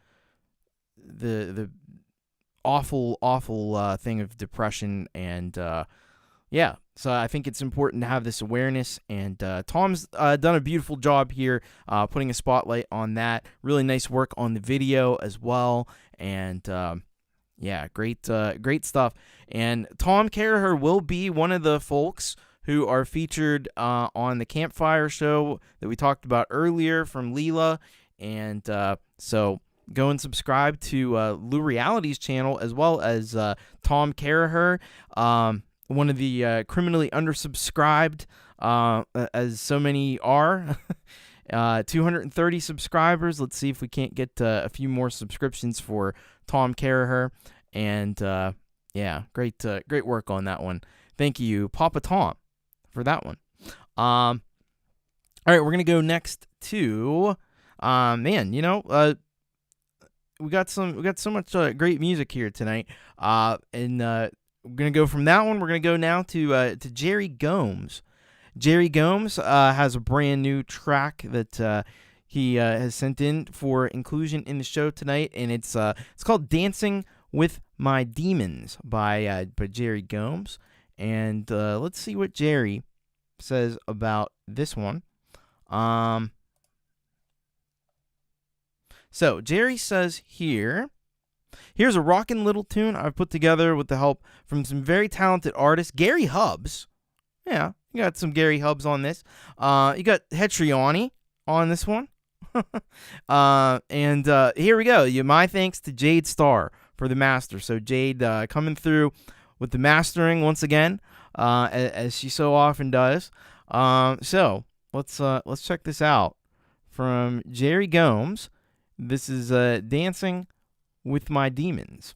awful thing of depression, and yeah. So I think it's important to have this awareness, and Tom's done a beautiful job here, putting a spotlight on that. Really nice work on the video as well, and yeah, great stuff. And Tom Carraher will be one of the folks who are featured on the Campfire show that we talked about earlier from Leela, and so go and subscribe to Lureeality's channel, as well as Tom Carraher. One of the criminally undersubscribed, as so many are. 230 subscribers. Let's see if we can't get a few more subscriptions for Tom Carraher. And yeah, great work on that one. Thank you, Papa Tom, for that one. All right, we're gonna go next to we got so much great music here tonight. And we're going to go from that one. We're going to go now to Jerry Gomes. Jerry Gomes has a brand new track that he has sent in for inclusion in the show tonight, and it's called Dancing with My Demons by Jerry Gomes. And let's see what Jerry says about this one. So Jerry says here's a rockin' little tune I've put together with the help from some very talented artists. Gary Hubbs. Yeah, you got some Gary Hubbs on this. You got Hetriani on this one. And here we go. My thanks to Jade Starr for the master. So Jade coming through with the mastering once again, as she so often does. So let's check this out from Jerry Gomes. This is Dancing with My Demons.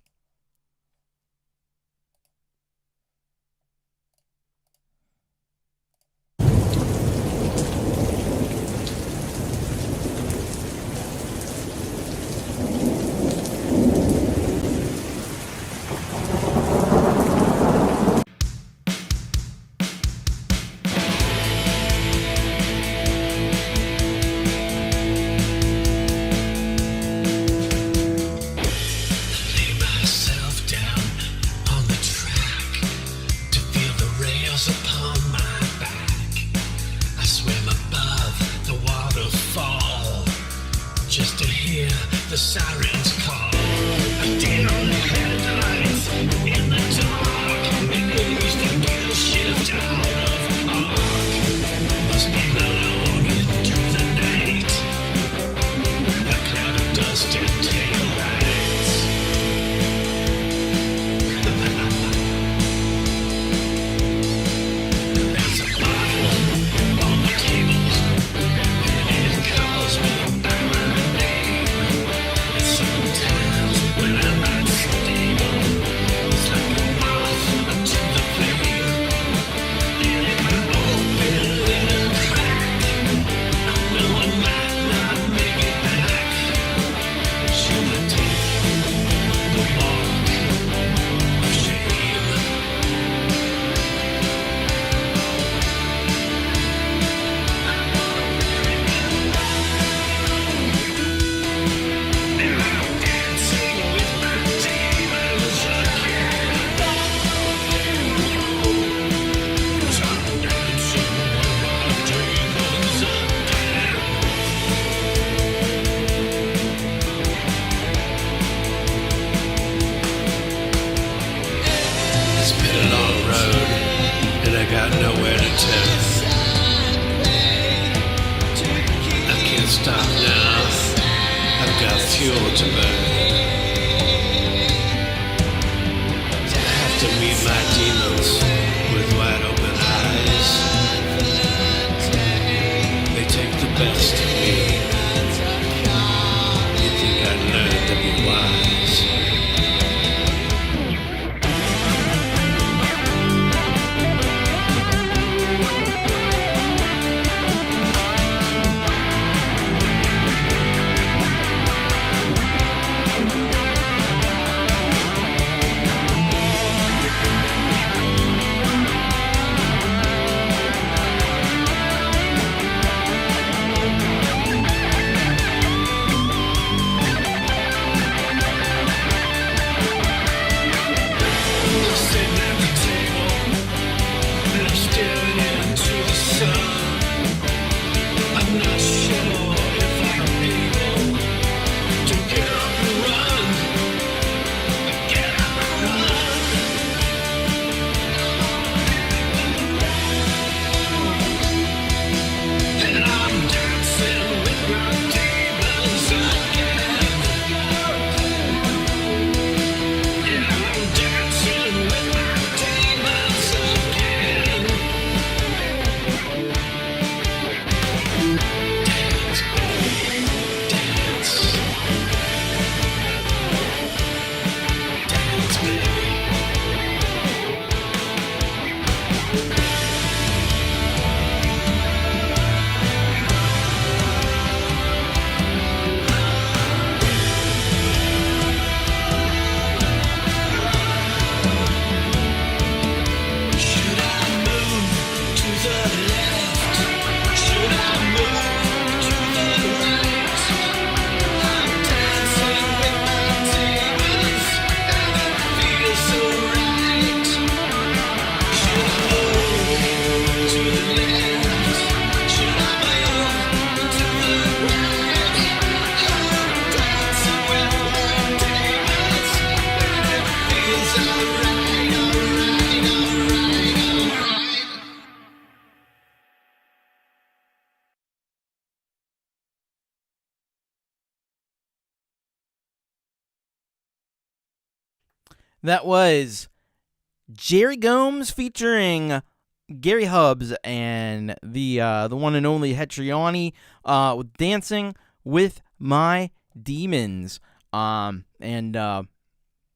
The sirens call. A deer on the headlights in the dark. It moves the gear shift out of arc. Must be mellow into the night. A cloud of dust and tail lights. There's a bottle on the table, and it calls me by my name. Sometimes when I'm not fuel to burn. I have to meet my demons with wide open eyes. They take the best of me. You think I'd learn to be wise? That was Jerry Gomes featuring Gary Hubbs and the one and only Hetriani with Dancing with My Demons. Yeah,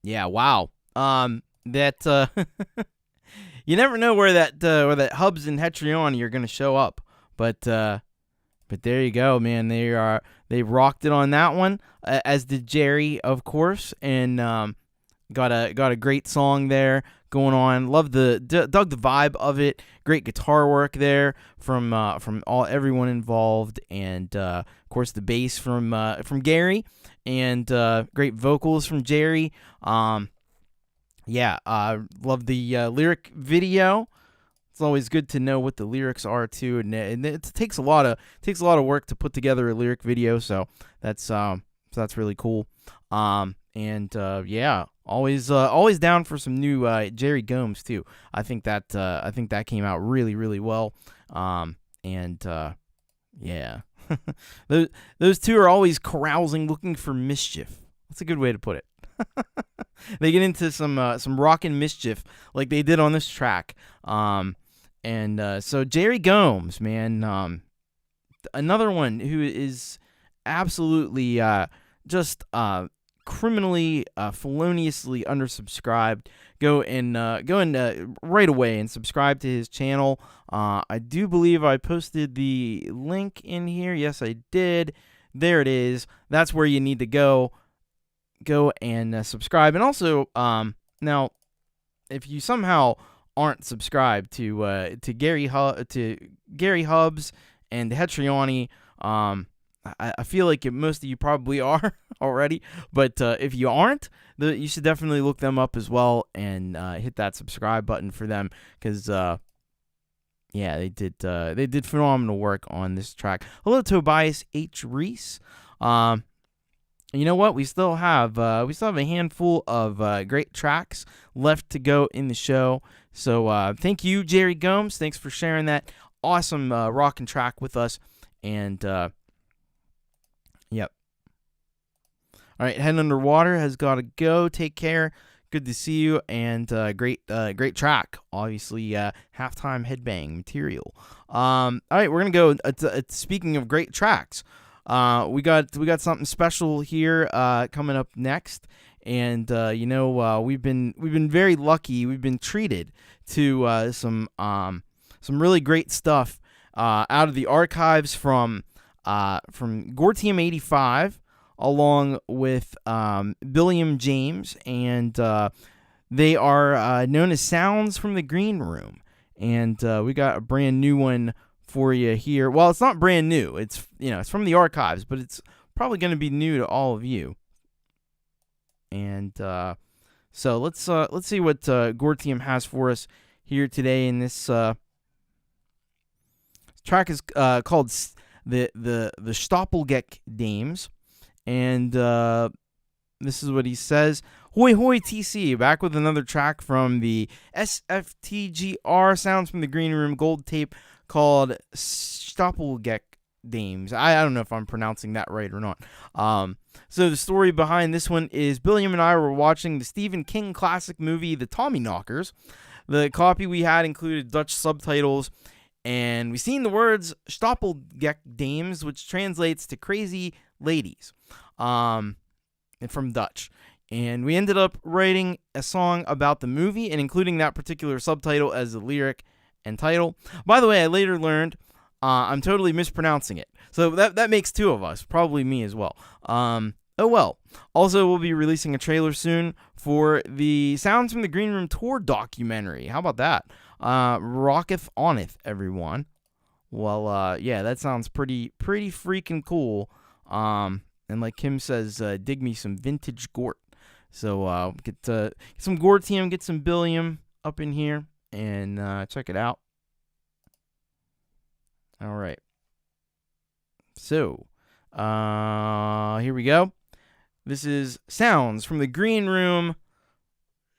wow. That you never know where that Hubbs and Hetriani are gonna show up, but there you go, man. They rocked it on that one, as did Jerry, of course, and got a great song there going on. Dug the vibe of it. Great guitar work there from everyone involved, and of course the bass from Gary, and great vocals from Jerry. Love the lyric video. It's always good to know what the lyrics are too, and it takes a lot of work to put together a lyric video. So that's really cool. Always down for some new Jerry Gomes too. I think that came out really, really well. Those two are always carousing, looking for mischief. That's a good way to put it. They get into some rockin' mischief like they did on this track. So Jerry Gomes, man, another one who is absolutely just criminally, feloniously undersubscribed. Go and right away and subscribe to his channel. I do believe I posted the link in here. Yes, I did. There it is. That's where you need to go and subscribe. And also, now, if you somehow aren't subscribed to Gary Hubbs and Hetriani, I feel like most of you probably are already, but if you aren't, you should definitely look them up as well and hit that subscribe button for them, because they did phenomenal work on this track. Hello, Tobias H. Reese. You know what? We still have a handful of great tracks left to go in the show. So thank you, Jerry Gomes. Thanks for sharing that awesome rockin' track with us. And yep. All right, Head Underwater has got to go. Take care. Good to see you, and great track. Obviously, halftime headbang material. All right, we're gonna go. Speaking of great tracks, we got something special here coming up next, and we've been very lucky. We've been treated to some really great stuff out of the archives from Gortium 85. Along with Billiam James, and they are known as Sounds from the Green Room. And we got a brand new one for you here. Well, it's not brand new. It's it's from the archives, but it's probably going to be new to all of you. And so let's see what Gortium has for us here today. In this track is called the Stoppelgeck Dames. And this is what he says. Hoi hoi TC, back with another track from the SFTGR Sounds from the Green Room gold tape called Stoppelgeck Dames. I don't know if I'm pronouncing that right or not. So the story behind this one is Billiam and I were watching the Stephen King classic movie The Tommyknockers. The copy we had included Dutch subtitles, and we seen the words Stoppelgeck Dames, which translates to crazy ladies, and from Dutch. And we ended up writing a song about the movie and including that particular subtitle as the lyric and title. By the way, I later learned I'm totally mispronouncing it. So that makes two of us, probably me as well. Oh well. Also, we'll be releasing a trailer soon for the Sounds from the Green Room tour documentary. How about that? Rocketh oneth, everyone. Well, yeah, that sounds pretty freaking cool. And like Kim says, dig me some vintage Gort. So get some Gortium, get some Billiam up in here, and check it out. All right. So here we go. This is Sounds from the Green Room,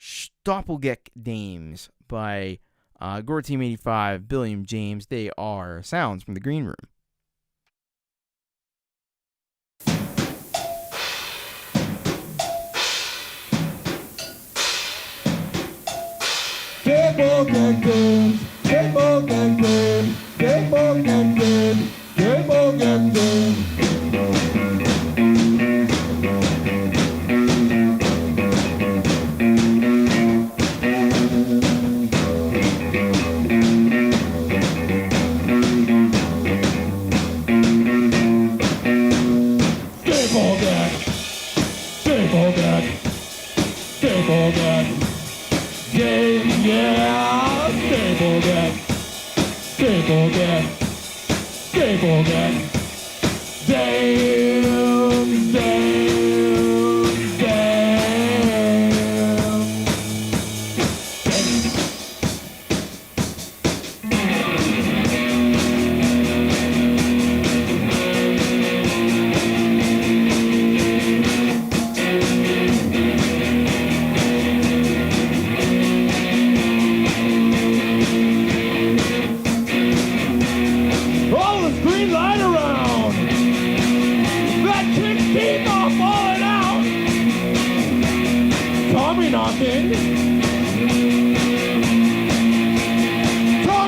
Stoppelgeck Dames by Gortium 85, Billiam James. They are Sounds from the Green Room. Headbangers, headbangers, headbangers, headbangers. Yeah, Stapledeck, Stapledeck, Stapledeck, damn, damn, damn.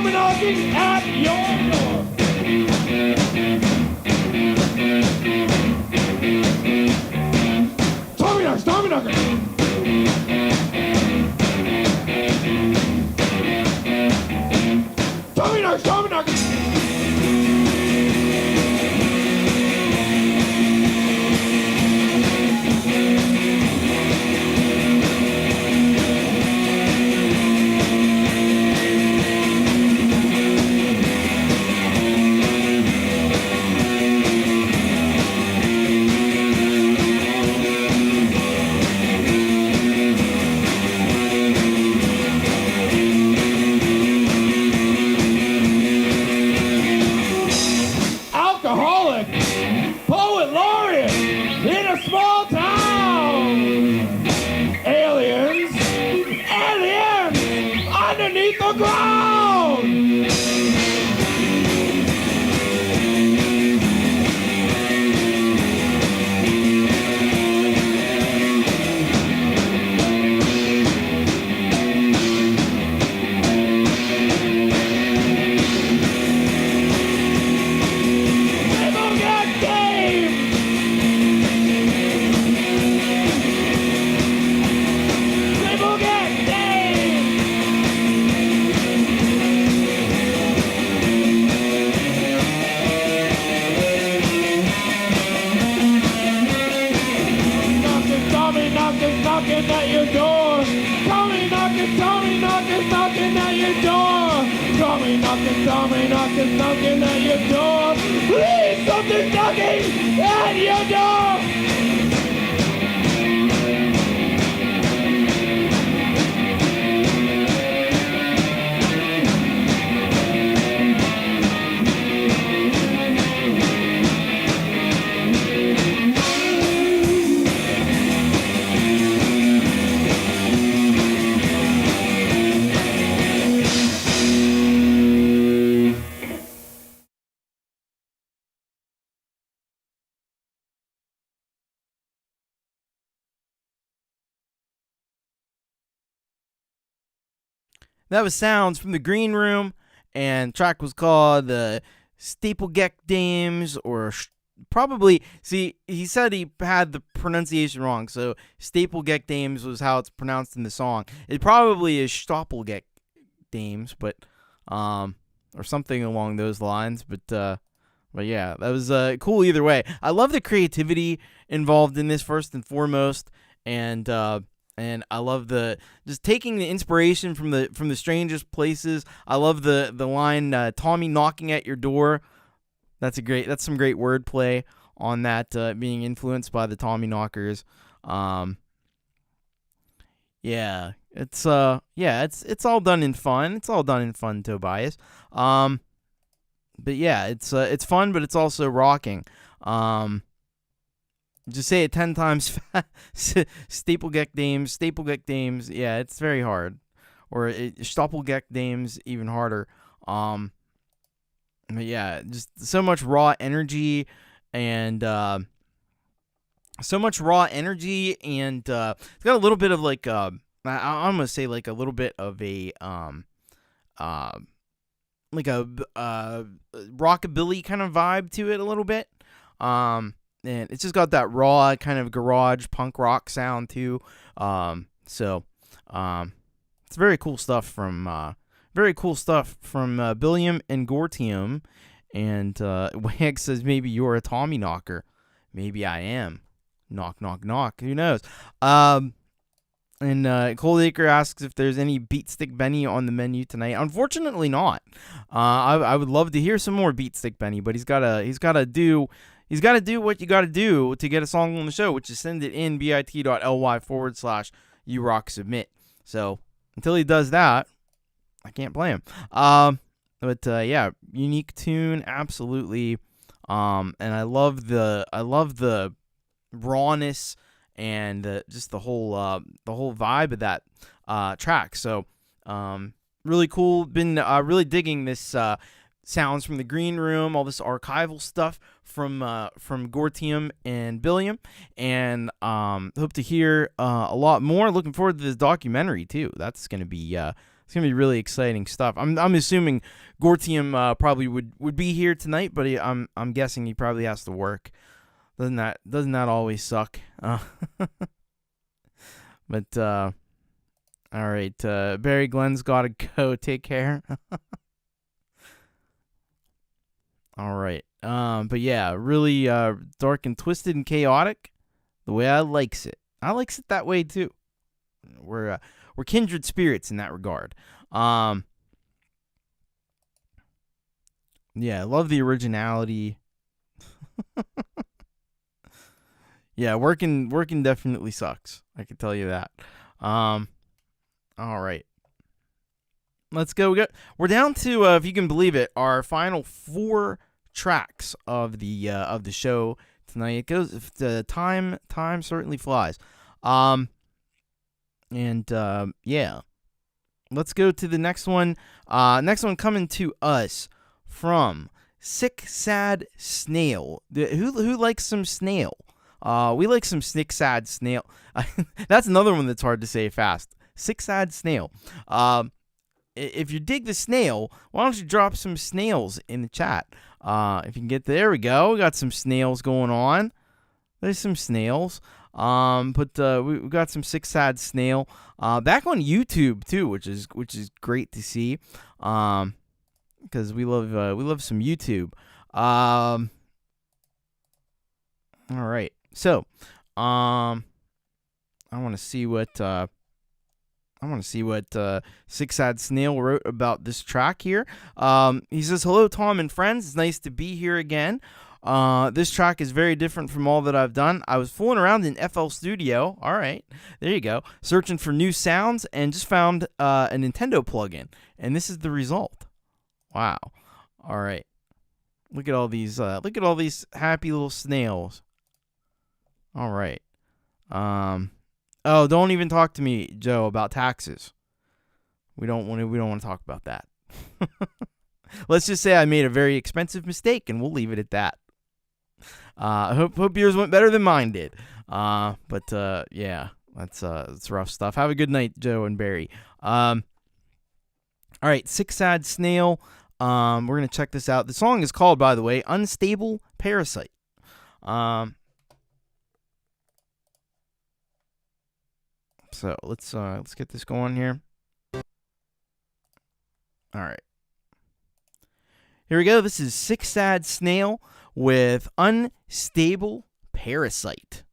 Knocking at your door. Tommy knocks, Tommy knocking. Tommy knocks, Tommy knocking. knocking at your door. Tommy knocking at your door. Tommy knocking at your door. Please, something's knocking at your door. That was sounds from the Green Room, and the track was called the Staplegeck Dames, or probably, see, he said he had the pronunciation wrong, so Staplegeck Dames was how it's pronounced in the song. It probably is Stoppelgeck Dames, but, or something along those lines, but yeah, that was cool either way. I love the creativity involved in this first and foremost, and I love the just taking the inspiration from the strangest places. I love the line Tommy knocking at your door. That's some great wordplay on that, being influenced by the Tommy knockers. Yeah, it's all done in fun. It's all done in fun, Tobias. But yeah, it's fun, but it's also rocking. Just say it 10 times fast. Staplegeck Dames. Yeah, it's very hard. Or Stoppelgeck Dames, even harder. But yeah, just so much raw energy and it's got a little bit of like I'm gonna say like a little bit of a like a rockabilly kind of vibe to it a little bit. And it's just got that raw kind of garage punk rock sound too. It's very cool stuff from Billiam and Gortium. And Wag says, maybe you're a Tommy knocker. Maybe I am. Knock, knock, knock. Who knows? And Coldacre asks if there's any Beat Stick Benny on the menu tonight. Unfortunately not. I would love to hear some more Beat Stick Benny, but he's gotta do what you gotta do to get a song on the show, which is send it in bit.ly/urocksubmit. So until he does that, I can't play him. But yeah, unique tune, absolutely. And I love the rawness and just the whole vibe of that track. So really cool. Been really digging this sounds from the Green Room, all this archival stuff from Gortium and Billiam, and hope to hear a lot more. Looking forward to this documentary too. That's gonna be really exciting stuff. I'm assuming Gortium probably would be here tonight, but I'm guessing he probably has to work. Doesn't that always suck? But all right, Barry Glenn's gotta go. Take care. All right. But yeah, really dark and twisted and chaotic, the way I likes it. I likes it that way too. We're kindred spirits in that regard. Yeah, I love the originality. Yeah, working definitely sucks. I can tell you that. All right. Let's go. We're down to, if you can believe it, our final 4 tracks of the show tonight. It goes. The time certainly flies. Yeah. Let's go to the next one. Next one coming to us from Sick Sad Snail. Who likes some snail? We like some Sick Sad Snail. That's another one that's hard to say fast. Sick Sad Snail. If you dig the snail, why don't you drop some snails in the chat? If you can get there, we go. We got some snails going on. There's some snails. But we got some Sick Sad Snail back on YouTube too, which is great to see. Because we love some YouTube. All right. So, I want to see what Six Sad Snail wrote about this track here. He says, "Hello, Tom and friends. It's nice to be here again. This track is very different from all that I've done. I was fooling around in FL Studio. All right, there you go. Searching for new sounds and just found a Nintendo plugin, and this is the result. Wow. All right. Look at all these. Look at all these happy little snails. All right. Oh, don't even talk to me, Joe, about taxes. We don't want to talk about that. Let's just say I made a very expensive mistake, and we'll leave it at that. I hope yours went better than mine did. But yeah, that's rough stuff. Have a good night, Joe and Barry. All right, Six Sad Snail. We're gonna check this out. The song is called, by the way, "Unstable Parasite." So let's get this going here. All right. Here we go. This is Six Sad Snail with "Unstable Parasite."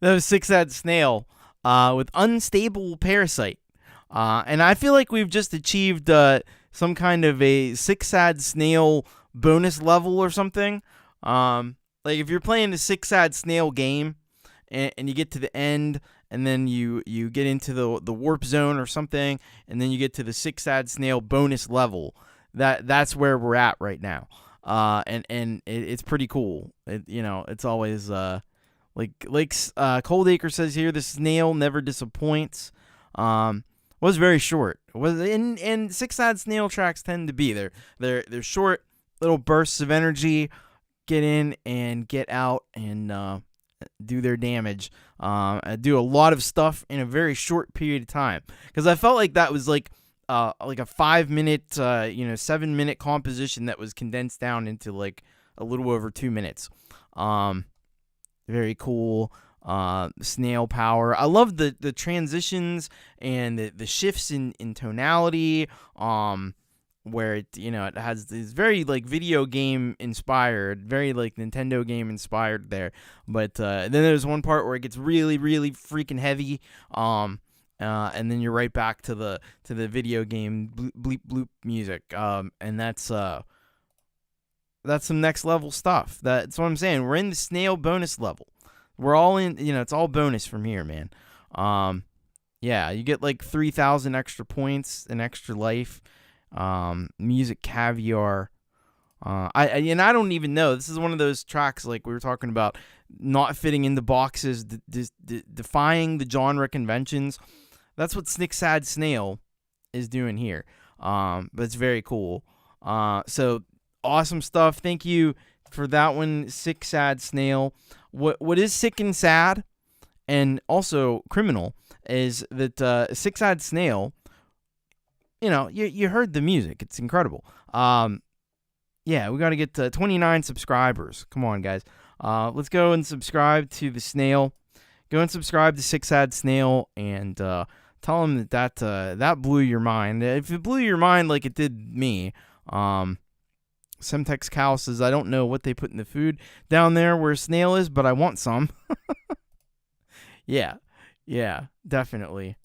That was Six Sad Snail with "Unstable Parasite." And I feel like we've just achieved some kind of a Six Sad Snail bonus level or something. Like if you're playing the Six Sad Snail game and you get to the end and then you get into the warp zone or something and then you get to the Six Sad Snail bonus level, that's where we're at right now. And it's pretty cool. It's always like Coldacre says here, the snail never disappoints. Was very short. And Six Sad Snail tracks tend to be they're short little bursts of energy, get in and get out and do their damage. Do a lot of stuff in a very short period of time. Because I felt like that was like a 5-minute, 7-minute composition that was condensed down into like a little over 2 minutes. Very cool. Snail power. I love the transitions and the shifts in tonality. Where it has this very like video game inspired, very like Nintendo game inspired there. But then there's one part where it gets really, really freaking heavy. and then you're right back to the video game bleep bloop music, and that's some next level stuff. That's what I'm saying. We're in the snail bonus level. We're all in, it's all bonus from here, man. Yeah, you get like 3,000 extra points, an extra life, music caviar. I don't even know. This is one of those tracks like we were talking about, not fitting into boxes, defying the genre conventions. That's what Sad Snail is doing here. But it's very cool. So awesome stuff. Thank you for that one, Sad Snail. What is sick and sad, and also criminal, is that Sad Snail, you heard the music. It's incredible. Yeah, we got to get to 29 subscribers. Come on, guys. Let's go and subscribe to the Snail. Go and subscribe to Sad Snail, and tell him that blew your mind. If it blew your mind like it did me, Semtex Cow says, I don't know what they put in the food down there where Snail is, but I want some. Yeah, definitely.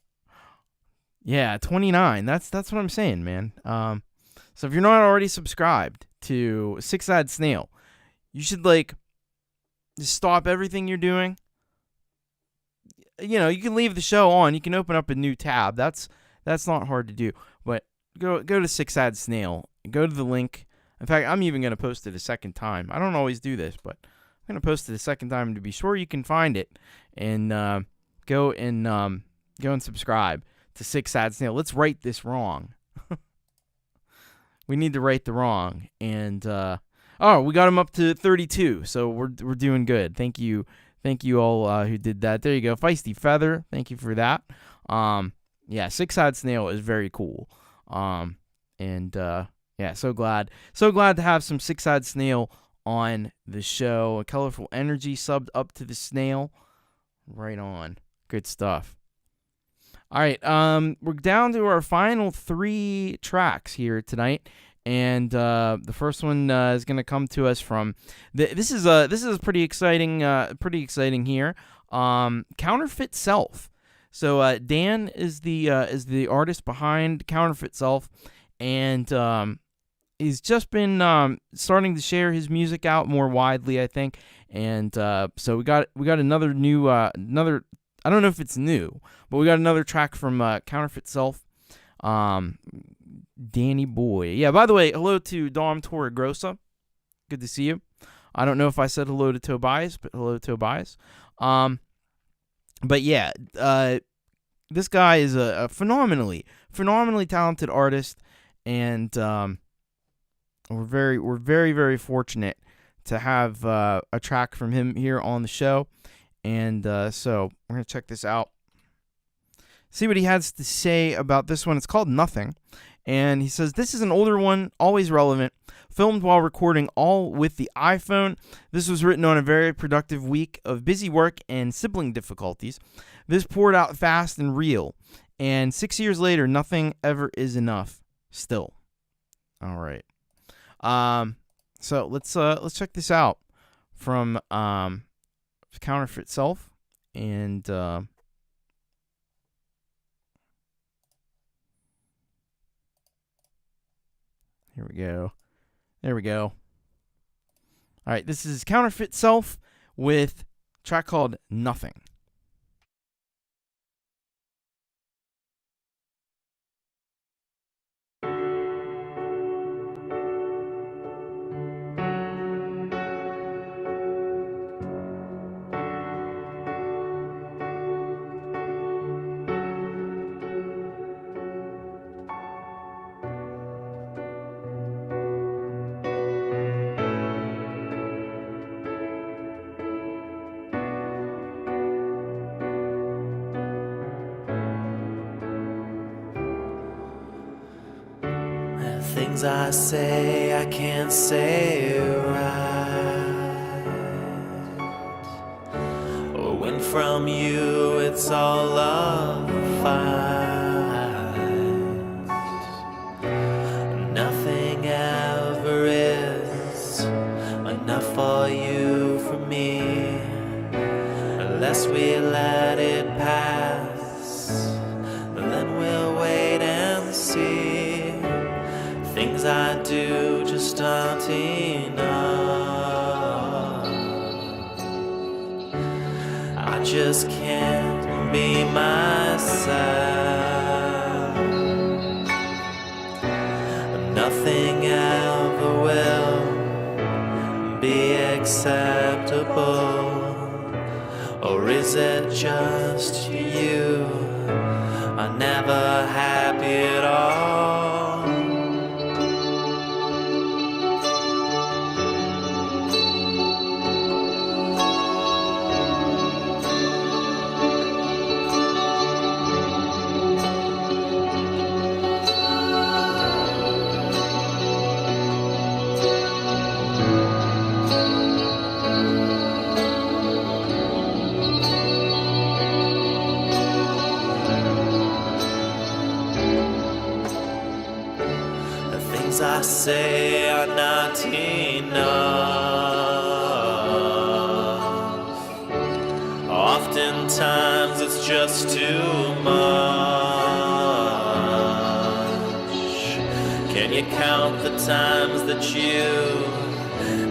Yeah, 29. That's what I'm saying, man. So if you're not already subscribed to Sad Snail, you should just stop everything you're doing. You can leave the show on. You can open up a new tab. That's not hard to do. But go to Sad Snail. Go to the link. In fact, I'm even going to post it a second time. I don't always do this, but I'm going to post it a second time to be sure you can find it. And go and subscribe to Sad Snail. Let's right this wrong. We need to right the wrong. And we got him up to 32, so we're doing good. Thank you all who did that. There you go, Feisty Feather. Thank you for that. Sad Snail is very cool. So glad to have some Sad Snail on the show. A Colorful Energy subbed up to the Snail. Right on. Good stuff. All right, we're down to our final 3 tracks here tonight, and the first one is going to come to us from this is pretty exciting here. Counterfeit Self. So Dan is the artist behind Counterfeit Self, and he's just been starting to share his music out more widely, I think, and so we got another new I don't know if it's new, but we got another track from Counterfeit Self. Danny Boy. Yeah, by the way, hello to Dom Torregrosa. Good to see you. I don't know if I said hello to Tobias, but hello to Tobias. But yeah, this guy is a phenomenally talented artist, and we're very, very fortunate to have a track from him here on the show. And so we're going to check this out. See what he has to say about this one. It's called Nothing. And he says, this is an older one, always relevant, filmed while recording all with the iPhone. This was written on a very productive week of busy work and sibling difficulties. This poured out fast and real. And 6 years later, nothing ever is enough. Still. All right. So let's check this out from Counterfeit Self, and here we go. There we go. All right, this is Counterfeit Self with a track called Nothing. Things I say I can't say right. When from you it's all a fight. Nothing ever is enough for you for me, unless we let it pass things I do just aren't enough. I just can't be myself. Nothing ever will be acceptable. Or is it just you are never happy at all? I say are not enough. Oftentimes it's just too much. Can you count the times that you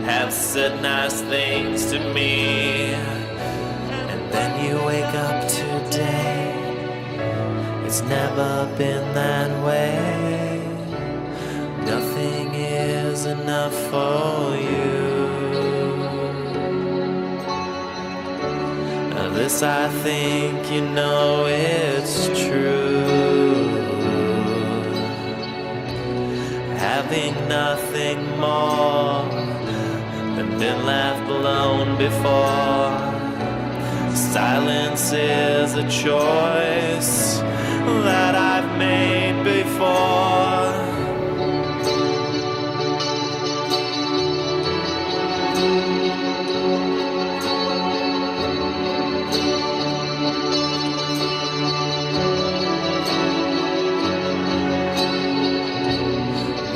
have said nice things to me, and then you wake up today? It's never been that way. Nothing is enough for you. Now this I think you know it's true. Having nothing more than been left alone before. Silence is a choice that I've made before.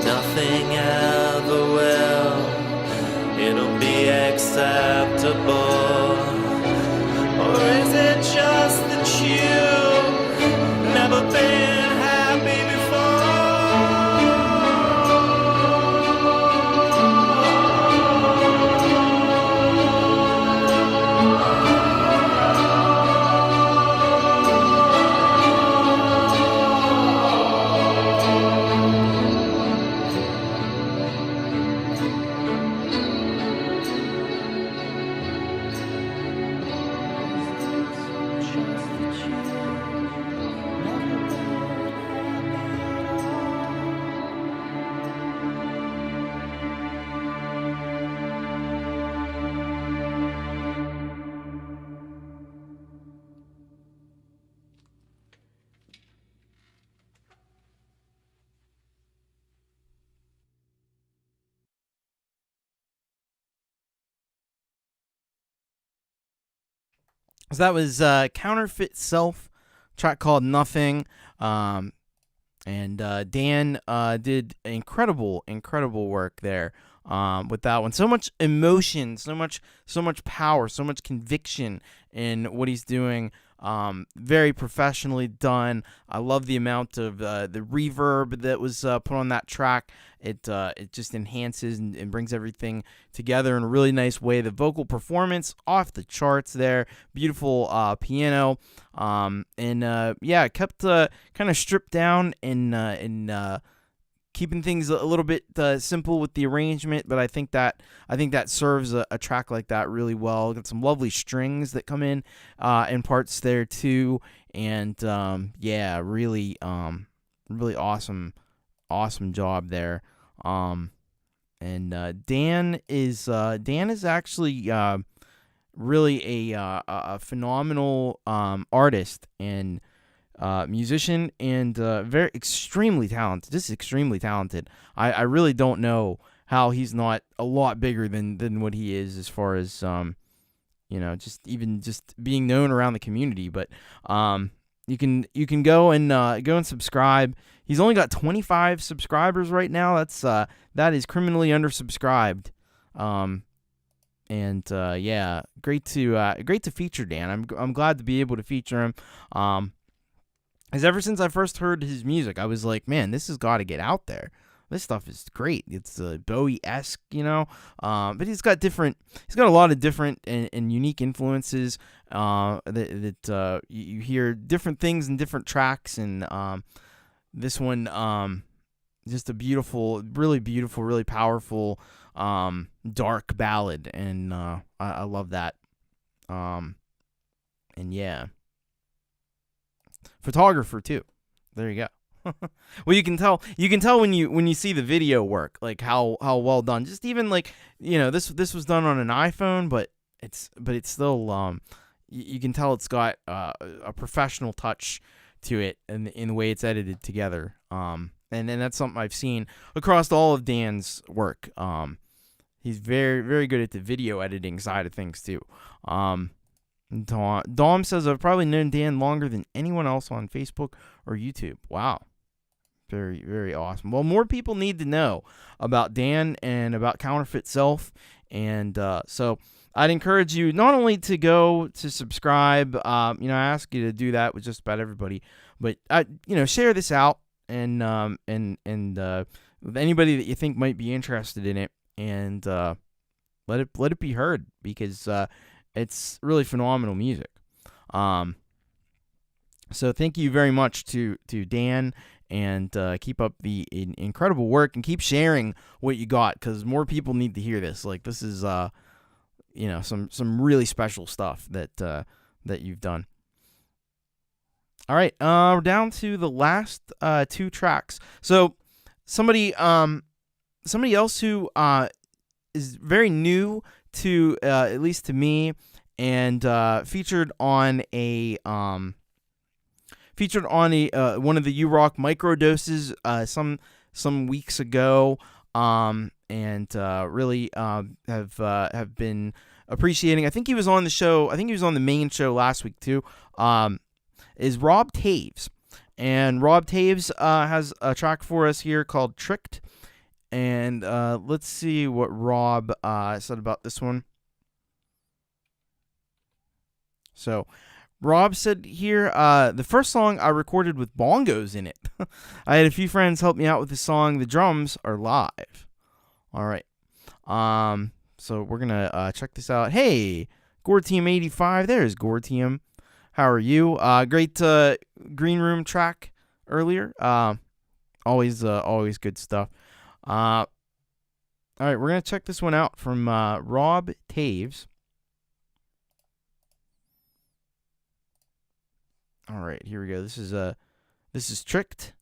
Nothing ever will, it'll be acceptable. Or is it just that you've never been happy So that was Counterfeit Self, track called Nothing. And Dan did incredible work there with that one. So much emotion, so much power, so much conviction in what he's doing. Very professionally done. I love the amount of the reverb that was put on that track. It just enhances and brings everything together in a really nice way. The vocal performance off the charts there. Beautiful piano. It kept kind of stripped down and keeping things a little bit simple with the arrangement, but I think that serves a track like that really well. Got some lovely strings that come in parts there too, and really awesome job there. Dan is actually really a phenomenal artist and musician, and very extremely talented. I really don't know how he's not a lot bigger than what he is as far as just being known around the community. But you can go and subscribe. He's only got 25 subscribers right now. That is criminally undersubscribed. Great to feature Dan. I'm glad to be able to feature him. Because ever since I first heard his music, I was like, man, this has got to get out there. this stuff is great. It's Bowie-esque, but he's got a lot of different and unique influences that you hear different things in different tracks, and this one, just a beautiful, really powerful, dark ballad, and I love that. And yeah, photographer too. There you go. Well, you can tell when you see the video work, like how well done. Just even like, this was done on an iPhone, but it's still you can tell it's got a professional touch to it in the way it's edited together. And that's something I've seen across all of Dan's work. He's very, very good at the video editing side of things too. Dom says, I've probably known Dan longer than anyone else on Facebook or YouTube. Wow. Very, very awesome. Well, more people need to know about Dan and about Counterfeit Self. And so I'd encourage you not only to go to subscribe, I ask you to do that with just about everybody, but share this out and with anybody that you think might be interested in it, and let it be heard, because it's really phenomenal music. So thank you very much to Dan, and keep up the incredible work, and keep sharing what you got, because more people need to hear this. Like, this is some really special stuff that you've done. All right, we're down to the last 2 tracks. So somebody else who is very new to at least to me, and featured on one of the U-Rock microdoses some weeks ago, and really have been appreciating. I think he was on the show. I think he was on the main show last week too. Is Rob Taves, and Rob Taves has a track for us here called "Tricked," and let's see what Rob said about this one. So, Rob said here, the first song I recorded with bongos in it. I had a few friends help me out with the song. The drums are live. All right. So we're going to check this out. Hey, GoreTeam85. There's GoreTeam. How are you? Great green room track earlier. Always good stuff. All right, we're going to check this one out from Rob Taves. All right, here we go. This is Tricked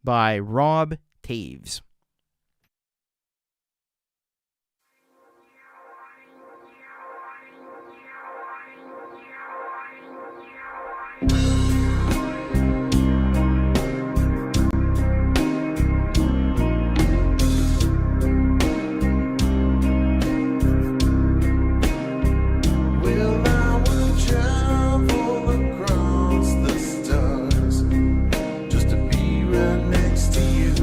by Rob Taves. Just to be right next to you.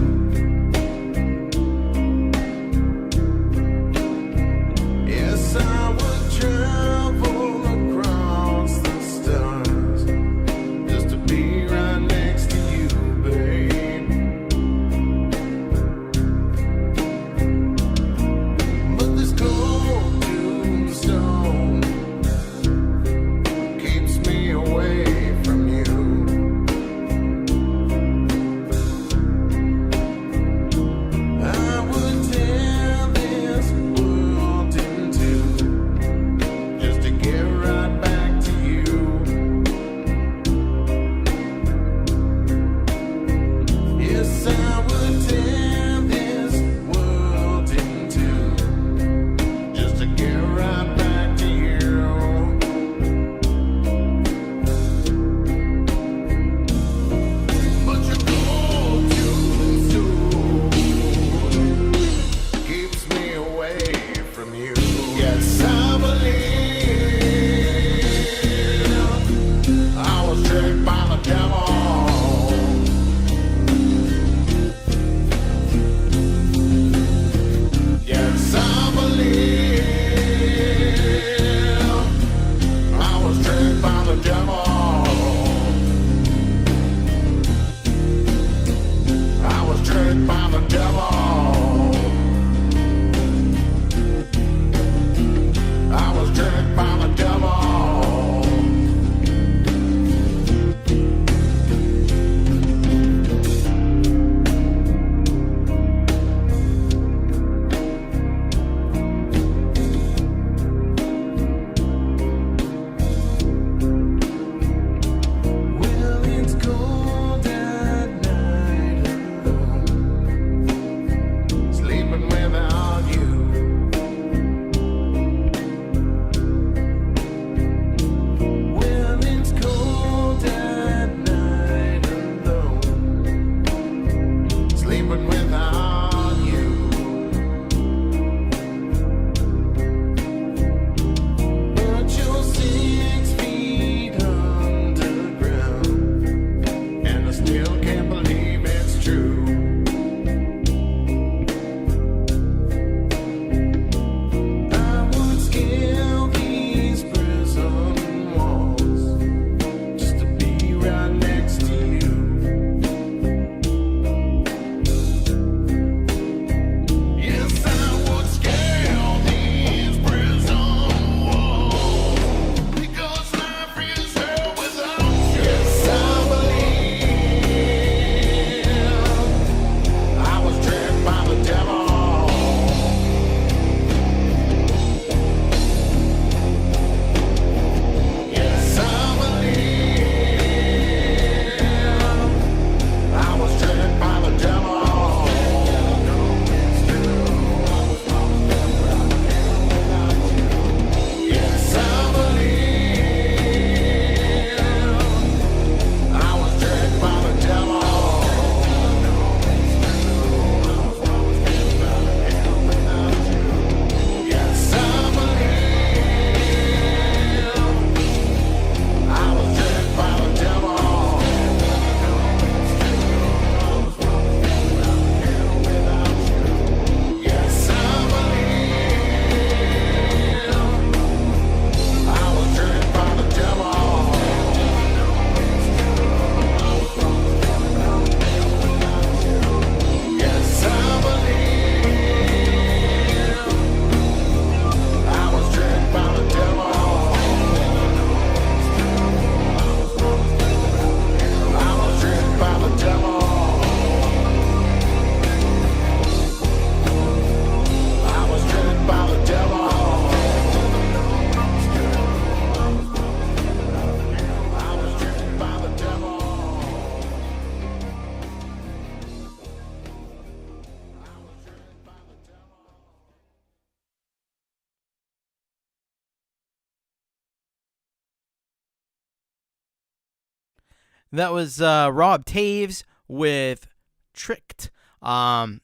That was Rob Taves with Tricked. I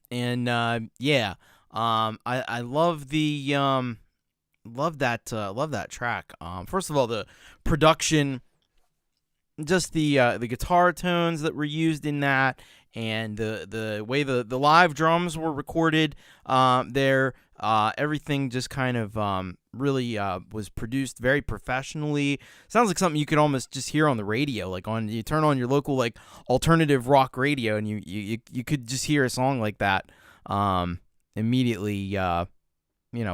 love the love that track. First of all, the production, just the guitar tones that were used in that, and the way the live drums were recorded there. Everything just kind of really was produced very professionally. Sounds like something you could almost just hear on the radio, like you turn on your local like alternative rock radio, and you could just hear a song like that immediately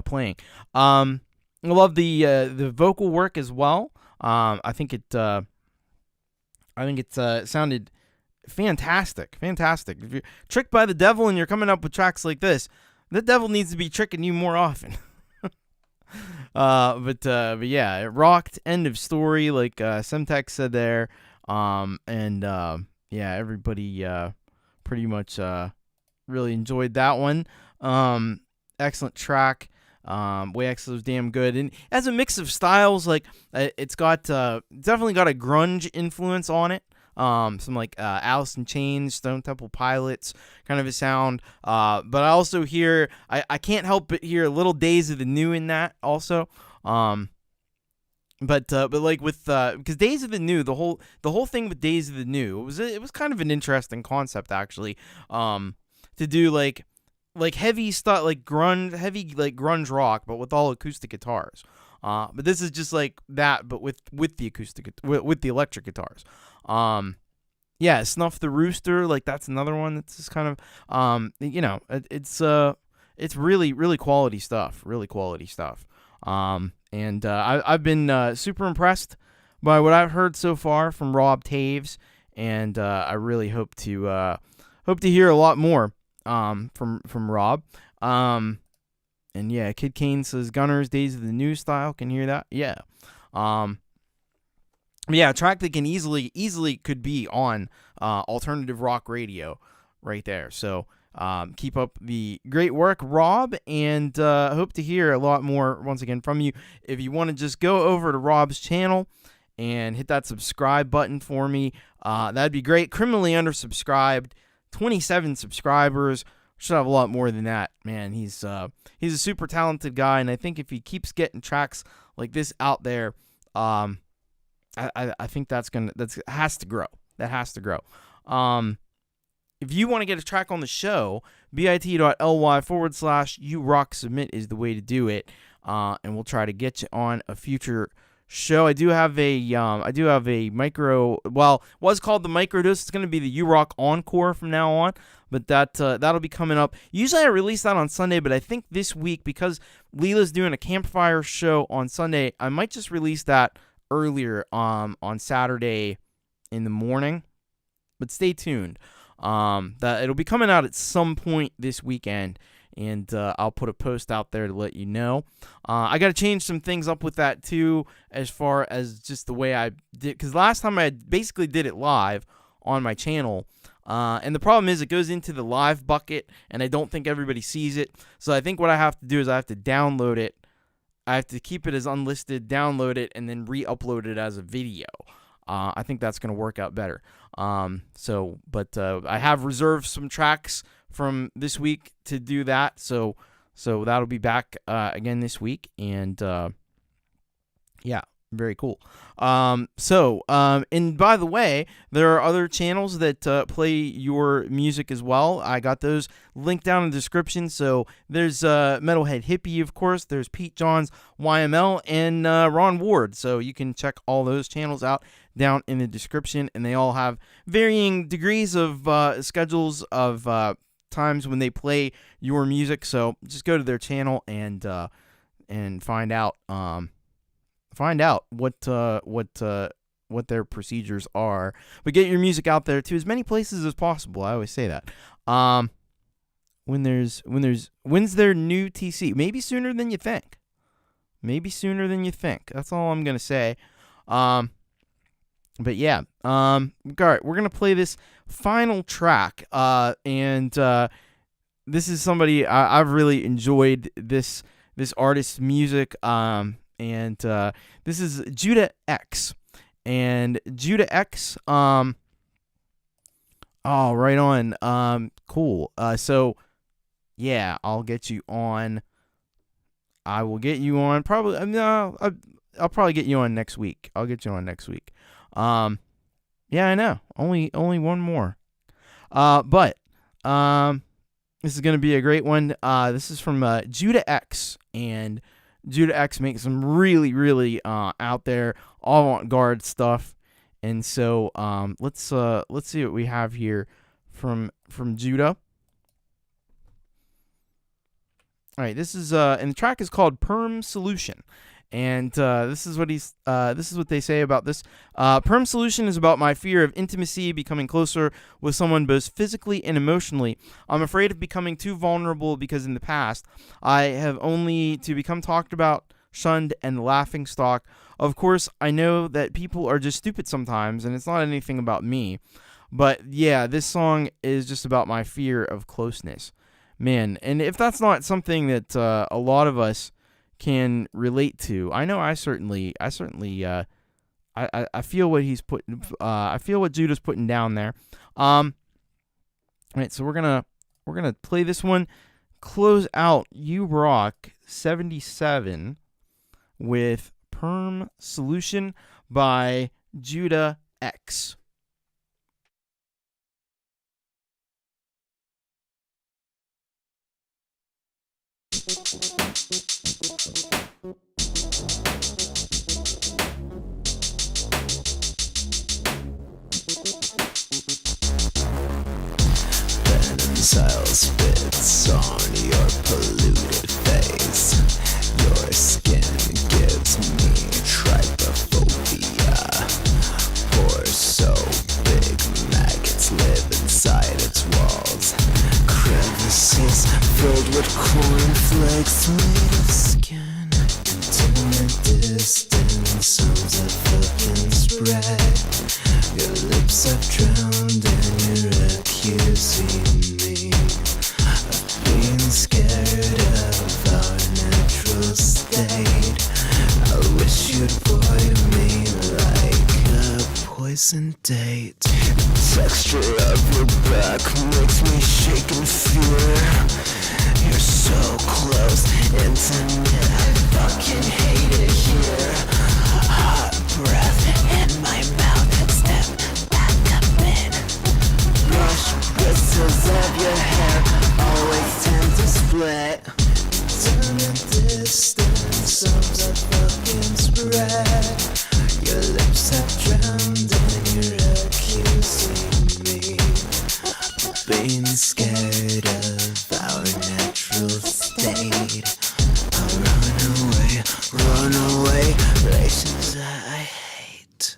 playing. I love the vocal work as well. I think it sounded fantastic. If you're tricked by the devil and you're coming up with tracks like this, the devil needs to be tricking you more often. But yeah, it rocked. End of story, like Semtex said there. Everybody pretty much really enjoyed that one. Excellent track. Way X was damn good, and as a mix of styles, like it's got definitely got a grunge influence on it. Some like Alice in Chains, Stone Temple Pilots kind of a sound. But I also hear I can't help but hear Little Days of the New in that also. But like with because Days of the New, the whole thing with Days of the New, it was kind of an interesting concept actually. To do like heavy stuff, like grunge rock, but with all acoustic guitars. But this is just like that, but with the acoustic, with the electric guitars. Snuff the Rooster, like that's another one that's just kind of, it's really, really quality stuff, I've been super impressed by what I've heard so far from Rob Taves, and I really hope to hear a lot more from Rob. And yeah, Kid Kane says Gunners Days of the New style. Can you hear that? Yeah. A track that can easily could be on alternative rock radio right there. So keep up the great work, Rob, and hope to hear a lot more once again from you. If you want to just go over to Rob's channel and hit that subscribe button for me, that'd be great. Criminally undersubscribed, 27 subscribers. Should have a lot more than that, man. He's a super talented guy, and I think if he keeps getting tracks like this out there, I think that has to grow. That has to grow. If you want to get a track on the show, bit.ly/urocksubmit is the way to do it, and we'll try to get you on a future show. I do have a micro. Well, was called the microdose. It's going to be the URock Encore from now on. But that'll be coming up. Usually I release that on Sunday, but I think this week, because Leela's doing a campfire show on Sunday, I might just release that earlier on Saturday in the morning. But stay tuned. That it'll be coming out at some point this weekend, and I'll put a post out there to let you know. I got to change some things up with that too, as far as just the way I did, because last time I basically did it live on my channel. And the problem is it goes into the live bucket, and I don't think everybody sees it. So I think what I have to do is I have to download it. I have to keep it as unlisted, download it, and then re-upload it as a video. I think that's going to work out better. I have reserved some tracks from this week to do that. So that'll be back again this week, and very cool. And by the way, there are other channels that play your music as well. I got those linked down in the description. So there's Metalhead Hippie, of course. There's Pete Johns, YML, and Ron Ward. So you can check all those channels out down in the description, and they all have varying degrees of schedules of times when they play your music. So just go to their channel and find out. Find out what their procedures are, but get your music out there to as many places as possible. I always say that. When's their new TC? Maybe sooner than you think. That's all I'm gonna say. But yeah. All right, we're gonna play this final track. And this is somebody I've really enjoyed this artist's music. And this is Judah X. And Judah X Oh, right on. Cool. So yeah, I'll get you on. I will get you on probably. No, I'll probably get you on next week. I'll get you on next week. Yeah, I know. Only one more. But this is gonna be a great one. This is from Judah X, and Judah X makes some really out there avant-garde stuff. And so let's see what we have here from Judah. All right, this is and the track is called Perm Solution. And this is what they say about this. Perm Solution is about my fear of intimacy, becoming closer with someone both physically and emotionally. I'm afraid of becoming too vulnerable because in the past I have only to become talked about, shunned, and laughing stock. Of course, I know that people are just stupid sometimes, and it's not anything about me. But yeah, this song is just about my fear of closeness. Man, and if that's not something that a lot of us can relate to, I know I certainly I feel what he's putting. I feel what Judah's putting down there. All right, so we're gonna play this one, close out You Rock 77 with Perm Solution by Judah X. Pencil spits on your polluted face. Your skin gives me trypophobia. Pores so big, maggots live inside its walls. Crevices filled with cornflakes made of skin. Intimate distance, sounds of fucking spread. Your lips have drowned and you're accusing me of being scared of our natural state. I wish you'd boil me like a poison date. The texture of your back makes me shake in fear. You're so close, intimate, I fucking hate it here. Hot breath in my mouth, step back up in. Brush bristles of your hair always tend to split. Turn a distance, sounds of fucking spread. Your lips have drowned and you're accusing me of being scared of our natural state. I'll run away, relations I hate.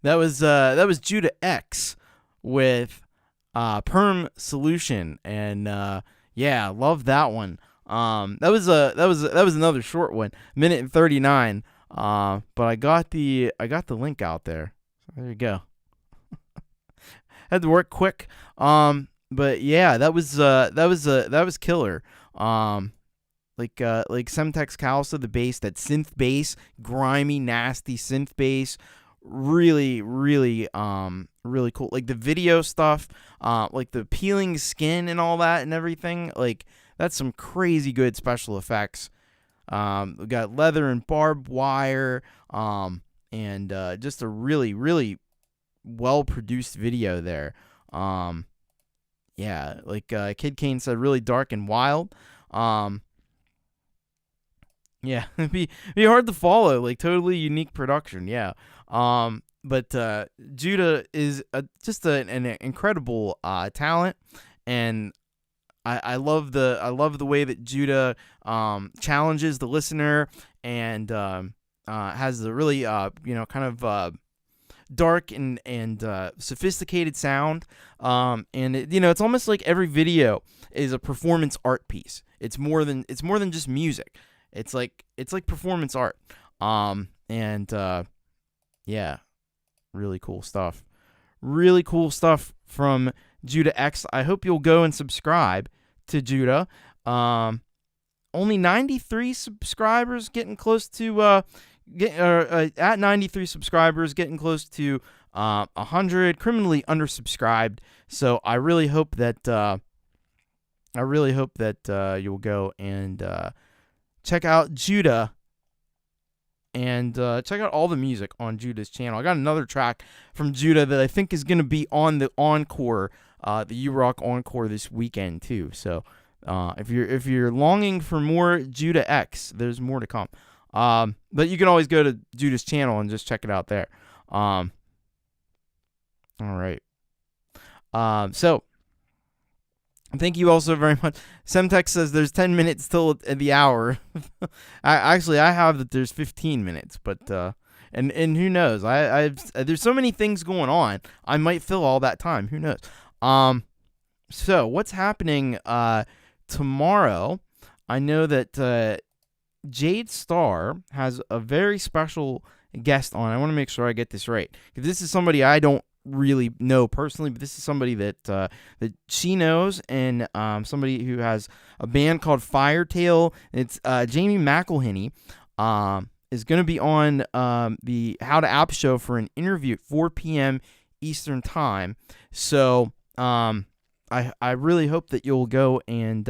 That was Judah X with Perm Solution, and yeah, love that one. That was another short one, minute and 39. But I got the link out there. So there you go. Had to work quick. But yeah, that was killer. Like Semtex Calisa, the bass, that synth bass, grimy, nasty synth bass. Really cool. Like the video stuff, like the peeling skin and all that and everything. Like that's some crazy good special effects. We got leather and barbed wire, and just a really well produced video there. Yeah, like Kid Kane said, really dark and wild. Yeah, it'd be hard to follow. Like totally unique production. Yeah. But Judah is just an incredible talent, and I love the way that Judah challenges the listener and has the really kind of dark and sophisticated sound. And it's almost like every video is a performance art piece. It's more than just music. It's like performance art. And yeah, Really cool stuff. Really cool stuff from Judah X. I hope you'll go and subscribe to Judah. Only 93 subscribers, getting close to at 93 subscribers, getting close to 100. Criminally undersubscribed. So I really hope that you'll go and check out Judah and check out all the music on Judah's channel. I got another track from Judah that I think is going to be on the encore, the U-Rock encore this weekend too. So if you're longing for more Judah X, there's more to come. But you can always go to Judah's channel and just check it out there. All right. So thank you all so very much. Semtex says there's 10 minutes till the hour. I have that there's 15 minutes, but and who knows? There's so many things going on. I might fill all that time. Who knows? So what's happening tomorrow? I know that Jade Star has a very special guest on. I want to make sure I get this right, because this is somebody I don't really know personally, but this is somebody that she knows, and somebody who has a band called Firetail. It's Jamie McElhinney is going to be on the How to App show for an interview at 4 p.m. Eastern time. So I really hope that you'll go and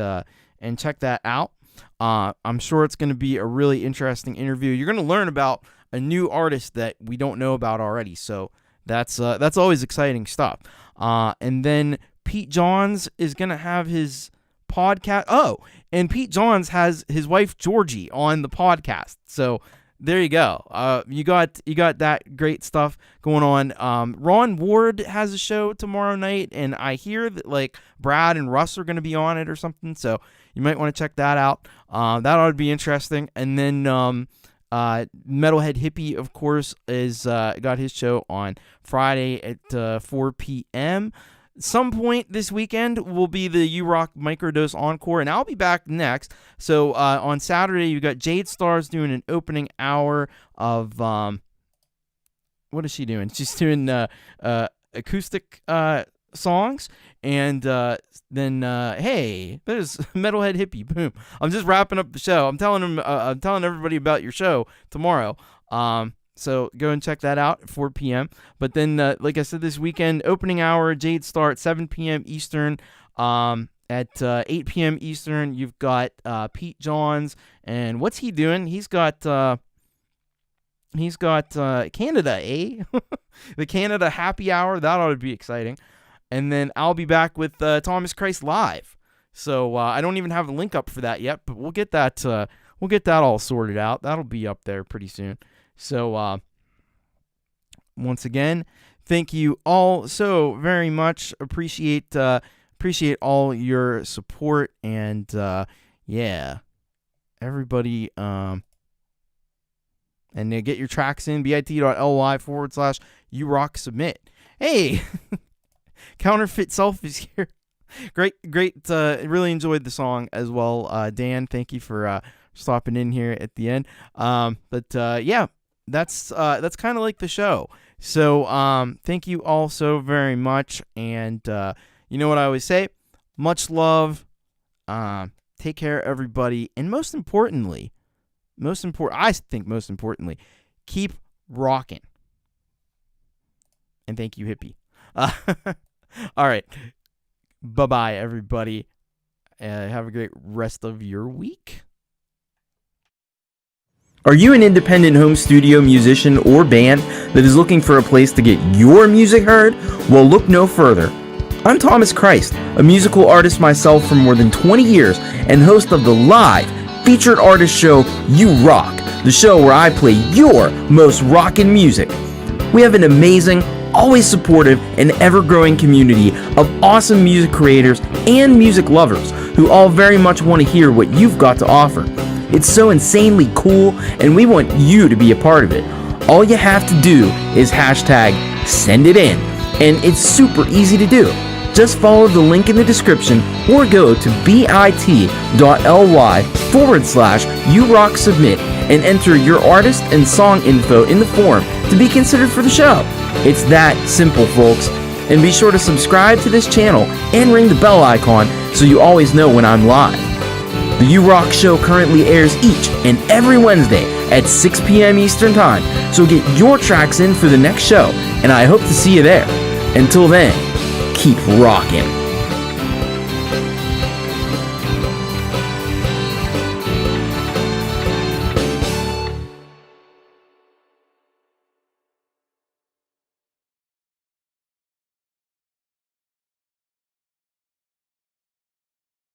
check that out. I'm sure it's going to be a really interesting interview. You're going to learn about a new artist that we don't know about already. So that's always exciting stuff. And then Pete Johns is going to have his podcast. Oh, and Pete Johns has his wife Georgie on the podcast. So there you go. You got that great stuff going on. Ron Ward has a show tomorrow night, and I hear that like Brad and Russ are going to be on it or something. So you might want to check that out. That ought to be interesting. And then Metalhead Hippie, of course, is got his show on Friday at 4 p.m. Some point this weekend will be the U-Rock Microdose Encore, and I'll be back next. So on Saturday, you got Jade Stars doing an opening hour of what is she doing? She's doing acoustic songs, and then hey, there's Metalhead Hippie. Boom! I'm just wrapping up the show. I'm telling everybody about your show tomorrow. So go and check that out at 4 p.m. But then, like I said, this weekend, opening hour, Jade Star at 7 p.m. Eastern. At 8 p.m. Eastern, you've got Pete Johns. And what's he doing? He's got Canada, eh? The Canada Happy Hour. That ought to be exciting. And then I'll be back with Thomas Christ Live. So I don't even have a link up for that yet, but we'll get that all sorted out. That'll be up there pretty soon. So, once again, thank you all so very much. Appreciate all your support, and yeah, everybody. And get your tracks in bit.ly/urocksubmit. Hey, Counterfeit Self is here. Great. Really enjoyed the song as well. Dan, thank you for stopping in here at the end. Yeah. That's kind of like the show. So thank you all so very much, and you know what I always say, much love, take care everybody, and most importantly, keep rocking. And thank you, hippie. All right, bye everybody. Have a great rest of your week. Are you an independent home studio musician or band that is looking for a place to get your music heard? Well, look no further. I'm Thomas Christ, a musical artist myself for more than 20 years and host of the live featured artist show You Rock, the show where I play your most rockin' music. We have an amazing, always supportive, and ever-growing community of awesome music creators and music lovers who all very much want to hear what you've got to offer. It's so insanely cool, and we want you to be a part of it. All you have to do is #SendItIn, and it's super easy to do. Just follow the link in the description or go to bit.ly/YouRockSubmit and enter your artist and song info in the form to be considered for the show. It's that simple, folks. And be sure to subscribe to this channel and ring the bell icon so you always know when I'm live. The You Rock Show currently airs each and every Wednesday at 6 p.m. Eastern Time, so get your tracks in for the next show, and I hope to see you there. Until then, keep rocking.